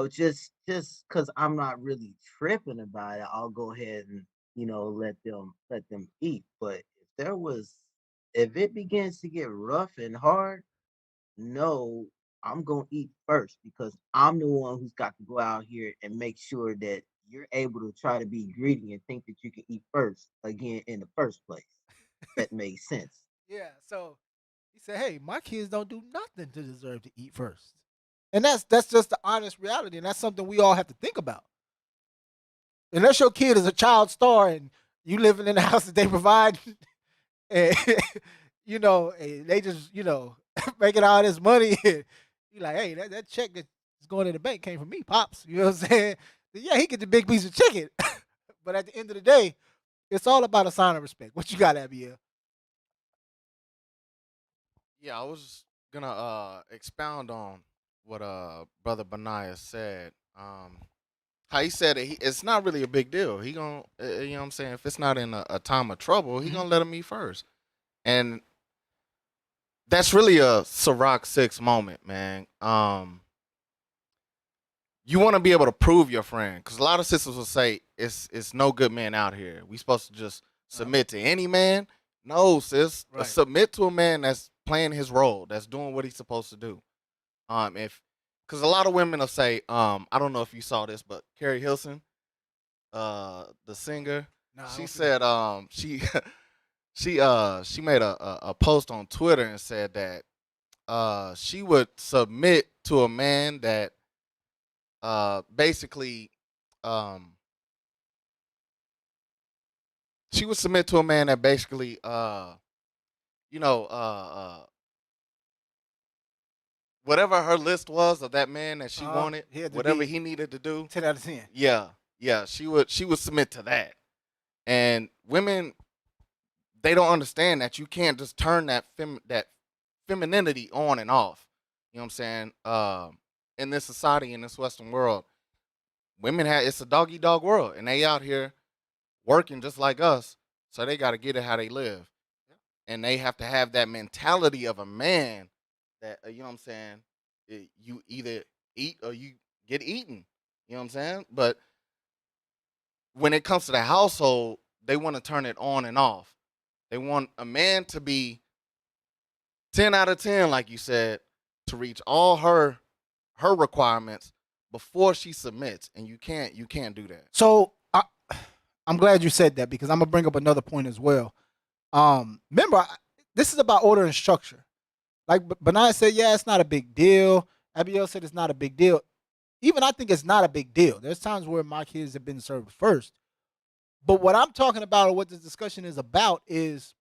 just because I'm not really tripping about it, I'll go ahead and let them eat. But if it begins to get rough and hard, no, I'm gonna eat first because I'm the one who's got to go out here and make sure that you're able to try to be greedy and think that you can eat first again in the first place. That makes sense. Yeah, so he said, hey, my kids don't do nothing to deserve to eat first. And that's just the honest reality, and that's something we all have to think about. Unless your kid is a child star and you living in the house that they provide, and and they just, making all this money, and you're like, hey, that check that's going in the bank came from me, Pops. You know what I'm saying? Yeah, he get the big piece of chicken. But at the end of the day, it's all about a sign of respect. What you got, Abiel? Yeah, I was gonna expound on what Brother Benaiah said. how he said it, it's not really a big deal. He gonna, you know what I'm saying? If it's not in a time of trouble, he gonna let him eat first. And that's really a Ciroc 6 moment, man. You want to be able to prove your friend, because a lot of sisters will say it's no good men out here. We supposed to just submit to any man. No, sis, Right. submit to a man that's playing his role, that's doing what he's supposed to do. If because a lot of women will say, I don't know if you saw this, but Carrie Hilson, the singer, Nah, I she don't see said, she made a post on Twitter and said that she would submit to a man that basically she would submit to a man that basically you know whatever her list was of that man that she wanted, He had to whatever be he needed to do, 10 out of 10. yeah, she would submit to that. And women, they don't understand that you can't just turn that femininity on and off. You know what I'm saying? In this society, in this Western world, women have, it's a dog eat dog world, and they out here working just like us, so they got to get it how they live, and they have to have that mentality of a man that you know what I'm saying. You either eat or you get eaten. You know what I'm saying? But when it comes to the household, they want to turn it on and off. They want a man to be 10 out of 10, like you said, to reach all her requirements before she submits, and you can't do that. So I'm glad you said that, because I'm gonna bring up another point as well. Remember, this is about order and structure. Like Benaiah said, yeah, it's not a big deal. Abiel said it's not a big deal. Even I think it's not a big deal. There's times where my kids have been served first. But what I'm talking about, or what this discussion is about, is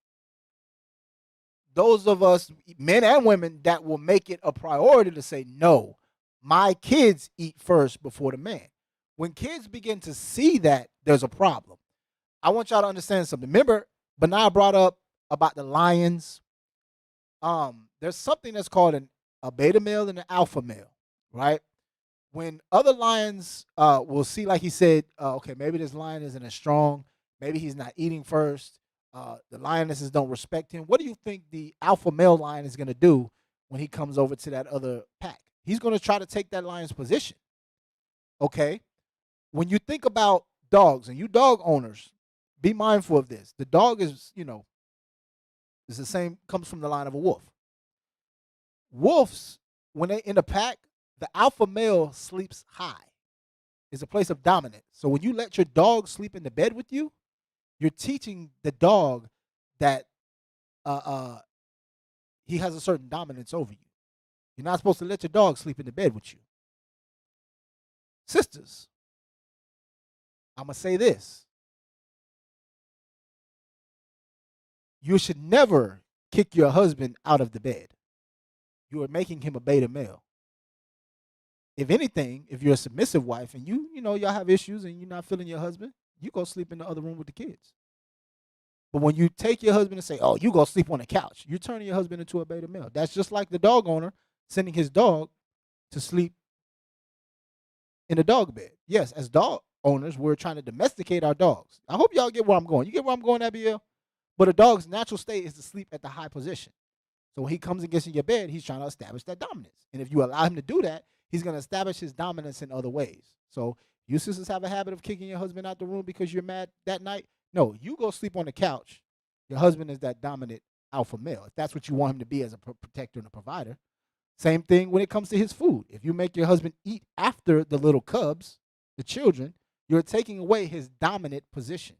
those of us, men and women, that will make it a priority to say, no, my kids eat first before the man. When kids begin to see that, there's a problem. I want y'all to understand something. Remember, Benaiah brought up about the lions. There's something that's called a beta male and an alpha male, right? When other lions will see, like he said, okay, maybe this lion isn't as strong. Maybe he's not eating first. The lionesses don't respect him. What do you think the alpha male lion is going to do when he comes over to that other pack? He's going to try to take that lion's position. Okay? When you think about dogs, and you dog owners, be mindful of this. The dog is, is the same, comes from the line of a wolf. Wolves, when they're in a pack, the alpha male sleeps high. It's a place of dominance. So when you let your dog sleep in the bed with you, you're teaching the dog that he has a certain dominance over you. You're not supposed to let your dog sleep in the bed with you. Sisters, I'm going to say this. You should never kick your husband out of the bed. You are making him a beta male. If anything, if you're a submissive wife and y'all have issues and you're not feeling your husband, you go sleep in the other room with the kids. But when you take your husband and say, oh, you go sleep on the couch, you're turning your husband into a beta male. That's just like the dog owner sending his dog to sleep in a dog bed. Yes, as dog owners, we're trying to domesticate our dogs. I hope y'all get where I'm going. You get where I'm going, Abiel? But a dog's natural state is to sleep at the high position. So when he comes and gets in your bed, he's trying to establish that dominance. And if you allow him to do that, he's going to establish his dominance in other ways. So you sisters have a habit of kicking your husband out the room because you're mad that night. No, you go sleep on the couch. Your husband is that dominant alpha male, if that's what you want him to be as a protector and a provider. Same thing when it comes to his food. If you make your husband eat after the little cubs, the children, you're taking away his dominant position.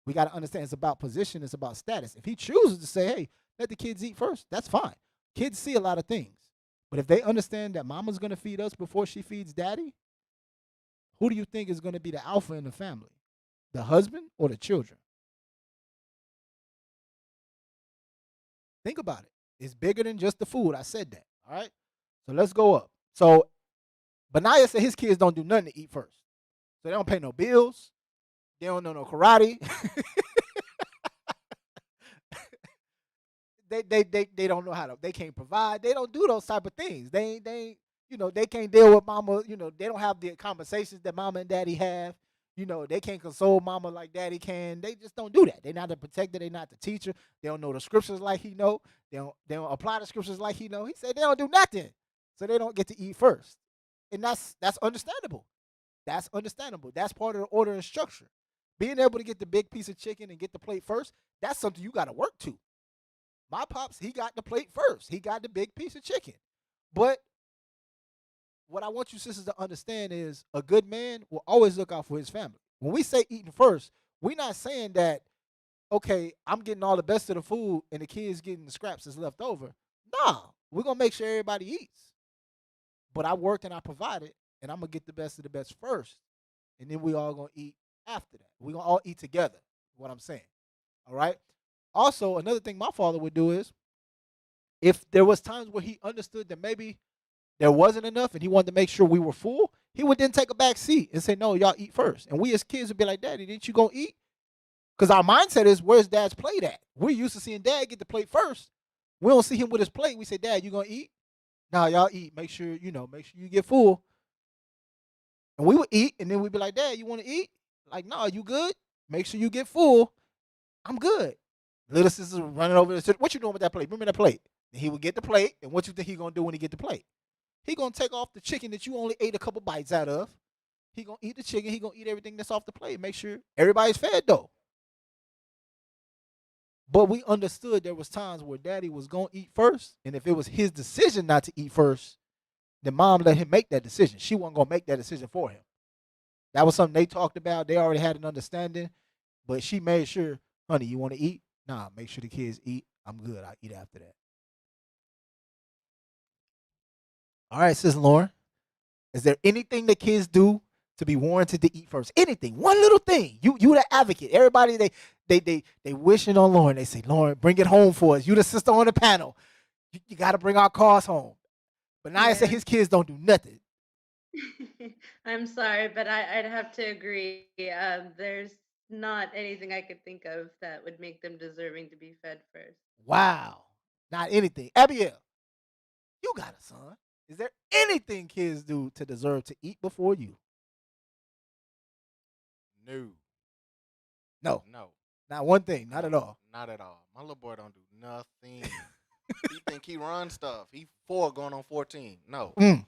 We got to understand it's about position, it's about status. If he chooses to say, hey, let the kids eat first, that's fine. Kids see a lot of things. But if they understand that mama's going to feed us before she feeds daddy, who do you think is going to be the alpha in the family? The husband or the children? Think about it. It's bigger than just the food. I said that. All right? So let's go up. So Benaiah said his kids don't do nothing to eat first. So they don't pay no bills. They don't know no karate. they don't know how to, they can't provide. They don't do those type of things. They they can't deal with mama. They don't have the conversations that mama and daddy have. They can't console mama like daddy can. They just don't do that. They're not the protector. They're not the teacher. They don't know the scriptures like he know. They don't apply the scriptures like he know. He said they don't do nothing, so they don't get to eat first, and that's understandable. That's understandable. That's part of the order and structure. Being able to get the big piece of chicken and get the plate first, that's something you got to work to. My pops, he got the plate first. He got the big piece of chicken. But what I want you sisters to understand is a good man will always look out for his family. When we say eating first, we're not saying that, okay, I'm getting all the best of the food and the kids getting the scraps that's left over. Nah, we're going to make sure everybody eats. But I worked and I provided, and I'm going to get the best of the best first. And then we all going to eat after that. We're going to all eat together, is what I'm saying. All right? Also, another thing my father would do is, if there was times where he understood that maybe there wasn't enough and he wanted to make sure we were full, he would then take a back seat and say, no, y'all eat first. And we as kids would be like, Daddy, didn't you go eat? Because our mindset is, where's Dad's plate at? We're used to seeing Dad get the plate first. We don't see him with his plate. We say, Dad, you going to eat? No, y'all eat. Make sure you get full. And we would eat, and then we'd be like, Dad, you want to eat? Like, no, you good? Make sure you get full. I'm good. Little sister running over and said, what you doing with that plate? Bring me that plate. And he would get the plate, and what you think he going to do when he get the plate? He going to take off the chicken that you only ate a couple bites out of. He going to eat the chicken. He going to eat everything that's off the plate. Make sure everybody's fed, though. But we understood there was times where Daddy was going to eat first, and if it was his decision not to eat first, then Mom let him make that decision. She wasn't going to make that decision for him. That was something they talked about. They already had an understanding, but she made sure, honey, you want to eat? Nah, make sure the kids eat. I'm good. I'll eat after that. All right, Sis Lauren, is there anything that kids do to be warranted to eat first? Anything, one little thing. You the advocate. Everybody they wishing on Lauren. They say, Lauren, bring it home for us. You the sister on the panel. You got to bring our cars home. But Naya said his kids don't do nothing. I'm sorry, but I'd have to agree. There's not anything I could think of that would make them deserving to be fed first. Wow, not anything. Abiel, you got a son. Is there anything kids do to deserve to eat before you? No. No. No. Not one thing. Not at all. Not at all. My little boy don't do nothing. He think he runs stuff. He 4 going on 14. No. No.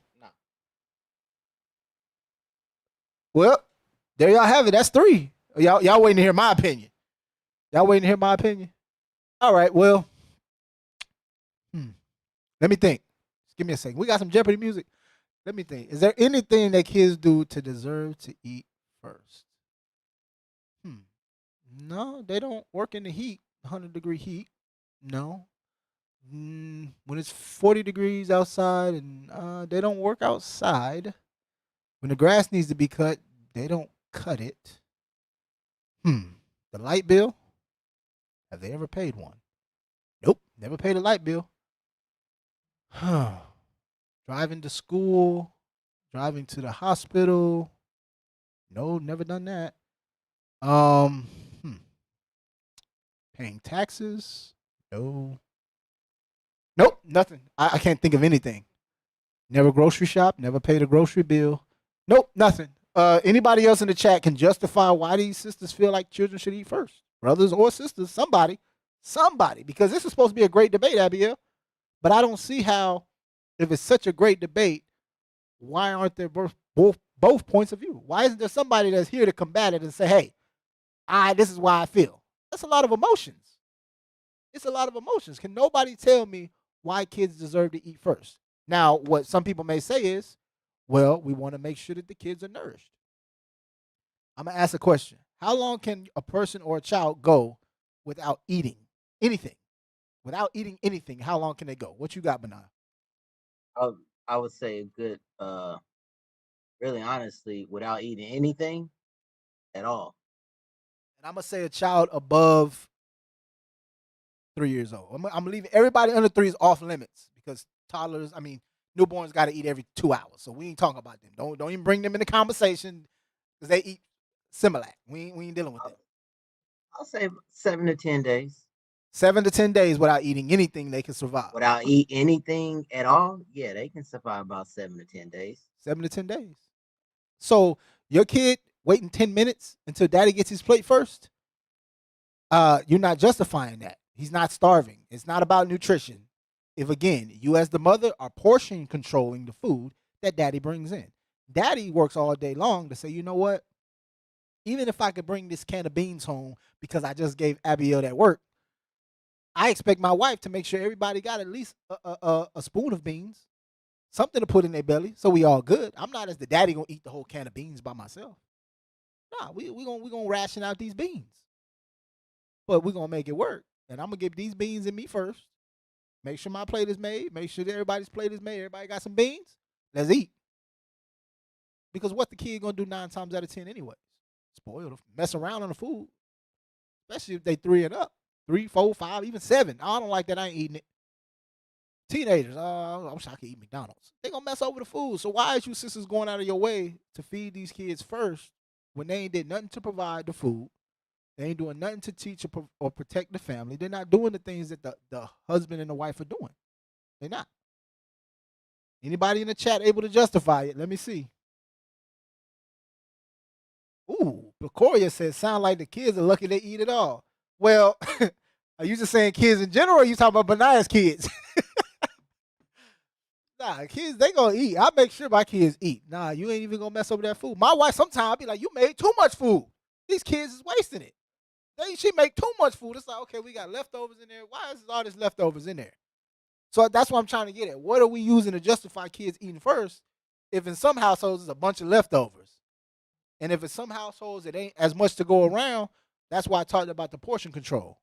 Well, there y'all have it. That's 3. Y'all waiting to hear my opinion. Y'all waiting to hear my opinion? All right, well. Let me think. Just give me a second. We got some Jeopardy music. Let me think. Is there anything that kids do to deserve to eat first? No, they don't work in the heat, 100-degree heat. No. When it's 40 degrees outside and they don't work outside. When the grass needs to be cut, they don't cut it. The light bill? Have they ever paid one? Nope, never paid a light bill. Driving to school, driving to the hospital. No, never done that. Paying taxes? No. Nope, nothing. I can't think of anything. Never grocery shop, never paid a grocery bill. Nope, nothing. Anybody else in the chat can justify why these sisters feel like children should eat first? Brothers or sisters, somebody. Because this is supposed to be a great debate, Abiel. But I don't see how, if it's such a great debate, why aren't there both points of view? Why isn't there somebody that's here to combat it and say, hey, this is why I feel? That's a lot of emotions. It's a lot of emotions. Can nobody tell me why kids deserve to eat first? Now, what some people may say is, well, we want to make sure that the kids are nourished. I'm going to ask a question. How long can a person or a child go without eating anything? Without eating anything, how long can they go? What you got, Benaiah? I would say a good, really honestly, without eating anything at all. And I'm going to say a child above 3 years old. I'm leaving everybody under 3 is off limits because toddlers, newborns got to eat every 2 hours. So we ain't talking about them. Don't even bring them in the conversation because they eat Similac. We ain't dealing with them. I'll say 7 to 10 days. 7 to 10 days without eating anything, they can survive. Without eat anything at all, yeah, they can survive about 7 to 10 days. 7 to 10 days. So your kid waiting 10 minutes until daddy gets his plate first, you're not justifying that. He's not starving. It's not about nutrition. If, again, you as the mother are portion controlling the food that daddy brings in. Daddy works all day long to say, you know what? Even if I could bring this can of beans home because I just gave Abiel that work, I expect my wife to make sure everybody got at least a spoon of beans, something to put in their belly, so we all good. I'm not as the daddy gonna eat the whole can of beans by myself. Nah, we gonna ration out these beans, but we gonna make it work. And I'm gonna give these beans in me first. Make sure my plate is made. Make sure that everybody's plate is made. Everybody got some beans. Let's eat. Because what the kid gonna do 9 times out of 10 anyways? Spoil, mess around on the food, especially if they 3 and up. 3, 4, 5, even 7. I don't like that. I ain't eating it. Teenagers, I wish I could eat McDonald's. They gonna mess over the food. So why is you sisters going out of your way to feed these kids first when they ain't did nothing to provide the food? They ain't doing nothing to teach or protect the family. They're not doing the things that the husband and the wife are doing. They're not. Anybody in the chat able to justify it? Let me see. Ooh, Pecoria says, sound like the kids are lucky they eat it all. Well, are you just saying kids in general, or are you talking about Benaya's kids? Nah, kids, they gonna eat. I make sure my kids eat. Nah, you ain't even gonna mess over that food. My wife sometimes be like, you made too much food. These kids is wasting it. She make too much food. It's like, okay, we got leftovers in there. Why is all this leftovers in there? So that's what I'm trying to get at. What are we using to justify kids eating first if in some households it's a bunch of leftovers? And if in some households it ain't as much to go around, that's why I talked about the portion control.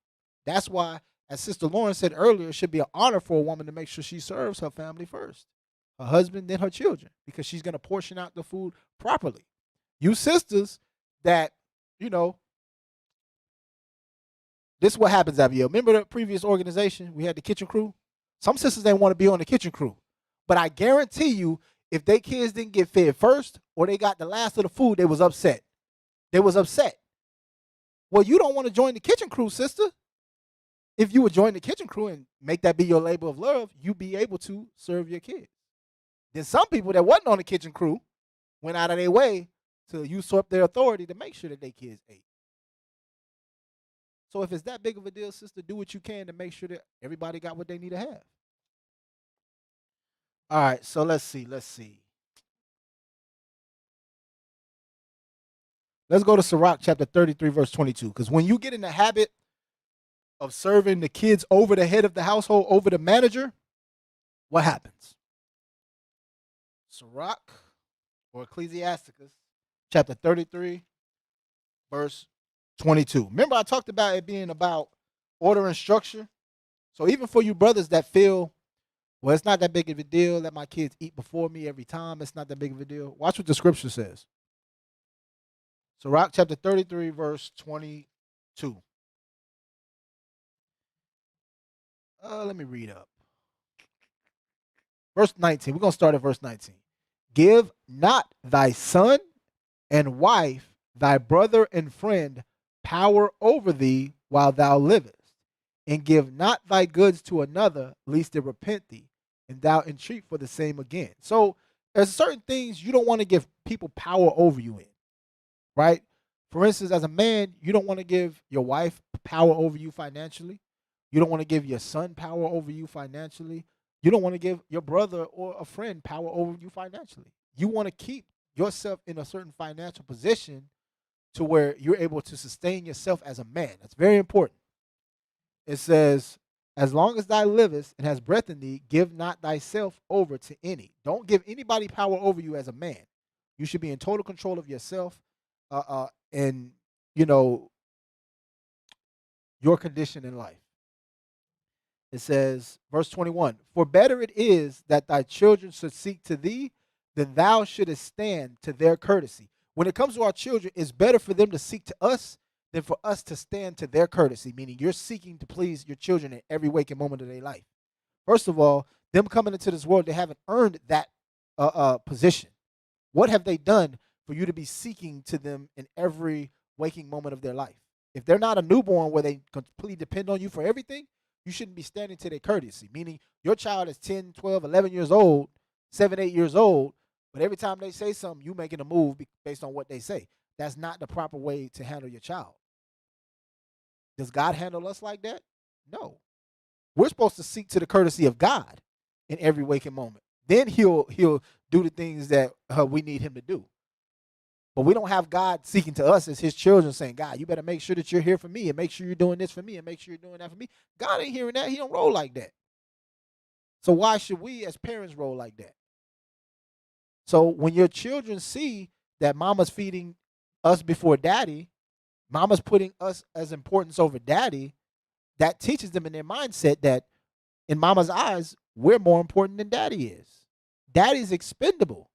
That's why, as Sister Lauren said earlier, it should be an honor for a woman to make sure she serves her family first. Her husband, then her children, because she's going to portion out the food properly. You sisters that, this is what happens, Abiel. Remember the previous organization? We had the kitchen crew. Some sisters didn't want to be on the kitchen crew. But I guarantee you, if their kids didn't get fed first or they got the last of the food, they was upset. They was upset. Well, you don't want to join the kitchen crew, sister. If you would join the kitchen crew and make that be your labor of love, you'd be able to serve your kids. Then some people that wasn't on the kitchen crew went out of their way to usurp their authority to make sure that their kids ate. So if it's that big of a deal, sister, do what you can to make sure that everybody got what they need to have. All right, so let's see. Let's go to Sirach chapter 33, verse 22. Because when you get in the habit of serving the kids over the head of the household, over the manager, what happens? Sirach or Ecclesiasticus chapter 33, verse 22. Remember I talked about it being about order and structure? So even for you brothers that feel, well, it's not that big of a deal, let my kids eat before me every time, it's not that big of a deal. Watch what the scripture says. Sirach chapter 33, verse 22. Let me read up. Verse 19. We're going to start at verse 19. Give not thy son and wife, thy brother and friend, power over thee while thou livest, and give not thy goods to another, lest it repent thee, and thou entreat for the same again. So there's certain things you don't want to give people power over you in, right? For instance, as a man, you don't want to give your wife power over you financially. You don't want to give your son power over you financially. You don't want to give your brother or a friend power over you financially. You want to keep yourself in a certain financial position to where you're able to sustain yourself as a man. That's very important. It says, as long as thou livest and hast breath in thee, give not thyself over to any. Don't give anybody power over you as a man. You should be in total control of yourself and, your condition in life. It says, verse 21, for better it is that thy children should seek to thee than thou shouldest stand to their courtesy. When it comes to our children, it's better for them to seek to us than for us to stand to their courtesy, meaning you're seeking to please your children in every waking moment of their life. First of all, them coming into this world, they haven't earned that position. What have they done for you to be seeking to them in every waking moment of their life? If they're not a newborn where they completely depend on you for everything, you shouldn't be standing to their courtesy. Meaning your child is 10, 12, 11 years old, 7, 8 years old, but every time they say something, you making a move based on what they say. That's not the proper way to handle your child. Does God handle us like that? No. We're supposed to seek to the courtesy of God in every waking moment. Then he'll do the things that we need him to do. But we don't have God seeking to us as his children saying, God, you better make sure that you're here for me and make sure you're doing this for me and make sure you're doing that for me. God ain't hearing that. He don't roll like that. So why should we as parents roll like that? So when your children see that mama's feeding us before daddy, mama's putting us as importance over daddy, that teaches them in their mindset that in mama's eyes, we're more important than daddy is. Daddy's expendable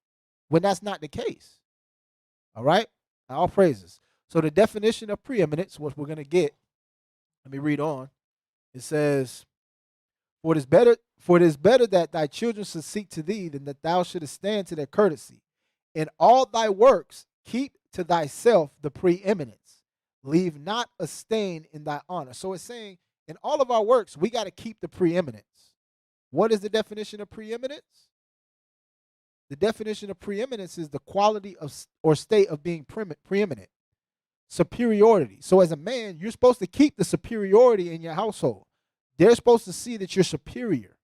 when that's not the case. All right? All praises. So the definition of preeminence, what we're going to get, let me read on. It says, For it is better that thy children should seek to thee than that thou shouldest stand to their courtesy. In all thy works, keep to thyself the preeminence. Leave not a stain in thy honor. So it's saying, in all of our works, we got to keep the preeminence. What is the definition of preeminence? The definition of preeminence is the quality of or state of being preeminent. Superiority. So as a man, you're supposed to keep the superiority in your household. They're supposed to see that you're superior.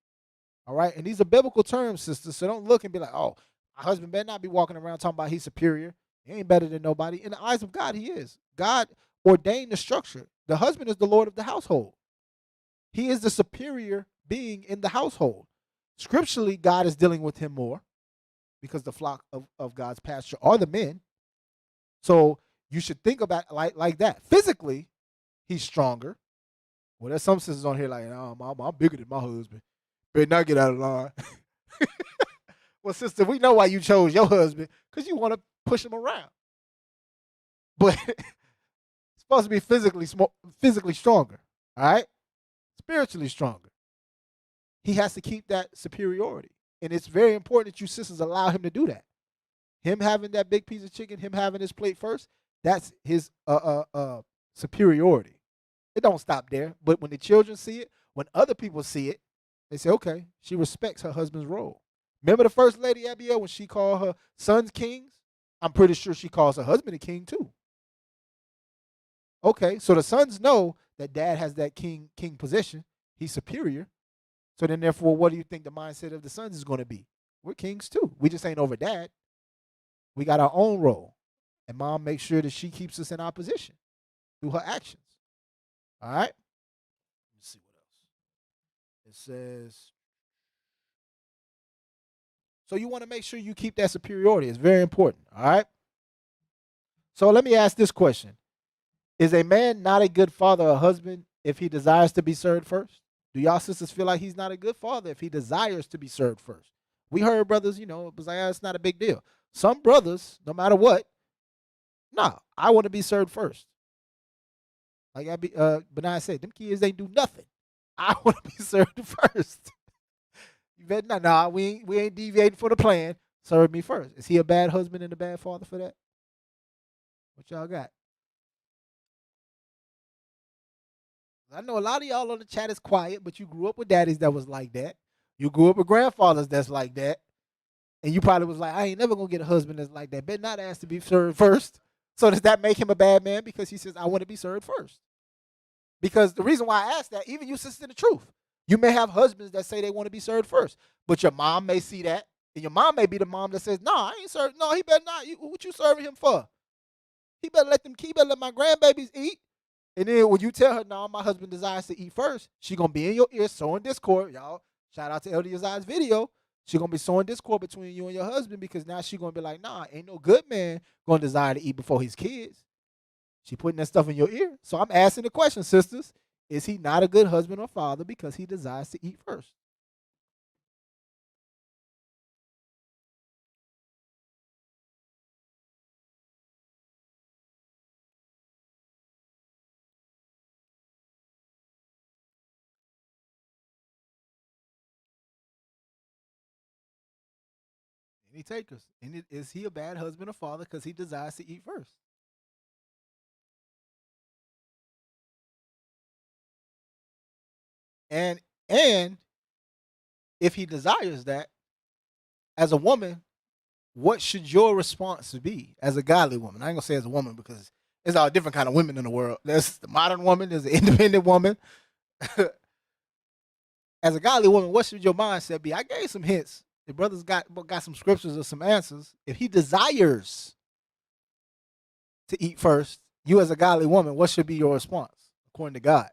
All right? And these are biblical terms, sisters. So don't look and be like, oh, my husband better not be walking around talking about he's superior. He ain't better than nobody. In the eyes of God, he is. God ordained the structure. The husband is the Lord of the household. He is the superior being in the household. Scripturally, God is dealing with him more because the flock of God's pasture are the men. So you should think about it like that. Physically, he's stronger. Well, there's some sisters on here like, oh, I'm bigger than my husband. Better not get out of line. Well, sister, we know why you chose your husband, because you want to push him around. But it's supposed to be physically stronger, all right? Spiritually stronger. He has to keep that superiority. And it's very important that you sisters allow him to do that. Him having that big piece of chicken, him having his plate first, that's his superiority. It don't stop there. But when the children see it, when other people see it, they say, okay, she respects her husband's role. Remember the first lady, Abiel, when she called her sons kings? I'm pretty sure she calls her husband a king too. Okay, so the sons know that dad has that king position. He's superior. So then, therefore, what do you think the mindset of the sons is going to be? We're kings too. We just ain't over dad. We got our own role. And mom makes sure that she keeps us in our position through her actions. All right? Let's see what else. It says, so you want to make sure you keep that superiority. It's very important. All right? So let me ask this question. Is a man not a good father or husband if he desires to be served first? Do y'all sisters feel like he's not a good father if he desires to be served first? We heard brothers, it was like, it's not a big deal. Some brothers, no matter what, I want to be served first. Like Benai said, them kids ain't do nothing. I want to be served first. You better not. Nah, we ain't deviating for the plan. Serve me first. Is he a bad husband and a bad father for that? What y'all got? I know a lot of y'all on the chat is quiet, but you grew up with daddies that was like that. You grew up with grandfathers that's like that. And you probably was like, I ain't never going to get a husband that's like that. Better not ask to be served first. So does that make him a bad man because he says, I want to be served first? Because the reason why I ask that, even you sisters in the truth, you may have husbands that say they want to be served first. But your mom may see that. And your mom may be the mom that says, no, I ain't served. No, he better not. What you serving him for? He better let my grandbabies eat. And then when you tell her, no, my husband desires to eat first, she going to be in your ear sowing discord. Y'all, shout out to Elder Yazai's video. She going to be sowing discord between you and your husband because now she going to be like, nah, ain't no good man going to desire to eat before his kids. She putting that stuff in your ear. So I'm asking the question, sisters. Is he not a good husband or father because he desires to eat first? Any takers? Is he a bad husband or father because he desires to eat first? And if he desires that, as a woman, what should your response be as a godly woman? I ain't gonna say as a woman because there's all different kind of women in the world. There's the modern woman, there's the independent woman. As a godly woman, what should your mindset be? I gave some hints. The brothers got some scriptures or some answers. If he desires to eat first, you as a godly woman, what should be your response according to God?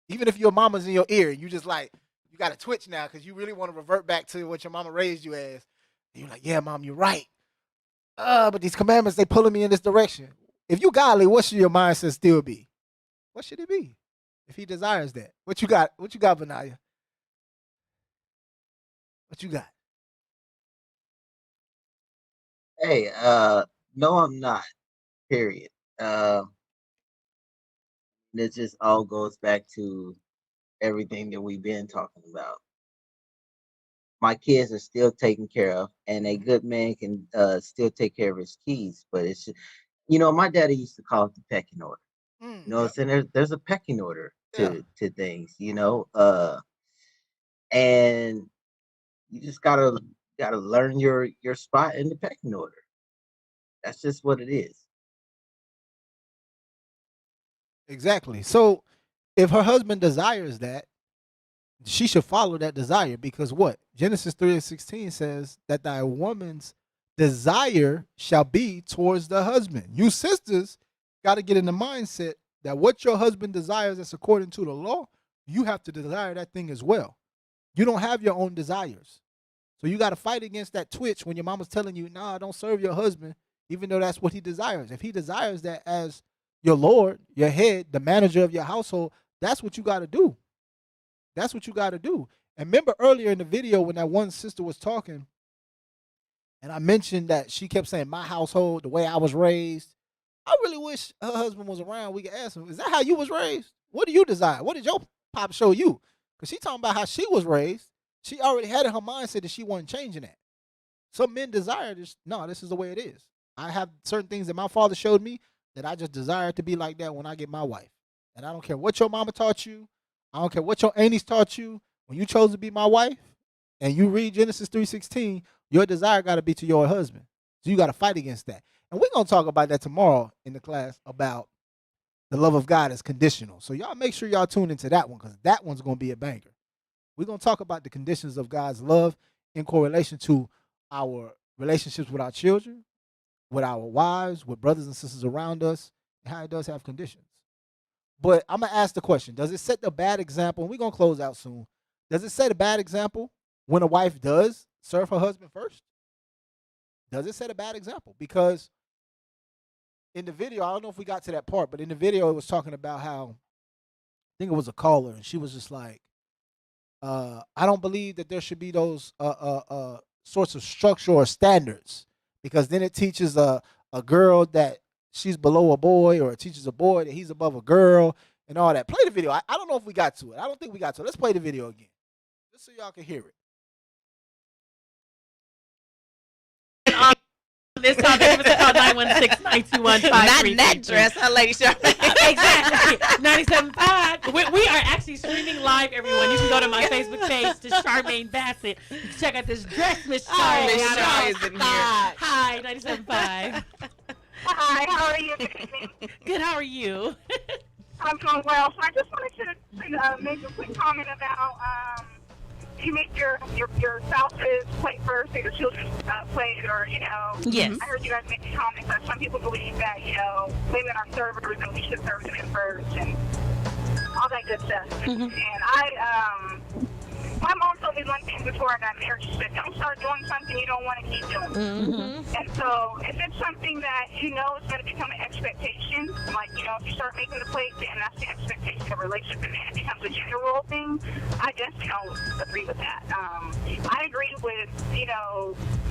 Even if your mama's in your ear, you just like, you got to twitch now because you really want to revert back to what your mama raised you as. And you're like, yeah, mom, you're right. But these commandments, they pulling me in this direction. If you godly, what should your mindset still be? What should it be? If he desires that. What you got? What you got, Benaiah? What you got? Hey, no, I'm not. Period. This just all goes back to everything that we've been talking about. My kids are still taken care of, and a good man can still take care of his kids. But it's, my daddy used to call it the pecking order. Yep. So there's a pecking order to things, and you just gotta learn your spot in the pecking order. That's just what it is. Exactly. So if her husband desires that, she should follow that desire because what? Genesis 3:16 says that thy woman's desire shall be towards the husband. You sisters got to get in the mindset that what your husband desires that's according to the law, you have to desire that thing as well. You don't have your own desires. So you got to fight against that twitch when your mama's telling you, nah, don't serve your husband, even though that's what he desires. If he desires that as your Lord, your head, the manager of your household, that's what you got to do. That's what you got to do. And remember earlier in the video when that one sister was talking, and I mentioned that she kept saying, my household, the way I was raised. I really wish her husband was around. We could ask him, is that how you was raised? What do you desire? What did your pop show you? Because she talking about how she was raised. She already had in her mindset that she wasn't changing that. Some men desire this. No, this is the way it is. I have certain things that my father showed me that I just desire to be like that when I get my wife. And I don't care what your mama taught you. I don't care what your aunties taught you. When you chose to be my wife and you read Genesis 3:16, your desire got to be to your husband. So you got to fight against that. And we're going to talk about that tomorrow in the class about the love of God is conditional. So y'all make sure y'all tune into that one because that one's going to be a banger. We're going to talk about the conditions of God's love in correlation to our relationships with our children, with our wives, with brothers and sisters around us, and how it does have conditions. But I'm going to ask the question, does it set the bad example? And we're going to close out soon. Does it set a bad example when a wife does serve her husband first? Does it set a bad example? Because in the video, I don't know if we got to that part, but in the video, it was talking about how, I think it was a caller, and she was just like, I don't believe that there should be those sorts of structure or standards, because then it teaches a girl that she's below a boy, or it teaches a boy that he's above a girl, and all that. Play the video. I don't know if we got to it. I don't think we got to it. Let's play the video again, just so y'all can hear it. This time, give us a call 916-921-5332. Not in that dress, huh, Lady Charmaine? Exactly. 97.5. We are actually streaming live, everyone. You can go to my Facebook page, to Charmaine Bassett. You can check out this dress, Miss Char. Miss Char is in here. Hi, 97.5. Hi, how are you? Good, how are you? I'm doing well. So I just wanted to make a quick comment about you make your spouse's plate first or your children's plate, or, Yes. I heard you guys make the comment that some people believe that, women are servers and we should serve them first and all that good stuff. Mm-hmm. And my mom told me one thing before I got married. She said, don't start doing something you don't want to keep doing. Mm-hmm. And so if it's something that you know is going to become an expectation, like, if you start making the plate, then that's the expectation of a relationship, and it becomes a gender role thing, I just don't agree with that. I agree with,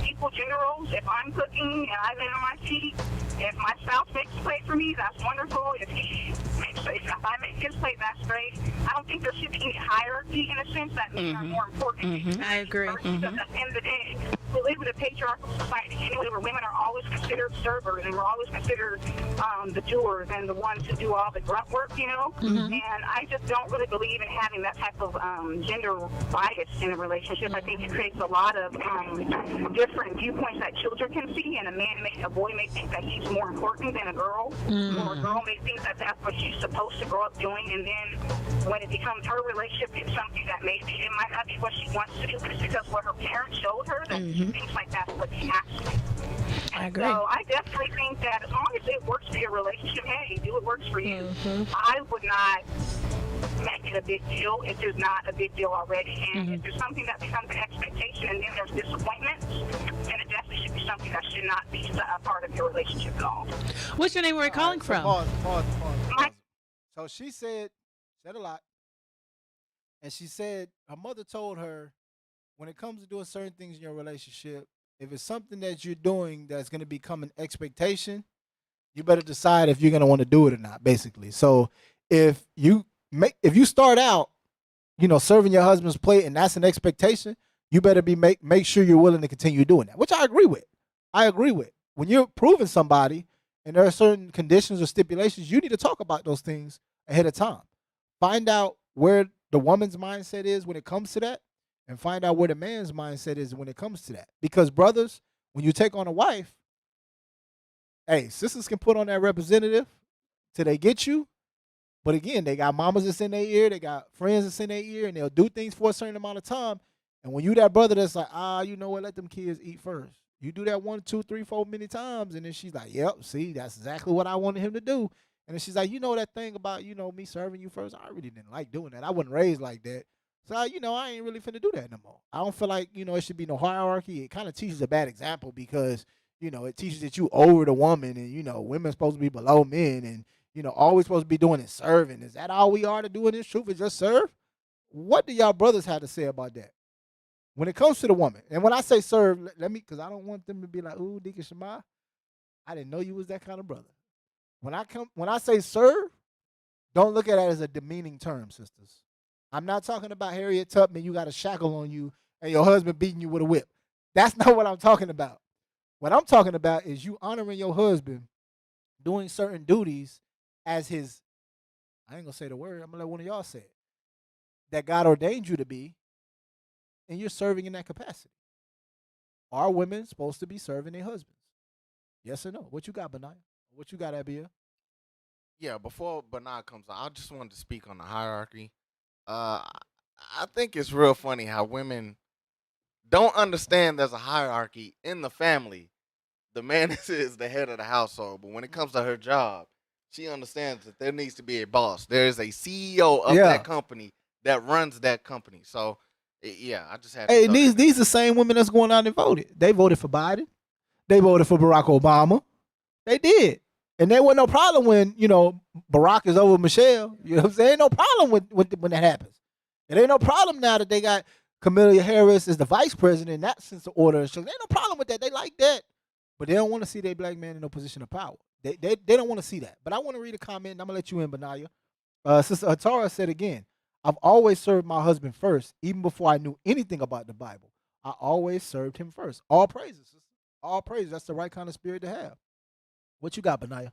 equal gender roles. If I'm cooking and I've been on my seat, if my spouse makes a plate for me, that's wonderful. If I make his plate, that's great. I don't think there should be any hierarchy in a sense that men are more important. I agree. Because at the end of the day, who live in a patriarchal society anyway, where women are always considered servers and we're always considered the doers and the ones who do all the grunt work, you know. Mm-hmm. And I just don't really believe in having that type of gender bias in a relationship. I think it creates a lot of different viewpoints that children can see, and a boy may think that he's more important than a girl, or a girl may think that that's what she's supposed to grow up doing, and then when it becomes her relationship, it's something that maybe it might not be what she wants to do, but it's because what her parents showed her, that she thinks like that's what she has to do. I agree. So I definitely think that as long as it works for your relationship, hey, do what works for you. I would not make it a big deal if there's not a big deal already. And if there's something that becomes an expectation and then there's disappointments, then it definitely should be something that should not be a part of your relationship at all. What's your name? Where are you calling from? Pause. So she said a lot. And she said her mother told her, when it comes to doing certain things in your relationship, if it's something that you're doing that's going to become an expectation, you better decide if you're going to want to do it or not, basically. So if you start out, serving your husband's plate and that's an expectation, you better make sure you're willing to continue doing that, which I agree with. When you're proving somebody and there are certain conditions or stipulations, you need to talk about those things ahead of time. Find out where the woman's mindset is when it comes to that, and find out where the man's mindset is when it comes to that. Because brothers, when you take on a wife, hey, sisters can put on that representative till they get you. But again, they got mamas that's in their ear, they got friends that's in their ear, and they'll do things for a certain amount of time. And when you that brother that's like, you know what, let them kids eat first. You do that 1, 2, 3, 4 many times, and then she's like, yep, see, that's exactly what I wanted him to do. And then she's like, that thing about, me serving you first, I really didn't like doing that. I wasn't raised like that. So, I ain't really finna do that no more. I don't feel like, it should be no hierarchy. It kind of teaches a bad example because, it teaches that you over the woman and, women's supposed to be below men and, always supposed to be doing is serving. Is that all we are to do in this truth is just serve? What do y'all brothers have to say about that? When it comes to the woman, and when I say serve, because I don't want them to be like, ooh, Deacon Shema, I didn't know you was that kind of brother. When I say serve, don't look at it as a demeaning term, sisters. I'm not talking about Harriet Tubman, you got a shackle on you and your husband beating you with a whip. That's not what I'm talking about. What I'm talking about is you honoring your husband, doing certain duties as his, I ain't gonna say the word, I'm gonna let one of y'all say it, that God ordained you to be, and you're serving in that capacity. Are women supposed to be serving their husbands? Yes or no? What you got, Benaiah? What you got, Abiel? Yeah, before Bernard comes on, I just wanted to speak on the hierarchy. I think it's real funny how women don't understand there's a hierarchy in the family. The man is the head of the household, but when it comes to her job, she understands that there needs to be a boss. There is a CEO of that company that runs that company. So, yeah, I just had to Hey, these the same women that's going out and voted. They voted for Biden. They voted for Barack Obama. They did. And there wasn't no problem when, Barack is over Michelle. You know what I'm saying? Ain't no problem when that happens. It ain't no problem now that they got Kamala Harris as the vice president in that sense of order. So there ain't no problem with that. They like that. But they don't want to see their black man in no position of power. They don't want to see that. But I want to read a comment, and I'm going to let you in, Benaiah. Sister Atara said again, I've always served my husband first, even before I knew anything about the Bible. I always served him first. All praises, sister. All praises. That's the right kind of spirit to have. What you got, Benaiah?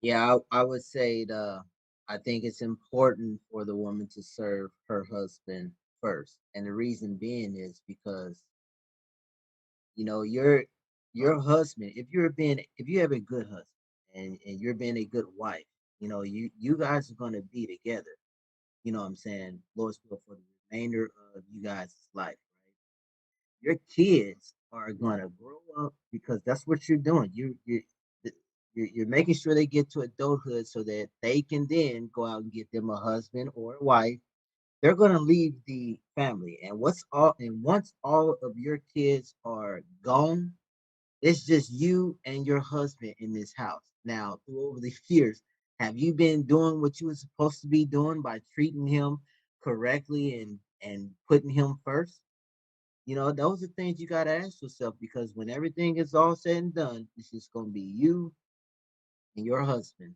Yeah, I would say I think it's important for the woman to serve her husband first. And the reason being is because, your husband, if you have a good husband and you're being a good wife, you guys are gonna be together. You know what I'm saying? Lord's will for the remainder of you guys' life, right? Your kids are gonna grow up because that's what you're doing. You're making sure they get to adulthood so that they can then go out and get them a husband or a wife. They're gonna leave the family, and once all of your kids are gone, it's just you and your husband in this house. Now, through over the years, have you been doing what you were supposed to be doing by treating him correctly and putting him first? Those are things you got to ask yourself, because when everything is all said and done, it's just going to be you and your husband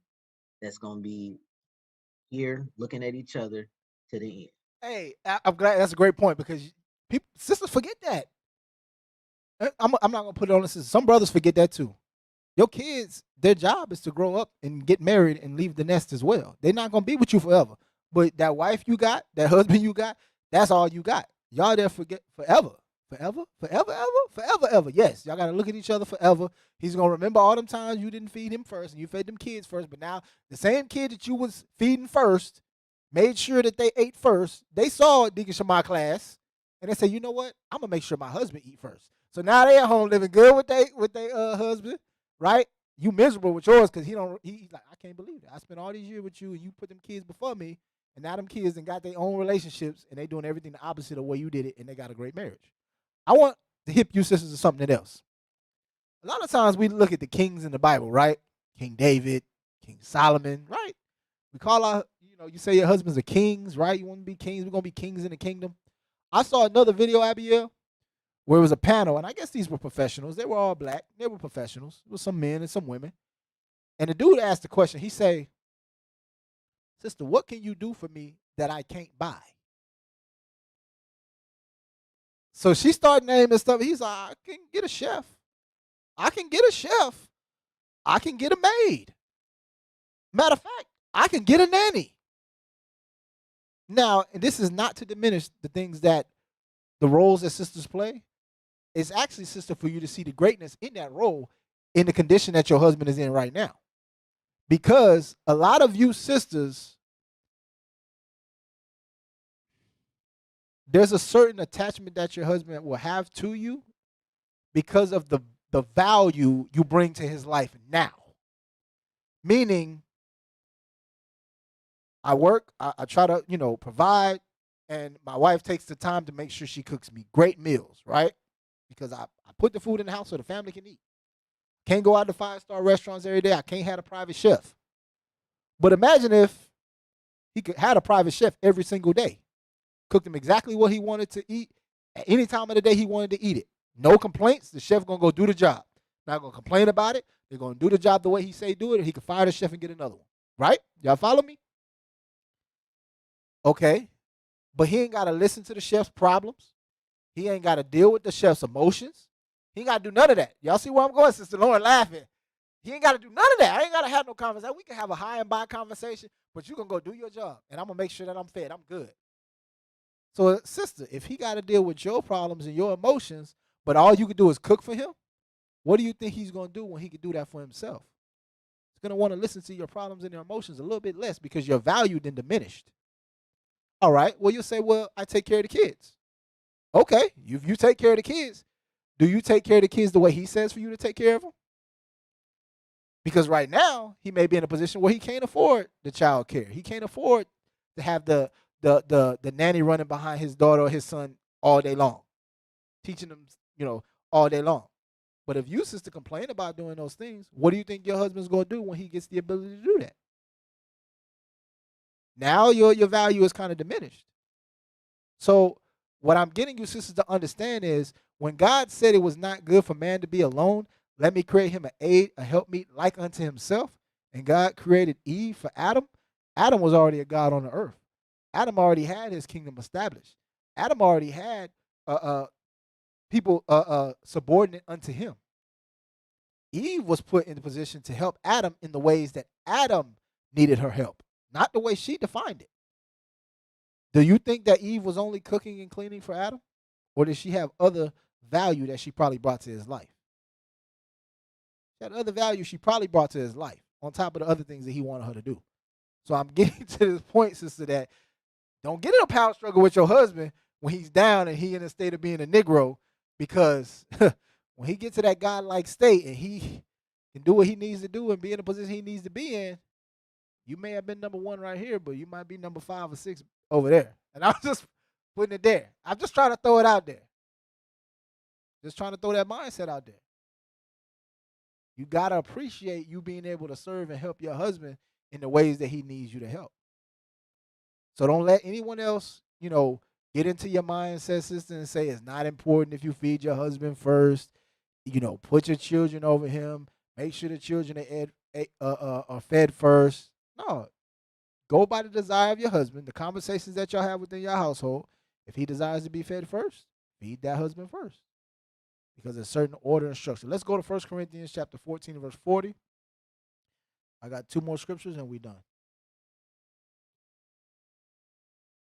that's going to be here looking at each other to the end. Hey, I'm glad that's a great point because sisters forget that. I'm not gonna put it on the sister. Some brothers forget that too. Your kids, their job is to grow up and get married and leave the nest as well. They're not gonna be with you forever. But that wife you got, that husband you got, that's all you got. Y'all there forget forever. Forever. Yes, y'all gotta look at each other forever. He's gonna remember all them times you didn't feed him first and you fed them kids first. But now the same kid that you was feeding first, made sure that they ate first. They saw Deacon Shema class, and they said, you know what? I'm gonna make sure my husband eat first. So now they at home living good with they husband, right? You miserable with yours because he's like, I can't believe it. I spent all these years with you and you put them kids before me, and now them kids and got their own relationships and they doing everything the opposite of the way you did it, and they got a great marriage. I want to hip you sisters to something else. A lot of times we look at the kings in the Bible, right? King David, King Solomon, right? We call our, you say your husbands are kings, right? You want to be kings. We're going to be kings in the kingdom. I saw another video, Abiel, where it was a panel, and I guess these were professionals. They were all black. They were professionals. It was some men and some women. And the dude asked the question. He say, sister, what can you do for me that I can't buy? So she started naming stuff. He's like, I can get a chef. I can get a chef. I can get a maid. Matter of fact, I can get a nanny. Now, and this is not to diminish the things that the roles that sisters play. It's actually, sister, for you to see the greatness in that role in the condition that your husband is in right now. Because a lot of you sisters, there's a certain attachment that your husband will have to you because of the value you bring to his life now. Meaning, I work, I try to, provide, and my wife takes the time to make sure she cooks me great meals, right? Because I put the food in the house so the family can eat. Can't go out to 5-star restaurants every day. I can't have a private chef. But imagine if he could have a private chef every single day. Cooked him exactly what he wanted to eat at any time of the day he wanted to eat it. No complaints. The chef going to go do the job. Not going to complain about it. They're going to do the job the way he say do it, or he can fire the chef and get another one. Right? Y'all follow me? Okay. But he ain't got to listen to the chef's problems. He ain't got to deal with the chef's emotions. He ain't got to do none of that. Y'all see where I'm going, Sister Lauren laughing. He ain't got to do none of that. I ain't got to have no conversation. We can have a high and by conversation, but you going to go do your job, and I'm going to make sure that I'm fed. I'm good. So, sister, if he got to deal with your problems and your emotions, but all you can do is cook for him, what do you think he's going to do when he can do that for himself? He's going to want to listen to your problems and your emotions a little bit less because you're valued and diminished. All right. Well, you'll say, well, I take care of the kids. Okay. If you take care of the kids, do you take care of the kids the way he says for you to take care of them? Because right now, he may be in a position where he can't afford the child care. He can't afford to have the nanny running behind his daughter or his son all day long, teaching them, all day long. But if you, sister, complain about doing those things, what do you think your husband's going to do when he gets the ability to do that? Now your value is kind of diminished. So what I'm getting you, sisters, to understand is when God said it was not good for man to be alone, let me create him an aid, a helpmeet like unto himself. And God created Eve for Adam. Adam was already a God on the earth. Adam already had his kingdom established. Adam already had people subordinate unto him. Eve was put in the position to help Adam in the ways that Adam needed her help, not the way she defined it. Do you think that Eve was only cooking and cleaning for Adam? Or did she have other value that she probably brought to his life? She had other value she probably brought to his life on top of the other things that he wanted her to do. So I'm getting to this point, sister, that don't get in a power struggle with your husband when he's down and he in a state of being a Negro, because when he gets to that godlike state and he can do what he needs to do and be in the position he needs to be in, you may have been number one right here, but you might be number 5 or 6 over there. And I'm just putting it there. I'm just trying to throw it out there. Just trying to throw that mindset out there. You got to appreciate you being able to serve and help your husband in the ways that he needs you to help. So don't let anyone else, get into your mindset, sister, and say it's not important if you feed your husband first. Put your children over him. Make sure the children are fed first. No. Go by the desire of your husband, the conversations that y'all have within your household. If he desires to be fed first, feed that husband first. because there's certain order and structure. Let's go to 1 Corinthians chapter 14, verse 40. I got 2 more scriptures and we done.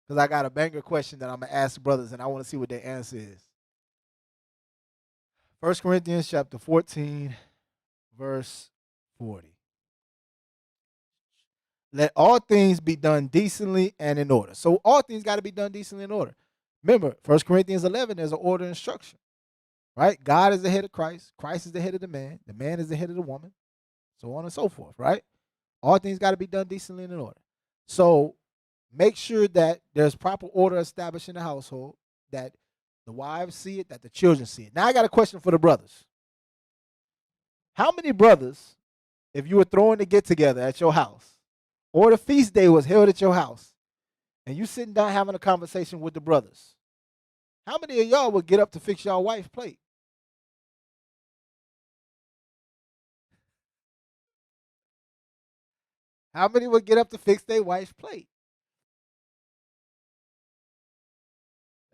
Because I got a banger question that I'm going to ask the brothers, and I want to see what their answer is. 1 Corinthians chapter 14, verse 40. Let all things be done decently and in order. So all things got to be done decently in order. Remember, 1 Corinthians 11, there's an order and structure, right? God is the head of Christ. Christ is the head of the man. The man is the head of the woman, so on and so forth, right? All things got to be done decently and in order. So make sure that there's proper order established in the household, that the wives see it, that the children see it. Now I got a question for the brothers. How many brothers, if you were throwing the get-together at your house, or the feast day was held at your house, and you sitting down having a conversation with the brothers, how many of y'all would get up to fix your wife's plate? How many would get up to fix their wife's plate?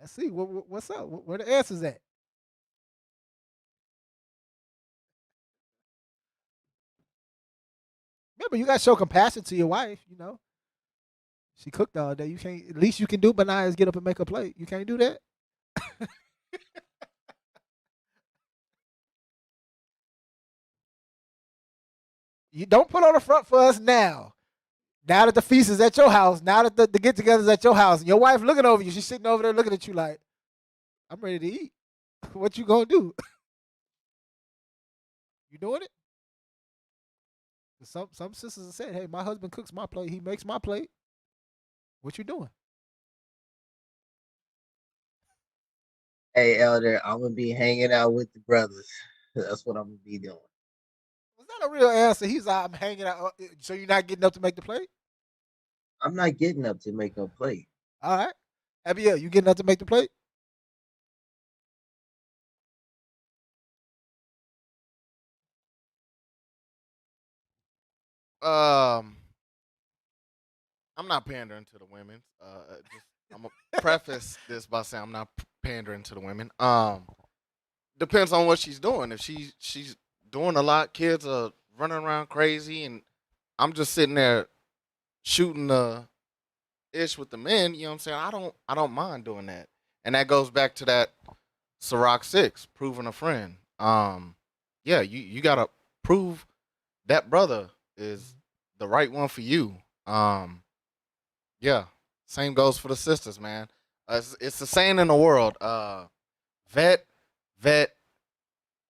Let's see. What's up? Where the answers at? Remember, you got to show compassion to your wife, you know. She cooked all day. You can't. At least you can do, Benaiah, is get up and make a plate. You can't do that. You don't put on the front for us now. Now that the feast is at your house, now that the get-together is at your house, and your wife looking over you, she's sitting over there looking at you like, I'm ready to eat. What you gonna do? You doing it? Some sisters have said, hey, my husband cooks my plate. He makes my plate. What you doing? Hey, Elder, I'm gonna be hanging out with the brothers. That's what I'm gonna be doing. Was that a real answer? He's like, I'm hanging out. So you're not getting up to make the plate? I'm not getting up to make no plate. All right. Abiel, you getting up to make the plate? I'm not pandering to the women. I'm gonna preface this by saying I'm not pandering to the women. Depends on what she's doing. If she's doing a lot, kids are running around crazy, and I'm just sitting there shooting the ish with the men. You know what I'm saying? I don't mind doing that, and that goes back to that Ciroc 6, proving a friend. Yeah, you gotta prove that brother is the right one for you. Yeah, same goes for the sisters, man. It's the saying in the world: vet, vet,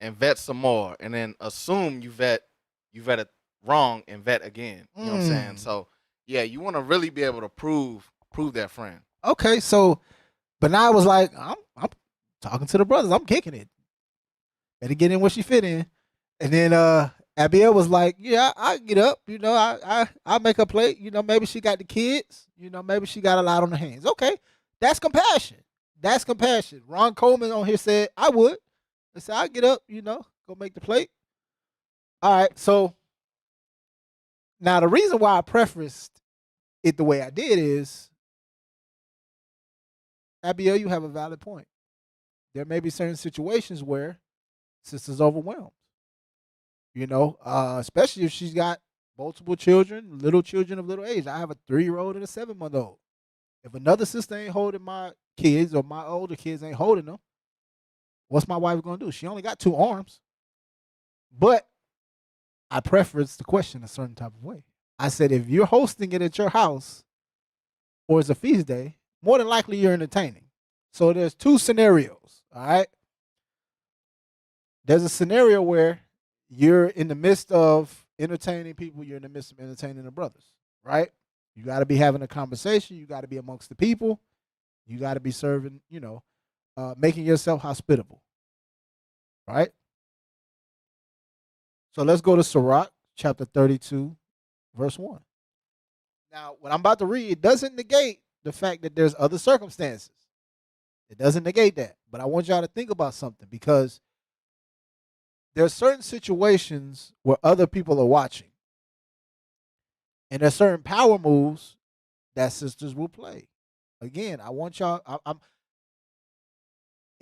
and vet some more, and then assume you vetted wrong and vet again. You know what I'm saying? So yeah, you want to really be able to prove that friend. Okay, so Benai was like, I'm talking to the brothers. I'm kicking it. Better get in where she fit in. And then Abiel was like, yeah, I get up. You know, I make her plate. You know, maybe she got the kids. You know, maybe she got a lot on her hands. Okay, that's compassion. That's compassion. Ron Coleman on here said, I would. I said, I get up, you know, go make the plate. All right, so now the reason why I prefaced it the way I did is, Abiel, you have a valid point. There may be certain situations where sister's overwhelmed. You know, especially if she's got multiple children, little children of little age. I have a 3-year-old and a 7-month-old. If another sister ain't holding my kids or my older kids ain't holding them, what's my wife gonna do? She only got 2 arms. But I preference the question a certain type of way. I said, if you're hosting it at your house or it's a feast day, more than likely you're entertaining. So there's 2 scenarios, all right? There's a scenario where you're in the midst of entertaining people, you're in the midst of entertaining the brothers, right? You got to be having a conversation, you got to be amongst the people, you got to be serving, you know, making yourself hospitable, right? So let's go to Sirach, chapter 32, verse 1. Now, what I'm about to read, it doesn't negate the fact that there's other circumstances. It doesn't negate that. But I want y'all to think about something, because there are certain situations where other people are watching. And there's certain power moves that sisters will play. Again, I want y'all, I'm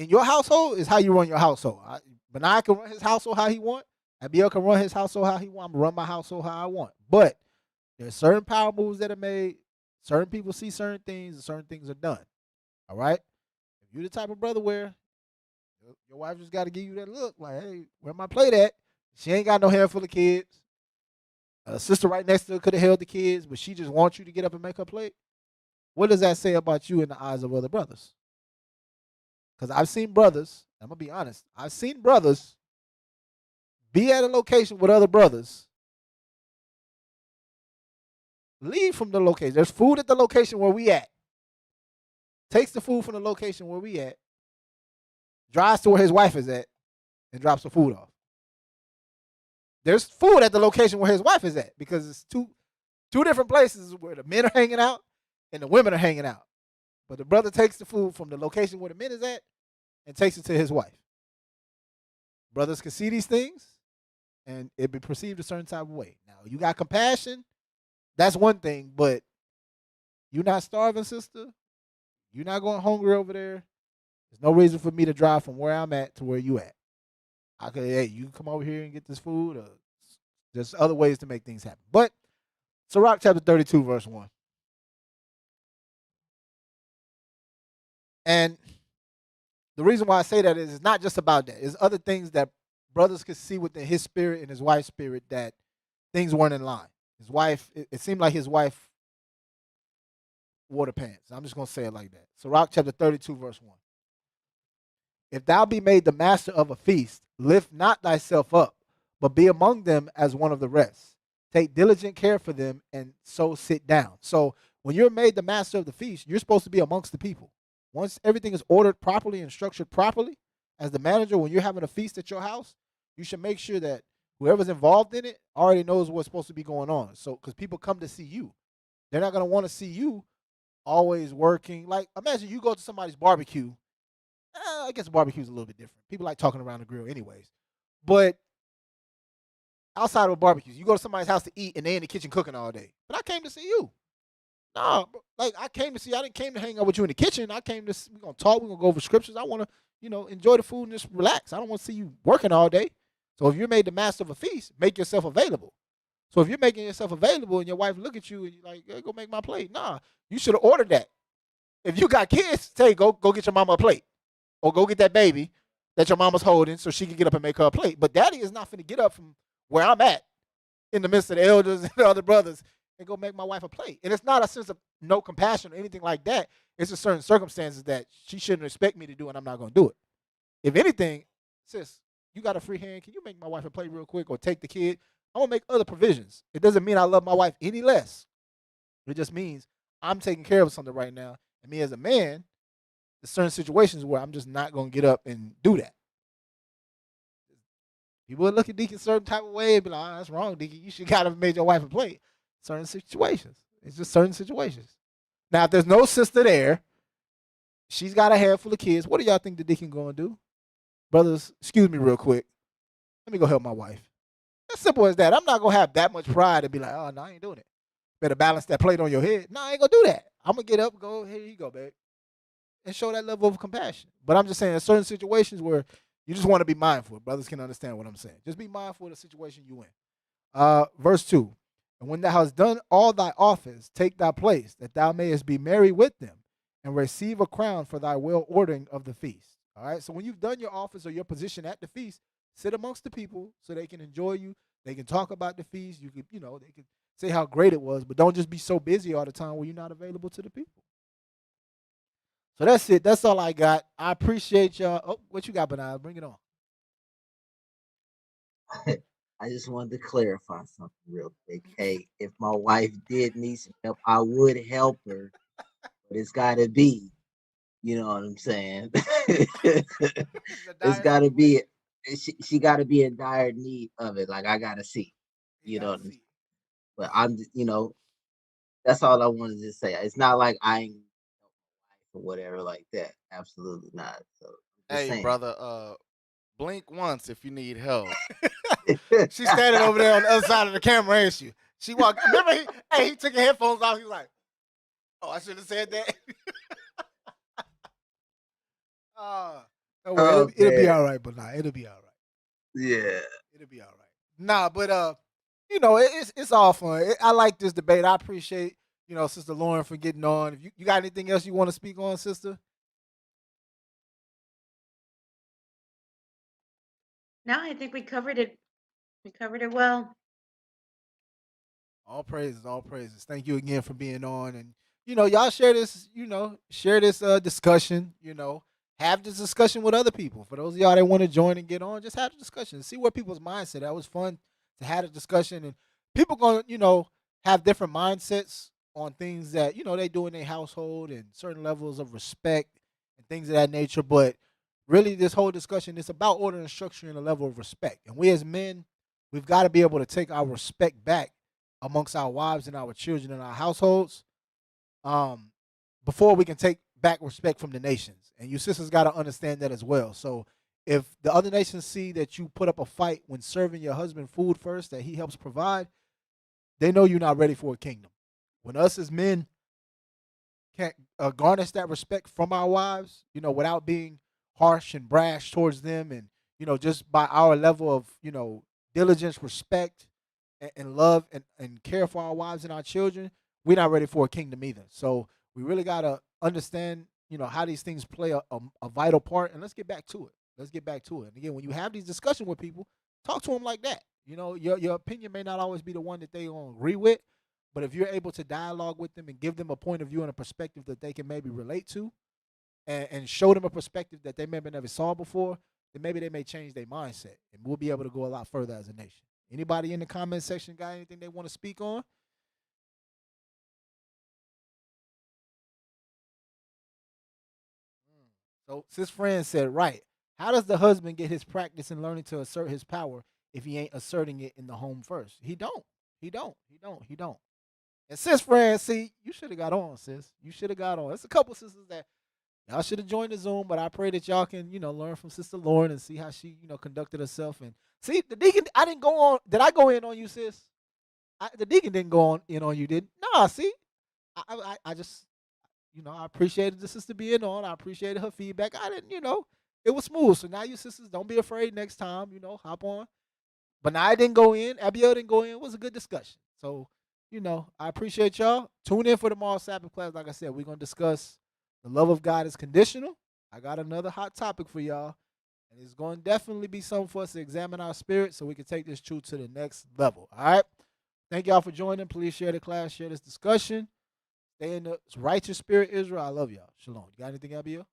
in your household is how you run your household. Benai can run his household how he want. Abiel can run his household how he want. I'm gonna run my household how I want. But there's certain power moves that are made. Certain people see certain things, and certain things are done. All right. If you're the type of brother where your wife just got to give you that look, like, hey, where my plate at? She ain't got no handful of kids. A sister right next to her could have held the kids, but she just wants you to get up and make her plate. What does that say about you in the eyes of other brothers? Because I've seen brothers, I'm going to be honest, I've seen brothers be at a location with other brothers, leave from the location. There's food at the location where we at. Takes the food from the location where we at, drives to where his wife is at, and drops the food off. There's food at the location where his wife is at because it's two different places where the men are hanging out and the women are hanging out. But the brother takes the food from the location where the men is at and takes it to his wife. Brothers can see these things and it be perceived a certain type of way. Now, you got compassion, that's one thing, but you're not starving, sister. You're not going hungry over there. There's no reason for me to drive from where I'm at to where you at. I could, hey, you can come over here and get this food, or there's other ways to make things happen. But Sirach chapter 32, verse 1. And the reason why I say that is it's not just about that. It's other things that brothers could see within his spirit and his wife's spirit that things weren't in line. His wife, it seemed like his wife wore the pants. I'm just going to say it like that. Sirach chapter 32, verse 1. If thou be made the master of a feast, lift not thyself up, but be among them as one of the rest. Take diligent care for them, and so sit down. So when you're made the master of the feast, you're supposed to be amongst the people. Once everything is ordered properly and structured properly, as the manager, when you're having a feast at your house, you should make sure that whoever's involved in it already knows what's supposed to be going on. So, because people come to see you, they're not going to want to see you always working. Like, imagine you go to somebody's barbecue. I guess barbecue's a little bit different. People like talking around the grill anyways. But outside of barbecues, you go to somebody's house to eat and they in the kitchen cooking all day. But I came to see you. No, like I didn't came to hang out with you in the kitchen. I came to, we're going to talk, we're going to go over scriptures. I want to, enjoy the food and just relax. I don't want to see you working all day. So if you're made the master of a feast, make yourself available. So if you're making yourself available and your wife look at you and you're like, hey, go make my plate. Nah, you should have ordered that. If you got kids, say, go get your mama a plate. Or go get that baby that your mama's holding so she can get up and make her a plate. But daddy is not finna get up from where I'm at in the midst of the elders and the other brothers and go make my wife a plate. And it's not a sense of no compassion or anything like that. It's just certain circumstances that she shouldn't expect me to do and I'm not going to do it. If anything, sis, you got a free hand. Can you make my wife a plate real quick or take the kid? I'm going to make other provisions. It doesn't mean I love my wife any less. It just means I'm taking care of something right now. And me as a man, there's certain situations where I'm just not going to get up and do that. People would look at Deacon a certain type of way and be like, oh, that's wrong, Deacon. You should got to have made your wife a plate. Certain situations. It's just certain situations. Now, if there's no sister there, she's got a handful of kids. What do y'all think the Deacon going to do? Brothers, excuse me real quick. Let me go help my wife. As simple as that. I'm not going to have that much pride and be like, oh, no, I ain't doing it. Better balance that plate on your head. No, I ain't going to do that. I'm going to get up and go, here you go, babe. And show that level of compassion. But I'm just saying, there's certain situations where you just want to be mindful. Brothers can understand what I'm saying. Just be mindful of the situation you in. Verse 2. And when thou hast done all thy office, take thy place, that thou mayest be merry with them, and receive a crown for thy well ordering of the feast. All right? So when you've done your office or your position at the feast, sit amongst the people so they can enjoy you. They can talk about the feast. You can, they can say how great it was, but don't just be so busy all the time where you're not available to the people. So that's it. That's all I got. I appreciate y'all. Oh, what you got, Benai? Bring it on. I just wanted to clarify something real quick. Hey, if my wife did need some help, I would help her. But it's got to be, you know what I'm saying? It's got to be, she got to be in dire need of it. Like, I got to see, you know what I'm saying? But I'm just, that's all I wanted to say. It's not like I ain't or whatever like that. Absolutely not. So hey, brother, blink once if you need help. She's standing over there on the other side of the camera, ain't she? She walked. Remember, he took his headphones off. He was like, "Oh, I should have said that." Don't worry, it'll be Okay. all right, but nah, it'll be all right. Yeah. It'll be all right. Nah, but it's all fun. I like this debate. I appreciate Sister Lauren for getting on. If you got anything else you want to speak on, sister? No, I think we covered it. We covered it well. All praises, all praises. Thank you again for being on, and y'all share this. Share this discussion. Have this discussion with other people. For those of y'all that want to join and get on, just have the discussion. See what people's mindset. That was fun to have a discussion, and people gonna have different mindsets on things that they do in their household and certain levels of respect and things of that nature. But really, this whole discussion is about order and structure and a level of respect. And we as men, we've got to be able to take our respect back amongst our wives and our children and our households, before we can take back respect from the nations. And you sisters got to understand that as well. So if the other nations see that you put up a fight when serving your husband food first that he helps provide, they know you're not ready for a kingdom. When us as men can't garnish that respect from our wives, without being harsh and brash towards them, and just by our level of diligence, respect, and love and care for our wives and our children, we're not ready for a kingdom either. So we really got to understand, how these things play a vital part. And let's get back to it. Let's get back to it. And again, when you have these discussions with people, talk to them like that. Your opinion may not always be the one that they gonna agree with, but if you're able to dialogue with them and give them a point of view and a perspective that they can maybe relate to, and show them a perspective that they maybe never saw before, then maybe they may change their mindset, and we'll be able to go a lot further as a nation. Anybody in the comment section got anything they want to speak on? So sis friend said, right. How does the husband get his practice in learning to assert his power if he ain't asserting it in the home first? He don't. He don't. He don't. He don't. And sis friend, see, you should have got on, sis. You should have got on. There's a couple sisters that y'all should have joined the Zoom, but I pray that y'all can, learn from Sister Lauren and see how she, conducted herself. And see, the deacon, I didn't go on. Did I go in on you, sis? The deacon didn't go in on you, did? Nah, see, I just, I appreciated the sister being on. I appreciated her feedback. I didn't, it was smooth. So now you sisters, don't be afraid next time, hop on. But now I didn't go in. Abiel didn't go in. It was a good discussion. So, I appreciate y'all. Tune in for tomorrow's Sabbath class. Like I said, we're going to discuss the love of God is conditional. I got another hot topic for y'all. And it's going to definitely be something for us to examine our spirit so we can take this truth to the next level. All right? Thank y'all for joining. Please share the class, share this discussion. Stay in the righteous spirit, Israel. I love y'all. Shalom. You got anything, Abiel?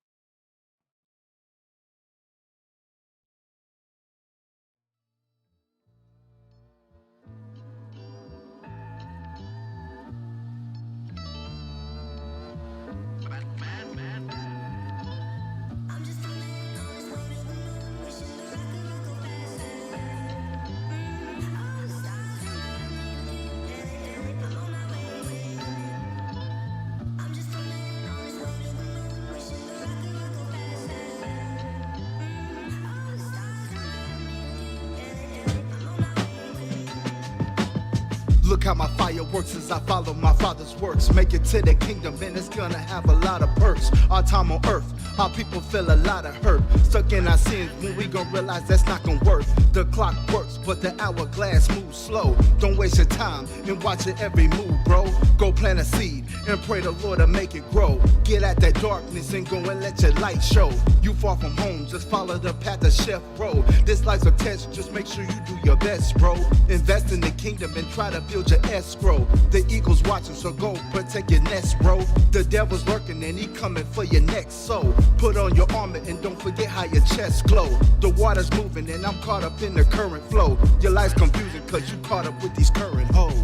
Look how my fire works as I follow my father's works. Make it to the kingdom and it's gonna have a lot of perks. Our time on earth, our people feel a lot of hurt. Stuck in our sins when we gon' realize that's not gonna work. The clock works, but the hourglass moves slow. Don't waste your time and watch your every move, bro. Go plant a seed and pray the Lord to make it grow. Get at that darkness and go and let your light show. You far from home, just follow the path of Chef Road. This life's a test, just make sure you do your best, bro. Invest in the kingdom and try to build your escrow. The eagle's watching, so go protect your nest, bro. The devil's lurking and he coming for your next soul. Put on your armor and don't forget how your chest glow. The water's moving and I'm caught up in the current flow. Your life's confusing cause you caught up with these current hoes.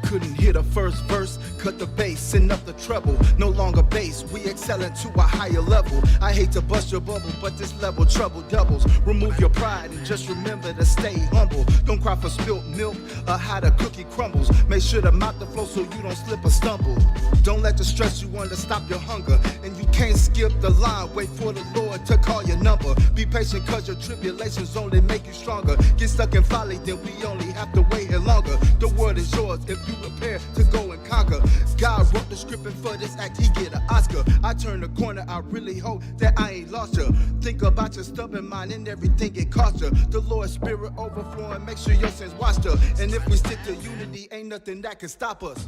Couldn't hear the first verse, cut the bass, send up the treble. No longer bass, we excelling to a higher level. I hate to bust your bubble, but this level trouble doubles. Remove your pride and just remember to stay humble. Don't cry for spilt milk or how the cookie crumbles. Make sure to mop the floor so you don't slip or stumble. Don't let the stress you under stop your hunger. And you can't skip the line, wait for the Lord to call your number. Be patient cause your tribulations only make you stronger. Get stuck in folly, then we only have to wait here longer. The world is yours if you prepare to go and conquer. God wrote the script and for this act he get an Oscar. I turn the corner, I really hope that I ain't lost you. Think about your stubborn mind and everything it cost you. The Lord's spirit overflowing, make sure your sins washed up. And if we stick to unity, ain't nothing that can stop us.